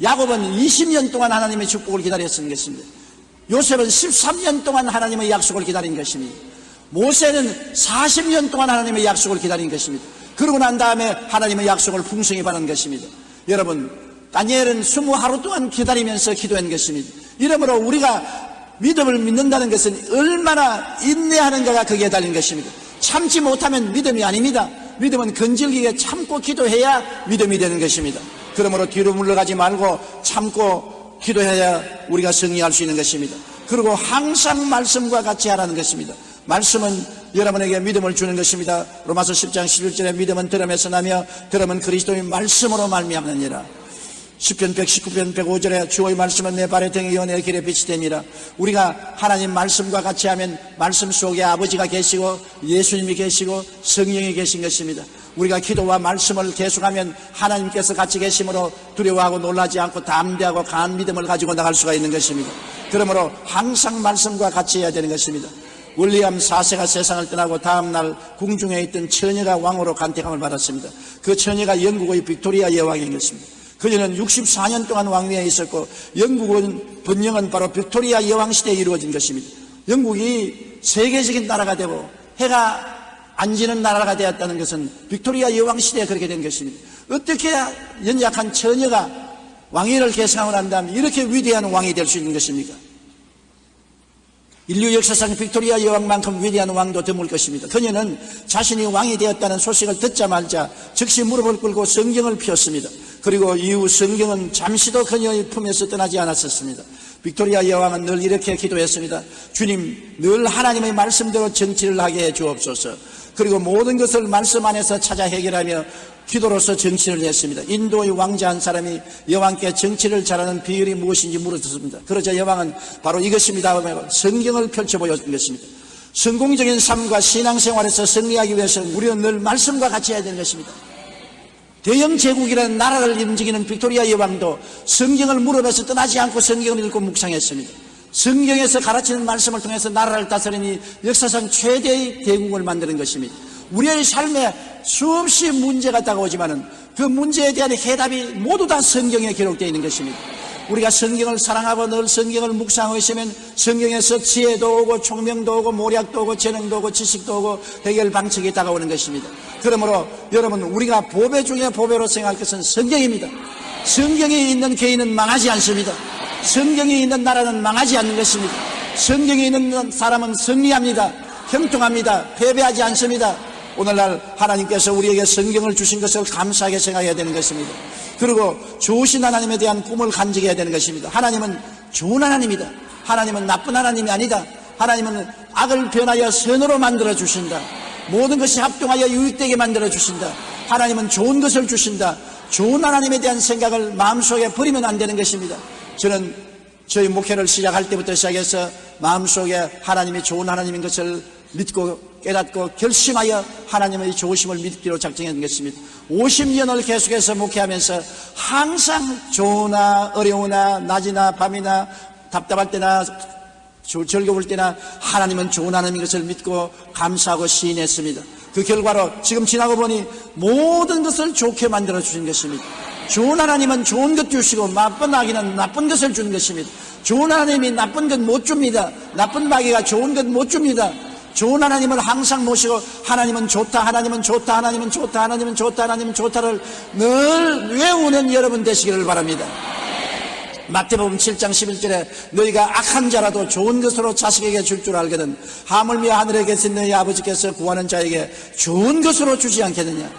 S2: 야곱은 20년 동안 하나님의 축복을 기다렸던 것입니다. 요셉은 13년 동안 하나님의 약속을 기다린 것입니다. 모세는 40년 동안 하나님의 약속을 기다린 것입니다. 그러고 난 다음에 하나님의 약속을 풍성히 받은 것입니다. 여러분, 다니엘은 20하루 동안 기다리면서 기도한 것입니다. 이러므로 우리가 믿음을 믿는다는 것은 얼마나 인내하는가가 거기에 달린 것입니다. 참지 못하면 믿음이 아닙니다. 믿음은 건질기게 참고 기도해야 믿음이 되는 것입니다. 그러므로 뒤로 물러가지 말고 참고 기도해야 우리가 승리할 수 있는 것입니다. 그리고 항상 말씀과 같이 하라는 것입니다. 말씀은 여러분에게 믿음을 주는 것입니다. 로마서 10장 11절에 믿음은 들음에서 나며 들음은 그리스도의 말씀으로 말미암느니라. 시편 119편 105절에 주의 말씀은 내 발의 등이요 내 길의 빛이 됨이라. 우리가 하나님 말씀과 같이 하면 말씀 속에 아버지가 계시고 예수님이 계시고 성령이 계신 것입니다. 우리가 기도와 말씀을 계속하면 하나님께서 같이 계심으로 두려워하고 놀라지 않고 담대하고 강한 믿음을 가지고 나갈 수가 있는 것입니다. 그러므로 항상 말씀과 같이 해야 되는 것입니다. 윌리엄 4세가 세상을 떠나고 다음날 궁중에 있던 처녀가 왕으로 간택함을 받았습니다. 그 처녀가 영국의 빅토리아 여왕인 것입니다. 그녀는 64년 동안 왕위에 있었고 영국은 번영은 바로 빅토리아 여왕 시대에 이루어진 것입니다. 영국이 세계적인 나라가 되고 해가 안 지는 나라가 되었다는 것은 빅토리아 여왕 시대에 그렇게 된 것입니다. 어떻게 연약한 처녀가 왕위를 계승하고 난 다음에 이렇게 위대한 왕이 될 수 있는 것입니까? 인류 역사상 빅토리아 여왕만큼 위대한 왕도 드물 것입니다. 그녀는 자신이 왕이 되었다는 소식을 듣자마자 즉시 무릎을 꿇고 성경을 펴었습니다. 그리고 이후 성경은 잠시도 그녀의 품에서 떠나지 않았었습니다. 빅토리아 여왕은 늘 이렇게 기도했습니다. 주님, 늘 하나님의 말씀대로 정치를 하게 해 주옵소서. 그리고 모든 것을 말씀 안에서 찾아 해결하며 기도로서 정치를 했습니다. 인도의 왕자 한 사람이 여왕께 정치를 잘하는 비결이 무엇인지 물었습니다. 그러자 여왕은 바로 이것입니다 하며 성경을 펼쳐 보였던 것입니다. 성공적인 삶과 신앙생활에서 승리하기 위해서 우리는 늘 말씀과 같이 해야 되는 것입니다. 대영 제국이라는 나라를 움직이는 빅토리아 여왕도 성경을 무릎에서 떠나지 않고 성경을 읽고 묵상했습니다. 성경에서 가르치는 말씀을 통해서 나라를 다스리니 역사상 최대의 대국을 만드는 것입니다. 우리의 삶에 수없이 문제가 다가오지만은 그 문제에 대한 해답이 모두 다 성경에 기록되어 있는 것입니다. 우리가 성경을 사랑하고 늘 성경을 묵상하고 있으면 성경에서 지혜도 오고 총명도 오고 모략도 오고 재능도 오고 지식도 오고 해결 방책이 다가오는 것입니다. 그러므로 여러분, 우리가 보배 중에 보배로 생각할 것은 성경입니다. 성경에 있는 개인은 망하지 않습니다. 성경에 있는 나라는 망하지 않는 것입니다. 성경에 있는 사람은 승리합니다. 형통합니다. 패배하지 않습니다. 오늘날 하나님께서 우리에게 성경을 주신 것을 감사하게 생각해야 되는 것입니다. 그리고 좋으신 하나님에 대한 꿈을 간직해야 되는 것입니다. 하나님은 좋은 하나님이다. 하나님은 나쁜 하나님이 아니다. 하나님은 악을 변하여 선으로 만들어 주신다. 모든 것이 합동하여 유익되게 만들어 주신다. 하나님은 좋은 것을 주신다. 좋은 하나님에 대한 생각을 마음속에 버리면 안 되는 것입니다. 저는 저희 목회를 시작할 때부터 시작해서 마음속에 하나님이 좋은 하나님인 것을 믿고 깨닫고 결심하여 하나님의 좋으심을 믿기로 작정한 것입니다. 50년을 계속해서 목회하면서 항상 좋으나 어려우나 낮이나 밤이나 답답할 때나 즐거울 때나 하나님은 좋은 하나님인 것을 믿고 감사하고 시인했습니다. 그 결과로 지금 지나고 보니 모든 것을 좋게 만들어 주신 것입니다. 좋은 하나님은 좋은 것 주시고 나쁜 마귀는 나쁜 것을 주는 것입니다. 좋은 하나님이 나쁜 것 못 줍니다. 나쁜 마귀가 좋은 것 못 줍니다. 좋은 하나님을 항상 모시고 하나님은 좋다, 하나님은 좋다, 하나님은 좋다, 하나님은 좋다, 하나님은 좋다를 늘 외우는 여러분 되시기를 바랍니다. 마태복음 7장 11절에 너희가 악한 자라도 좋은 것으로 자식에게 줄 줄 알거든 하물며 하늘에 계신 너희 아버지께서 구하는 자에게 좋은 것으로 주지 않겠느냐.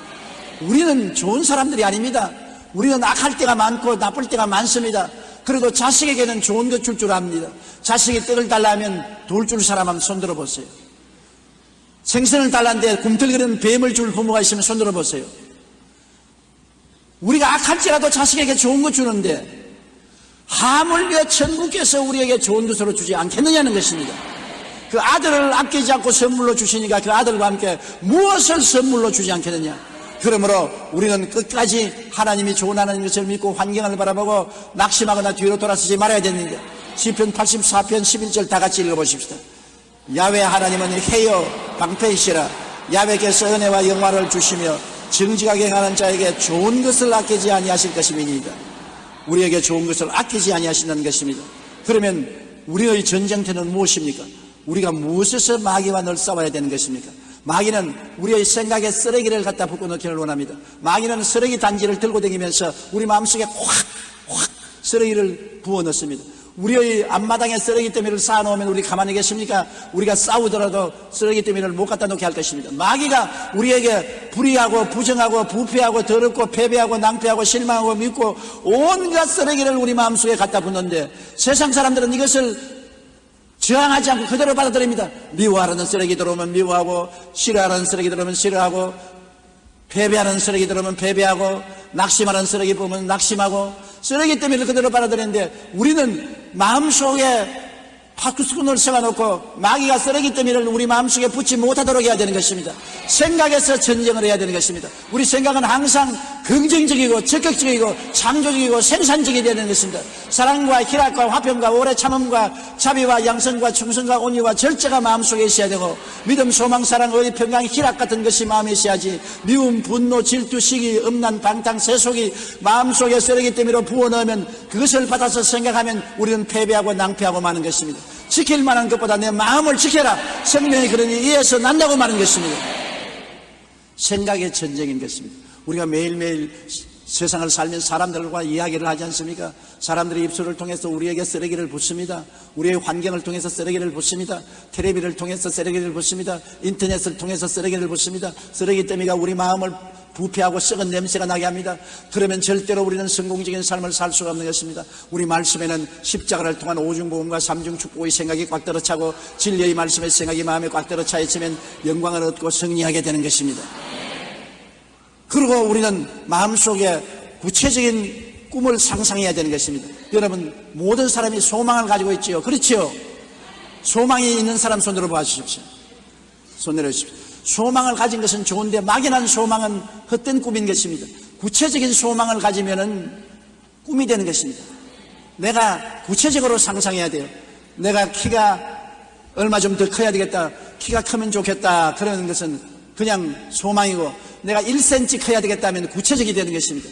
S2: 우리는 좋은 사람들이 아닙니다. 우리는 악할 때가 많고 나쁠 때가 많습니다. 그래도 자식에게는 좋은 것 줄 줄 압니다. 자식이 떡을 달라 하면 돌 줄 사람 한번 손들어 보세요. 생선을 달라는데 굼틀거리는 뱀을 줄 부모가 있으면 손들어 보세요. 우리가 악할지라도 자식에게 좋은 것 주는데 하물며 천국께서 우리에게 좋은 것으로 주지 않겠느냐는 것입니다. 그 아들을 아끼지 않고 선물로 주시니까 그 아들과 함께 무엇을 선물로 주지 않겠느냐. 그러므로 우리는 끝까지 하나님이 좋은 하나님인 것을 믿고 환경을 바라보고 낙심하거나 뒤로 돌아서지 말아야 됩니다. 시편 84편 11절 다 같이 읽어보십시다. 야훼 하나님은 해여 방패이시라. 야훼께서 은혜와 영화를 주시며 정직하게 행하는 자에게 좋은 것을 아끼지 아니하실 것임이니이다. 우리에게 좋은 것을 아끼지 아니하신다는 것입니다. 그러면 우리의 전쟁터는 무엇입니까? 우리가 무엇에서 마귀와 늘 싸워야 되는 것입니까? 마귀는 우리의 생각에 쓰레기를 갖다 붓고 넣기를 원합니다. 마귀는 쓰레기 단지를 들고 다니면서 우리 마음속에 확 쓰레기를 부어 넣습니다. 우리의 앞마당에 쓰레기 더미를 쌓아놓으면 우리 가만히 계십니까? 우리가 싸우더라도 쓰레기 더미를 못 갖다 놓게 할 것입니다. 마귀가 우리에게 불의하고 부정하고 부패하고 더럽고 패배하고 낭패하고 실망하고 믿고 온갖 쓰레기를 우리 마음속에 갖다 붓는데 세상 사람들은 이것을 저항하지 않고 그대로 받아들입니다. 미워하는 쓰레기 들어오면 미워하고 싫어하는 쓰레기 들어오면 싫어하고 패배하는 쓰레기 들어오면 패배하고 낙심하는 쓰레기 보면 낙심하고 쓰레기 더미를 그대로 받아들이는데 우리는 마음속에 파크스콘을 세워놓고 마귀가 쓰레기 더미를 우리 마음속에 붙지 못하도록 해야 되는 것입니다. 생각에서 전쟁을 해야 되는 것입니다. 우리 생각은 항상 긍정적이고 적극적이고 창조적이고 생산적이 되는 것입니다. 사랑과 희락과 화평과 오래 참음과 자비와 양선과 충성과 온유와 절제가 마음속에 있어야 되고 믿음, 소망, 사랑, 의리, 평강, 희락 같은 것이 마음에 있어야지 미움, 분노, 질투, 시기, 음란, 방탕, 세속이 마음속에 쓰레기 더미로 부어넣으면 그것을 받아서 생각하면 우리는 패배하고 낭패하고 마는 것입니다. 지킬 만한 것보다 내 마음을 지켜라. 성경이 그러니 이에서 난다고 말하는 것입니다. 생각의 전쟁인 것입니다. 우리가 매일매일 세상을 살면 사람들과 이야기를 하지 않습니까? 사람들의 입술을 통해서 우리에게 쓰레기를 붓습니다. 우리의 환경을 통해서 쓰레기를 붓습니다. 텔레비를 통해서 쓰레기를 붓습니다. 인터넷을 통해서 쓰레기를 붓습니다. 쓰레기 더미가 우리 마음을 부패하고 썩은 냄새가 나게 합니다. 그러면 절대로 우리는 성공적인 삶을 살 수가 없는 것입니다. 우리 말씀에는 십자가를 통한 오중복음과 삼중축복의 생각이 꽉 들어차고 진리의 말씀의 생각이 마음에 꽉 들어차 있으면 영광을 얻고 승리하게 되는 것입니다. 그리고 우리는 마음속에 구체적인 꿈을 상상해야 되는 것입니다. 여러분, 모든 사람이 소망을 가지고 있지요. 그렇지요? 소망이 있는 사람 손 들어봐 주십시오. 손 내려주십시오. 소망을 가진 것은 좋은데 막연한 소망은 헛된 꿈인 것입니다. 구체적인 소망을 가지면은 꿈이 되는 것입니다. 내가 구체적으로 상상해야 돼요. 내가 키가 얼마 좀 더 커야 되겠다. 키가 크면 좋겠다. 그러는 것은 그냥 소망이고, 내가 1cm 커야 되겠다면 구체적이 되는 것입니다.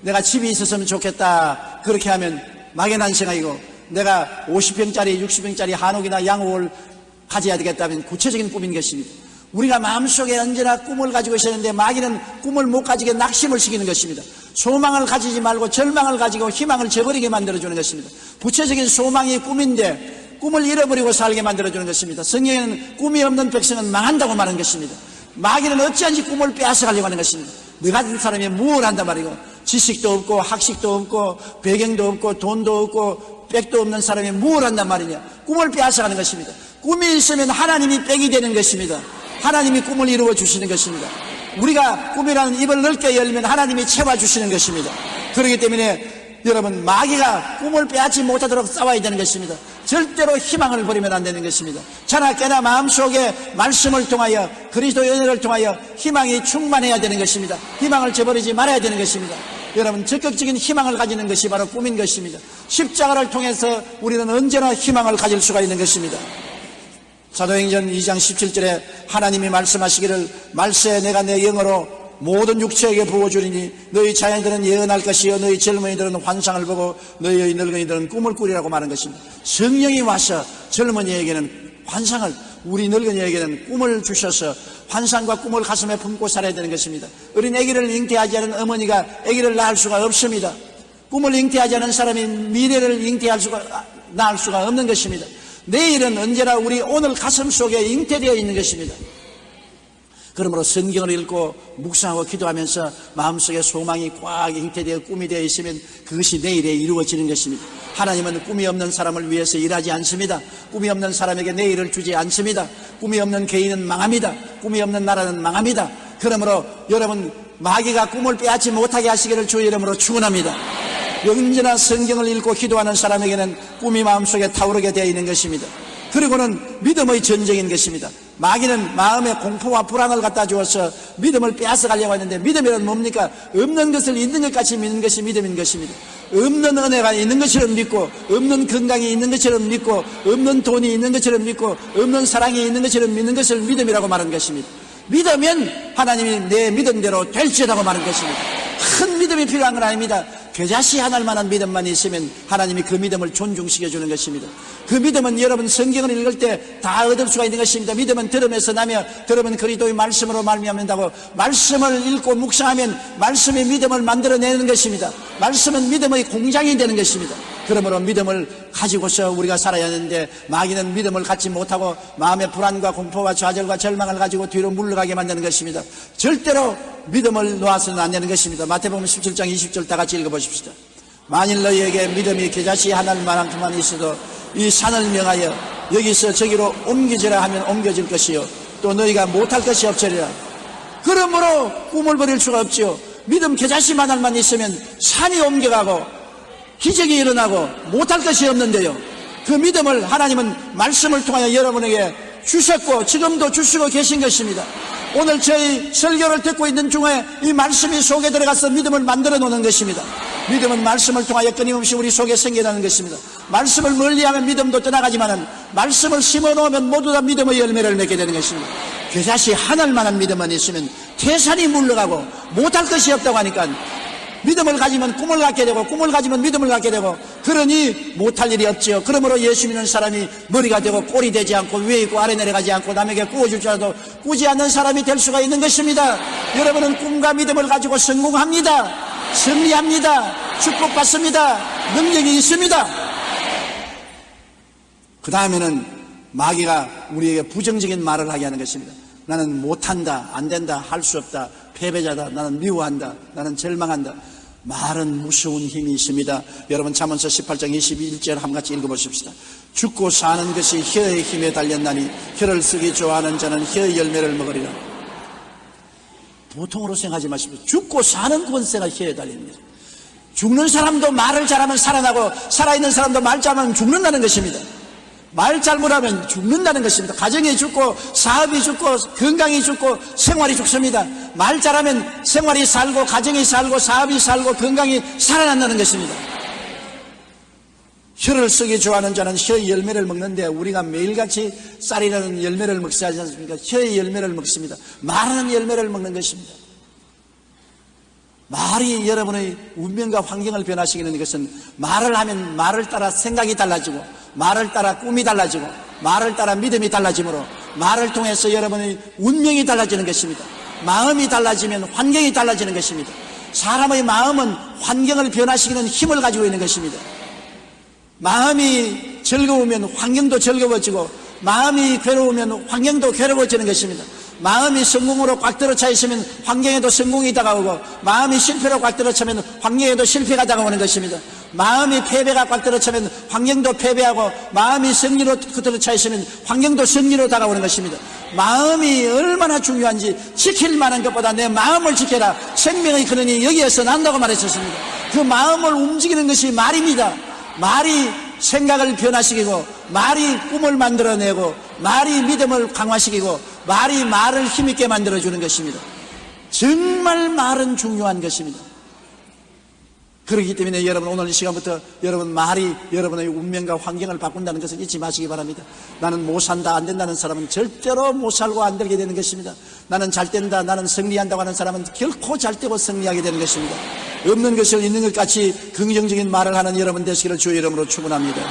S2: 내가 집이 있었으면 좋겠다. 그렇게 하면 막연한 생각이고, 내가 50평짜리 60평짜리 한옥이나 양옥을 가져야 되겠다면 구체적인 꿈인 것입니다. 우리가 마음속에 언제나 꿈을 가지고 있었는데 마귀는 꿈을 못 가지게 낙심을 시키는 것입니다. 소망을 가지지 말고 절망을 가지고 희망을 저버리게 만들어주는 것입니다. 구체적인 소망이 꿈인데 꿈을 잃어버리고 살게 만들어주는 것입니다. 성경에는 꿈이 없는 백성은 망한다고 말하는 것입니다. 마귀는 어찌한지 꿈을 빼앗아가려고 하는 것입니다. 너 같은 사람이 무엇을 한단 말이고, 지식도 없고 학식도 없고 배경도 없고 돈도 없고 백도 없는 사람이 무엇을 한단 말이냐. 꿈을 빼앗아가는 것입니다. 꿈이 있으면 하나님이 백이 되는 것입니다. 하나님이 꿈을 이루어 주시는 것입니다. 우리가 꿈이라는 입을 넓게 열면 하나님이 채워주시는 것입니다. 그렇기 때문에 여러분, 마귀가 꿈을 빼앗지 못하도록 싸워야 되는 것입니다. 절대로 희망을 버리면 안 되는 것입니다. 자나 깨나 마음속에 말씀을 통하여 그리스도의 은혜를 통하여 희망이 충만해야 되는 것입니다. 희망을 저버리지 말아야 되는 것입니다. 여러분, 적극적인 희망을 가지는 것이 바로 꿈인 것입니다. 십자가를 통해서 우리는 언제나 희망을 가질 수가 있는 것입니다. 사도행전 2장 17절에 하나님이 말씀하시기를, 말세 내가 내 영으로 모든 육체에게 부어주리니 너희 자녀들은 예언할 것이요 너희 젊은이들은 환상을 보고 너희 늙은이들은 꿈을 꾸리라고 말한 것입니다. 성령이 와서 젊은이에게는 환상을, 우리 늙은이에게는 꿈을 주셔서 환상과 꿈을 가슴에 품고 살아야 되는 것입니다. 어린 아기를 잉태하지 않은 어머니가 아기를 낳을 수가 없습니다. 꿈을 잉태하지 않은 사람이 미래를 낳을 수가 없는 것입니다. 내일은 언제나 우리 오늘 가슴 속에 잉태되어 있는 것입니다. 그러므로 성경을 읽고 묵상하고 기도하면서 마음속에 소망이 꽉 잉태되어 꿈이 되어 있으면 그것이 내일에 이루어지는 것입니다. 하나님은 꿈이 없는 사람을 위해서 일하지 않습니다. 꿈이 없는 사람에게 내일을 주지 않습니다. 꿈이 없는 개인은 망합니다. 꿈이 없는 나라는 망합니다. 그러므로 여러분, 마귀가 꿈을 빼앗지 못하게 하시기를 주의 이름으로 축원합니다. 언제나 성경을 읽고 기도하는 사람에게는 꿈이 마음속에 타오르게 되어 있는 것입니다. 그리고는 믿음의 전쟁인 것입니다. 마귀는 마음에 공포와 불안을 갖다 주어서 믿음을 빼앗아 가려고 하는데, 믿음이란 뭡니까? 없는 것을 있는 것 같이 믿는 것이 믿음인 것입니다. 없는 은혜가 있는 것처럼 믿고, 없는 건강이 있는 것처럼 믿고, 없는 돈이 있는 것처럼 믿고, 없는 사랑이 있는 것처럼 믿는 것을 믿음이라고 말하는 것입니다. 믿으면 하나님이 내 믿음대로 될지라고 말하는 것입니다. 큰 믿음이 필요한 건 아닙니다. 겨자씨 하나할 만한 믿음만 있으면 하나님이 그 믿음을 존중시켜주는 것입니다. 그 믿음은 여러분 성경을 읽을 때 다 얻을 수가 있는 것입니다. 믿음은 들음에서 나며 들음은 그리스도의 말씀으로 말미암는다고, 말씀을 읽고 묵상하면 말씀이 믿음을 만들어내는 것입니다. 말씀은 믿음의 공장이 되는 것입니다. 그러므로 믿음을 가지고서 우리가 살아야 하는데, 마귀는 믿음을 갖지 못하고 마음의 불안과 공포와 좌절과 절망을 가지고 뒤로 물러가게 만드는 것입니다. 절대로 믿음을 놓아서는 안 되는 것입니다. 마태복음 17장 20절 다 같이 읽어보십시다. 만일 너희에게 믿음이 겨자씨 하나만큼만 있어도 이 산을 명하여 여기서 저기로 옮기지라 하면 옮겨질 것이요 또 너희가 못할 것이 없으리라. 그러므로 꿈을 버릴 수가 없지요. 믿음 겨자씨만 할만 있으면 산이 옮겨가고 기적이 일어나고 못할 것이 없는데요, 그 믿음을 하나님은 말씀을 통하여 여러분에게 주셨고 지금도 주시고 계신 것입니다. 오늘 저희 설교를 듣고 있는 중에 이 말씀이 속에 들어가서 믿음을 만들어 놓는 것입니다. 믿음은 말씀을 통하여 끊임없이 우리 속에 생겨나는 것입니다. 말씀을 멀리하면 믿음도 떠나가지만은 말씀을 심어놓으면 모두 다 믿음의 열매를 맺게 되는 것입니다. 겨자씨 하늘만한 믿음만 있으면 태산이 물러가고 못할 것이 없다고 하니까, 믿음을 가지면 꿈을 갖게 되고 꿈을 가지면 믿음을 갖게 되고, 그러니 못할 일이 없지요. 그러므로 예수 믿는 사람이 머리가 되고 꼴이 되지 않고 위에 있고 아래 내려가지 않고 남에게 구워줄 줄 알아도 꾸지 않는 사람이 될 수가 있는 것입니다. 여러분은 꿈과 믿음을 가지고 성공합니다. 승리합니다. 축복받습니다. 능력이 있습니다. 그 다음에는 마귀가 우리에게 부정적인 말을 하게 하는 것입니다. 나는 못한다, 안된다, 할 수 없다, 패배자다, 나는 미워한다, 나는 절망한다. 말은 무서운 힘이 있습니다. 여러분 잠언서 18장 21절 한같이 읽어보십시다. 죽고 사는 것이 혀의 힘에 달렸나니 혀를 쓰기 좋아하는 자는 혀의 열매를 먹으리라. 보통으로 생각하지 마십시오. 죽고 사는 권세가 혀에 달립니다. 죽는 사람도 말을 잘하면 살아나고 살아있는 사람도 말 잘하면 죽는다는 것입니다. 말 잘못하면 죽는다는 것입니다. 가정이 죽고 사업이 죽고 건강이 죽고 생활이 죽습니다. 말 잘하면 생활이 살고 가정이 살고 사업이 살고 건강이 살아난다는 것입니다. 혀를 쓰기 좋아하는 자는 혀의 열매를 먹는데 우리가 매일같이 쌀이라는 열매를 먹지 않습니까? 혀의 열매를 먹습니다. 말하는 열매를 먹는 것입니다. 말이 여러분의 운명과 환경을 변화시키는 것은 말을 하면 말을 따라 생각이 달라지고 말을 따라 꿈이 달라지고 말을 따라 믿음이 달라지므로 말을 통해서 여러분의 운명이 달라지는 것입니다. 마음이 달라지면 환경이 달라지는 것입니다. 사람의 마음은 환경을 변화시키는 힘을 가지고 있는 것입니다. 마음이 즐거우면 환경도 즐거워지고 마음이 괴로우면 환경도 괴로워지는 것입니다. 마음이 성공으로 꽉 들어차 있으면 환경에도 성공이 다가오고 마음이 실패로 꽉 들어차면 환경에도 실패가 다가오는 것입니다. 마음이 패배가 꽉 들어차면 환경도 패배하고 마음이 승리로 들어차 있으면 환경도 승리로 다가오는 것입니다. 마음이 얼마나 중요한지 지킬 만한 것보다 내 마음을 지켜라. 생명의 근원이 여기에서 난다고 말했었습니다. 그 마음을 움직이는 것이 말입니다. 말이 생각을 변화시키고 말이 꿈을 만들어내고 말이 믿음을 강화시키고 말이 말을 힘있게 만들어주는 것입니다. 정말 말은 중요한 것입니다. 그렇기 때문에 여러분 오늘 이 시간부터 여러분 말이 여러분의 운명과 환경을 바꾼다는 것을 잊지 마시기 바랍니다. 나는 못 산다 안 된다는 사람은 절대로 못 살고 안 되게 되는 것입니다. 나는 잘 된다 나는 승리한다고 하는 사람은 결코 잘 되고 승리하게 되는 것입니다. 없는 것을 있는 것 같이 긍정적인 말을 하는 여러분 되시기를 주의 이름으로 축원합니다.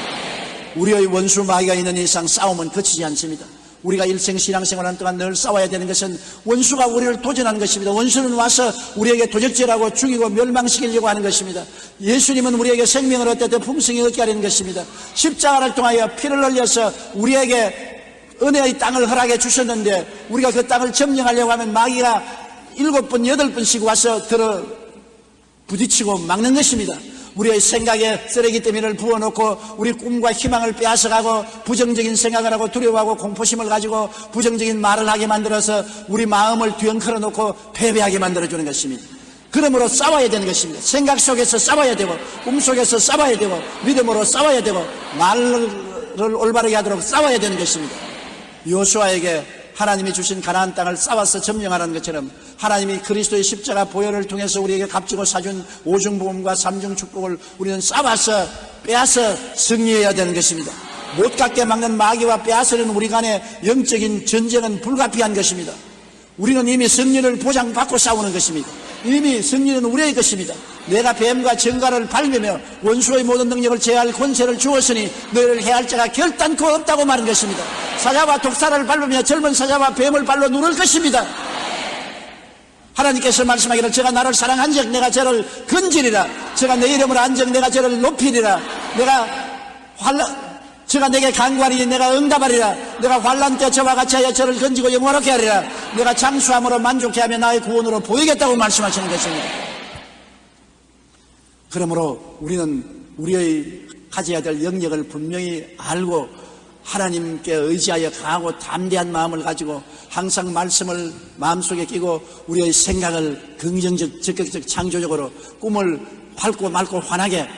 S2: 우리의 원수 마귀가 있는 이상 싸움은 그치지 않습니다. 우리가 일생 신앙생활하는 동안 늘 싸워야 되는 것은 원수가 우리를 도전하는 것입니다. 원수는 와서 우리에게 도적질하고 죽이고 멸망시키려고 하는 것입니다. 예수님은 우리에게 생명을 얻되 더 풍성히 얻게 하려는 것입니다. 십자가를 통하여 피를 흘려서 우리에게 은혜의 땅을 허락해 주셨는데 우리가 그 땅을 점령하려고 하면 마귀가 7번 8번씩 와서 부딪히고 막는 것입니다. 우리의 생각에 쓰레기 더미를 부어놓고 우리 꿈과 희망을 빼앗아가고 부정적인 생각을 하고 두려워하고 공포심을 가지고 부정적인 말을 하게 만들어서 우리 마음을 뒤엉켜 놓고 패배하게 만들어주는 것입니다. 그러므로 싸워야 되는 것입니다. 생각 속에서 싸워야 되고 꿈 속에서 싸워야 되고 믿음으로 싸워야 되고 말을 올바르게 하도록 싸워야 되는 것입니다. 여호수아에게 하나님이 주신 가나안 땅을 싸워서 점령하는 것처럼 하나님이 그리스도의 십자가 보혈을 통해서 우리에게 값지고 사준 오중복음과 삼중 축복을 우리는 싸워서 빼앗아 승리해야 되는 것입니다. 못 갖게 막는 마귀와 빼앗으려는 우리 간의 영적인 전쟁은 불가피한 것입니다. 우리는 이미 승리를 보장받고 싸우는 것입니다. 이미 승리는 우리의 것입니다. 내가 뱀과 정갈을 밟으며 원수의 모든 능력을 제어할 권세를 주었으니 너희를 해할 자가 결단코 없다고 말한 것입니다. 사자와 독사를 밟으며 젊은 사자와 뱀을 발로 누를 것입니다. 하나님께서 말씀하기를 제가 나를 사랑한즉 내가 저를 건지리라. 제가 내 이름을 안즉 내가 저를 높이리라. 제가 내게 간구하리니 내가 응답하리라. 내가 환난 때 저와 같이 하여 저를 건지고 영화롭게 하리라. 내가 장수함으로 만족해 하며 나의 구원으로 보이겠다고 말씀하시는 것입니다. 그러므로 우리는 우리의 가져야 될 영역을 분명히 알고 하나님께 의지하여 강하고 담대한 마음을 가지고 항상 말씀을 마음속에 끼고 우리의 생각을 긍정적, 적극적, 창조적으로 꿈을 밝고 맑고 환하게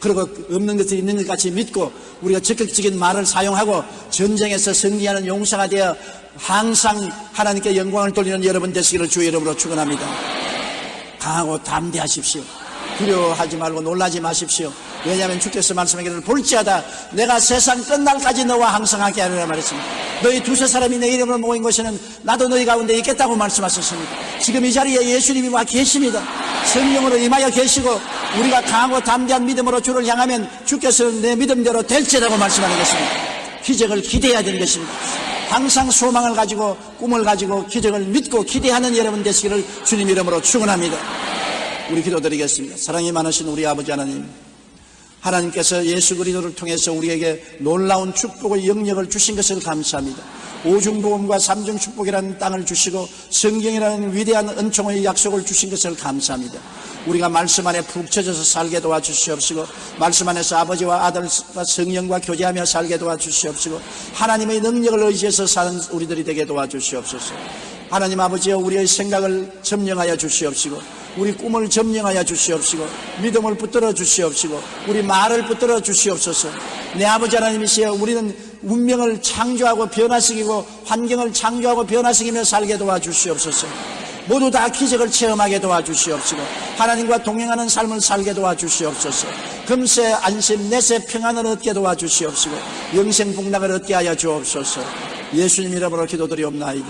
S2: 그리고 없는 것을 있는 것 같이 믿고 우리가 적극적인 말을 사용하고 전쟁에서 승리하는 용사가 되어 항상 하나님께 영광을 돌리는 여러분 되시기를 주의 이름으로 축원합니다. 강하고 담대하십시오. 두려워하지 말고 놀라지 마십시오. 왜냐하면 주께서 말씀하기를 볼지어다 내가 세상 끝날까지 너와 항상 함께 하리라 말했습니다. 너희 두세 사람이 내 이름으로 모인 곳에는 나도 너희 가운데 있겠다고 말씀하셨습니다. 지금 이 자리에 예수님이 와 계십니다. 성령으로 임하여 계시고 우리가 강하고 담대한 믿음으로 주를 향하면 주께서는 내 믿음대로 될지라고 말씀하는 것입니다. 기적을 기대해야 되는 것입니다. 항상 소망을 가지고 꿈을 가지고 기적을 믿고 기대하는 여러분 되시기를 주님 이름으로 축원합니다. 우리 기도드리겠습니다. 사랑이 많으신 우리 아버지 하나님, 하나님께서 예수 그리스도를 통해서 우리에게 놀라운 축복의 영역을 주신 것을 감사합니다. 오중복음과 삼중축복이라는 땅을 주시고 성경이라는 위대한 은총의 약속을 주신 것을 감사합니다. 우리가 말씀 안에 푹 젖어서 살게 도와주시옵시고, 말씀 안에서 아버지와 아들과 성령과 교제하며 살게 도와주시옵시고, 하나님의 능력을 의지해서 사는 우리들이 되게 도와주시옵소서. 하나님 아버지여, 우리의 생각을 점령하여 주시옵시고, 우리 꿈을 점령하여 주시옵시고, 믿음을 붙들어 주시옵시고, 우리 말을 붙들어 주시옵소서. 내 아버지 하나님이시여, 우리는 운명을 창조하고 변화시키고 환경을 창조하고 변화시키며 살게 도와주시옵소서. 모두 다 기적을 체험하게 도와주시옵시고, 하나님과 동행하는 삶을 살게 도와주시옵소서. 금세 안심 내세 평안을 얻게 도와주시옵시고, 영생 복락을 얻게 하여 주옵소서. 예수님 이름으로 기도드리옵나이다.